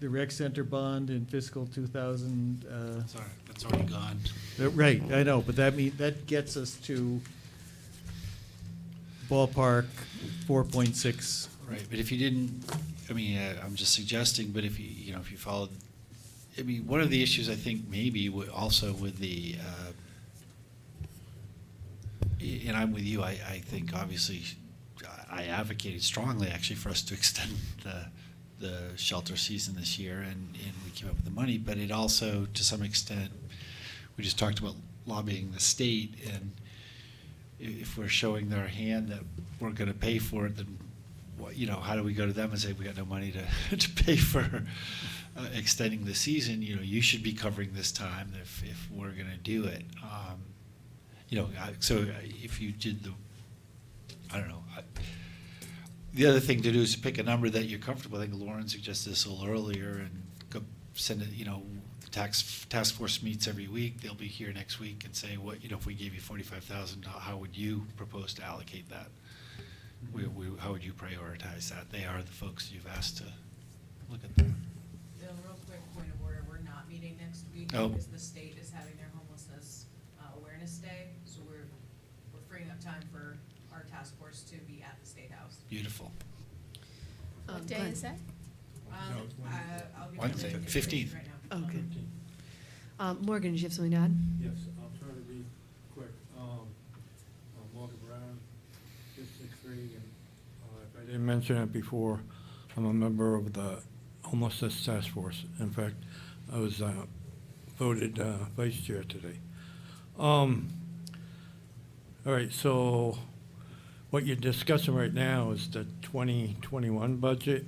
rec center bond in fiscal 2000. Sorry, that's already gone. Right, I know, but that gets us to ballpark 4.6. Right, but if you didn't, I mean, I'm just suggesting, but if you know, if you followed, I mean, one of the issues I think maybe also with the, and I'm with you, I think obviously, I advocated strongly actually for us to extend the shelter season this year, and we came up with the money, but it also, to some extent, we just talked about lobbying the state, and if we're showing their hand that we're gonna pay for it, then you know, how do we go to them and say we got no money to pay for extending the season? You know, you should be covering this time if we're going to do it. You know, so if you did I don't know. The other thing to do is to pick a number that you're comfortable. I think Lauren suggested this a little earlier, and go send it. You know, the task force meets every week. They'll be here next week and say, what, you know, if we gave you $45,000, how would you propose to allocate that? How would you prioritize that? They are the folks you've asked to look at that. The real quick point of order, we're not meeting next week Oh. because the state is having their homelessness awareness day. So we're freeing up time for our task force to be at the State House. Beautiful. What day is that? I'll give you Wednesday, the information 15th. right now. Oh, good. Morgan, did you have something to add? Yes, I'll try to be quick. Morgan Brown, District 3, and if I didn't mention it before, I'm a member of the Homelessness Task Force. In fact, I was voted vice chair today. All right, so what you're discussing right now is the 2021 budget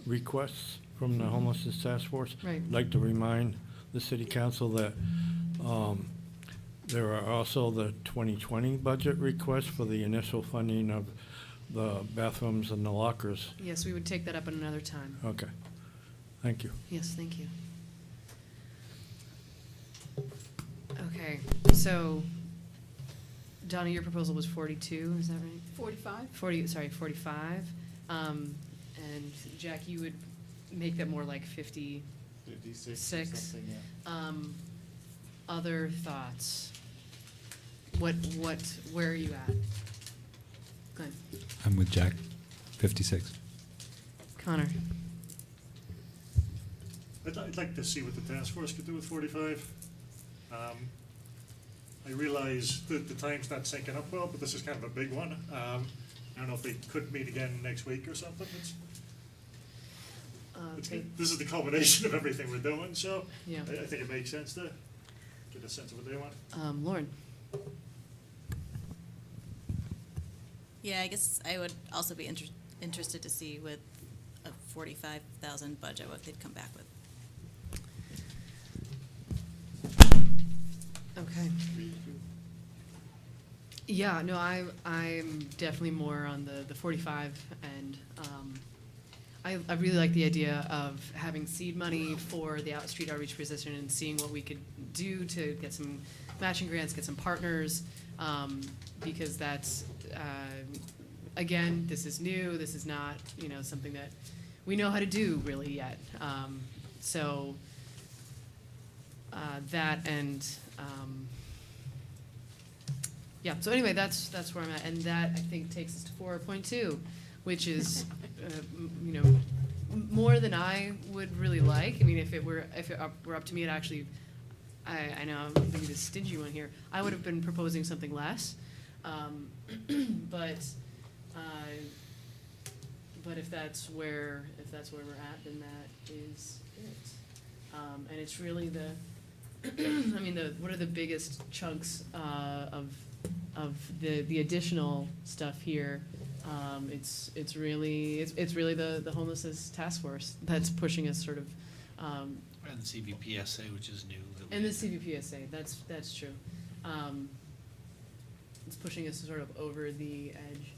requests from the Homelessness Task Force. Right. I'd like to remind the city council that there are also the 2020 budget requests for the initial funding of the bathrooms and the lockers. Yes, we would take that up at another time. Okay, thank you. Yes, thank you. Okay, so Donna, your proposal was 42, is that right? 45? 45. And Jack, you would make that more like 56. 56 or something, yeah. Other thoughts? Where are you at? Glenn? I'm with Jack, 56. Connor? I'd like to see what the task force could do with 45. I realize that the time's not syncing up well, but this is kind of a big one. I don't know if they could meet again next week or something. This is the culmination of everything we're doing, so Yeah. I think it makes sense to get a sense of what they want. Lauren? Yeah, I guess I would also be interested to see with a 45,000 budget what they'd come back with. Okay. Yeah, no, I'm definitely more on the 45, and I really like the idea of having seed money for the street outreach position and seeing what we could do to get some matching grants, get some partners, because that's, again, this is new, this is not, you know, something that we know how to do really yet. So that and, yeah, so anyway, that's where I'm at, and that I think takes us to 4.2, which is, you know, more than I would really like. I mean, if it were up to me, it actually, I know I'm being the stingy one here. I would have been proposing something less, but if that's where we're at, then that is it. And it's really I mean, what are the biggest chunks of the additional stuff here? It's really the homelessness task force that's pushing us sort of. And the CVPSA, which is new. And the CVPSA, that's true. It's pushing us sort of over the edge.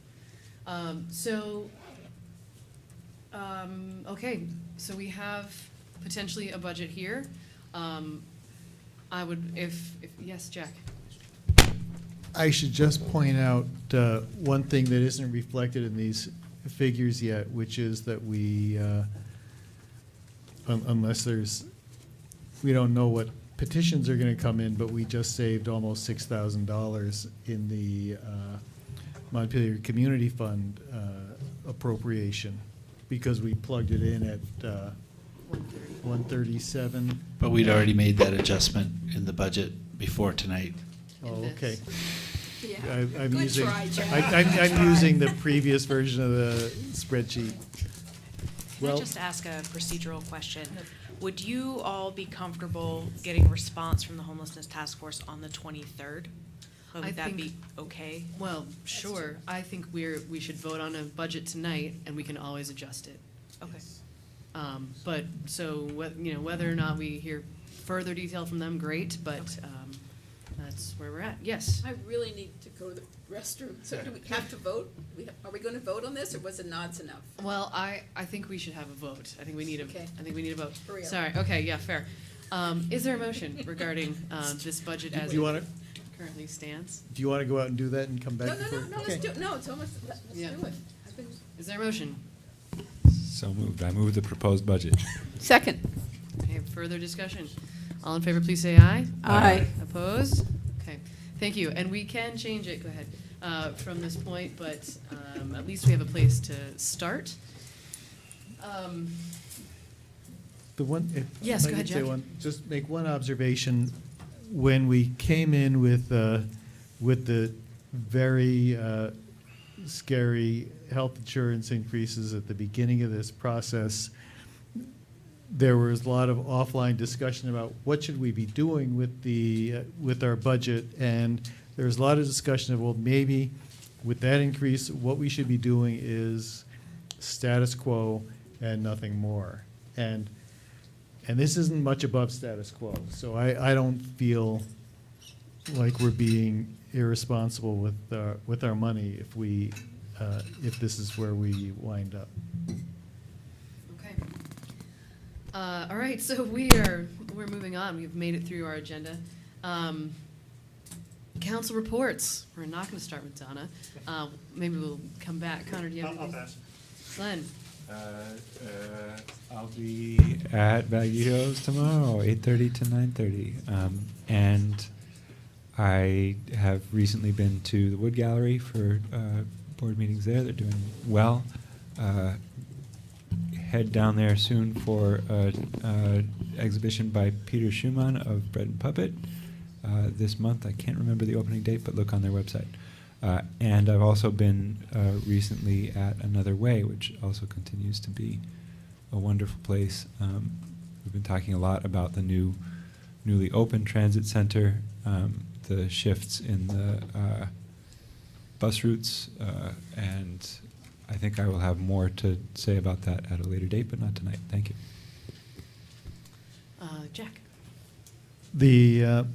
So Okay, so we have potentially a budget here. I would, yes, Jack? I should just point out one thing that isn't reflected in these figures yet, which is that we, unless we don't know what petitions are going to come in, but we just saved almost $6,000 in the Montpelier Community Fund appropriation because we plugged it in at 137. But we'd already made that adjustment in the budget before tonight. Oh, okay. Yeah. I'm Good using, try, Jack. I'm using the previous version of the spreadsheet. Can I just ask a procedural question? Would you all be comfortable getting a response from the homelessness task force on the 23rd? Would that be okay? Well, sure. I think we should vote on a budget tonight, and we can always adjust it. Okay. But, so, whether or not we hear further detail from them, great, but that's where we're at. Yes? I really need to go to the restroom. So do we have to vote? Are we going to vote on this, or was it nods enough? Well, I think we should have a vote. I think we need a vote. For real. Sorry, okay, yeah, fair. Is there a motion regarding this budget as Do you it wanna- currently stands? Do you want to go out and do that and come back? No, before- let's Okay. do it. No, it's almost, let's Yeah. do it. I've been- Is there a motion? So moved. I move the proposed budget. Second. Okay, further discussion. All in favor, please say aye. Aye. Opposed? Okay, thank you. And we can change it, go ahead, from this point, but at least we have a place to start. The one, if Yes, I go ahead, could say Jack. just make one observation. When we came in with the very scary health insurance increases at the beginning of this process, there was a lot of offline discussion about what should we be doing with our budget, and there was a lot of discussion of, well, maybe with that increase, what we should be doing is status quo and nothing more. And this isn't much above status quo, so I don't feel like we're being irresponsible with our money if this is where we wind up. Okay. All right, so we're moving on. We've made it through our agenda. Council reports. We're not going to start with Donna. Maybe we'll come back. Connor, do you have I'll anything? pass. Glenn? I'll be at Vagitos tomorrow, 8:30 to 9:30. And I have recently been to the Wood Gallery for board meetings there. They're doing well. Head down there soon for an exhibition by Peter Schumann of Bread and Puppet this month. I can't remember the opening date, but look on their website. And I've also been recently at Another Way, which also continues to be a wonderful place. We've been talking a lot about the newly open transit center, the shifts in the bus routes, and I think I will have more to say about that at a later date, but not tonight. Thank you. Jack? The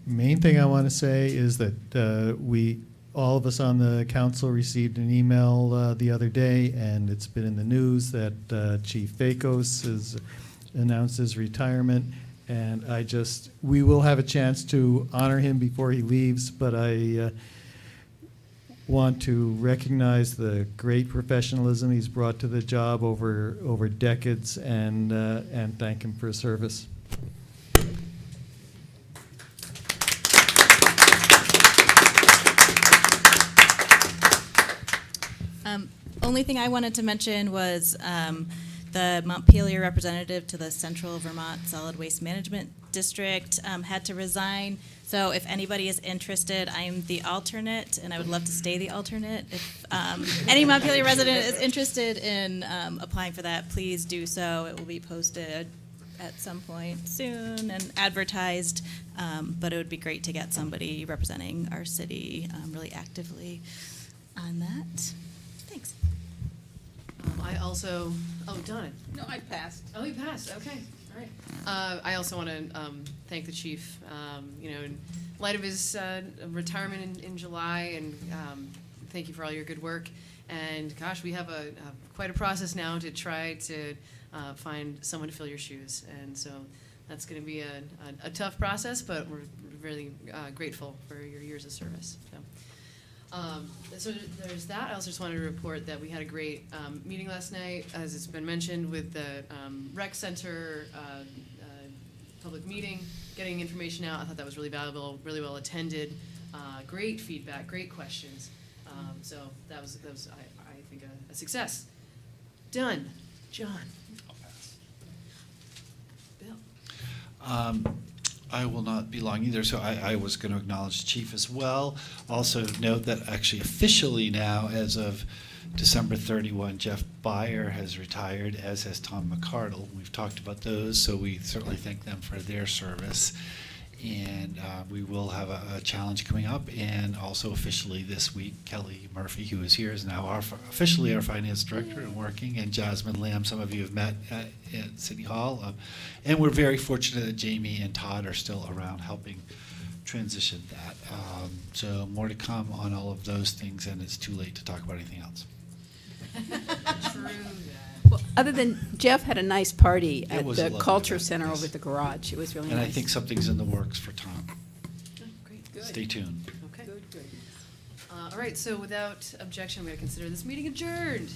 main thing I want to say is that all of us on the council received an email the other day, and it's been in the news that Chief Fakos has announced his retirement, and we will have a chance to honor him before he leaves, but I want to recognize the great professionalism he's brought to the job over decades, and thank him for his service. Only thing I wanted to mention was the Montpelier representative to the Central Vermont Solid Waste Management District had to resign. So if anybody is interested, I'm the alternate, and I would love to stay the alternate. If any Montpelier resident is interested in applying for that, please do so. It will be posted at some point soon and advertised, but it would be great to get somebody representing our city really actively on that. Thanks. I also, Donna. No, I passed. Oh, you passed, okay, all right. I also want to thank the chief, in light of his retirement in July, and thank you for all your good work. And gosh, we have quite a process now to try to find someone to fill your shoes. And so that's going to be a tough process, but we're really grateful for your years of service. So there's that. I also just wanted to report that we had a great meeting last night, as it's been mentioned, with the rec center public meeting, getting information out. I thought that was really valuable, really well attended. Great feedback, great questions. So that was I think a success. Done. John. I'll pass. Bill. I will not be long either, so I was going to acknowledge the chief as well. Also note that actually officially now, as of December 31, Jeff Byer has retired, as has Tom McCardle. We've talked about those, so we certainly thank them for their service. And we will have a challenge coming up, and also officially this week, Kelly Murphy, who is here, is now officially our finance director and working, and Jasmine Lamb, some of you have met at City Hall. And we're very fortunate that Jamie and Todd are still around helping transition that. So more to come on all of those things, and it's too late to talk about anything else. True. Well, other than Jeff had a nice party It at was a the lovely Culture event, Center yes. over at the garage. It was really And nice. I think something's in the works for Tom. Great. Good. Stay tuned. Okay. Good. All right. So without objection, we consider this meeting adjourned.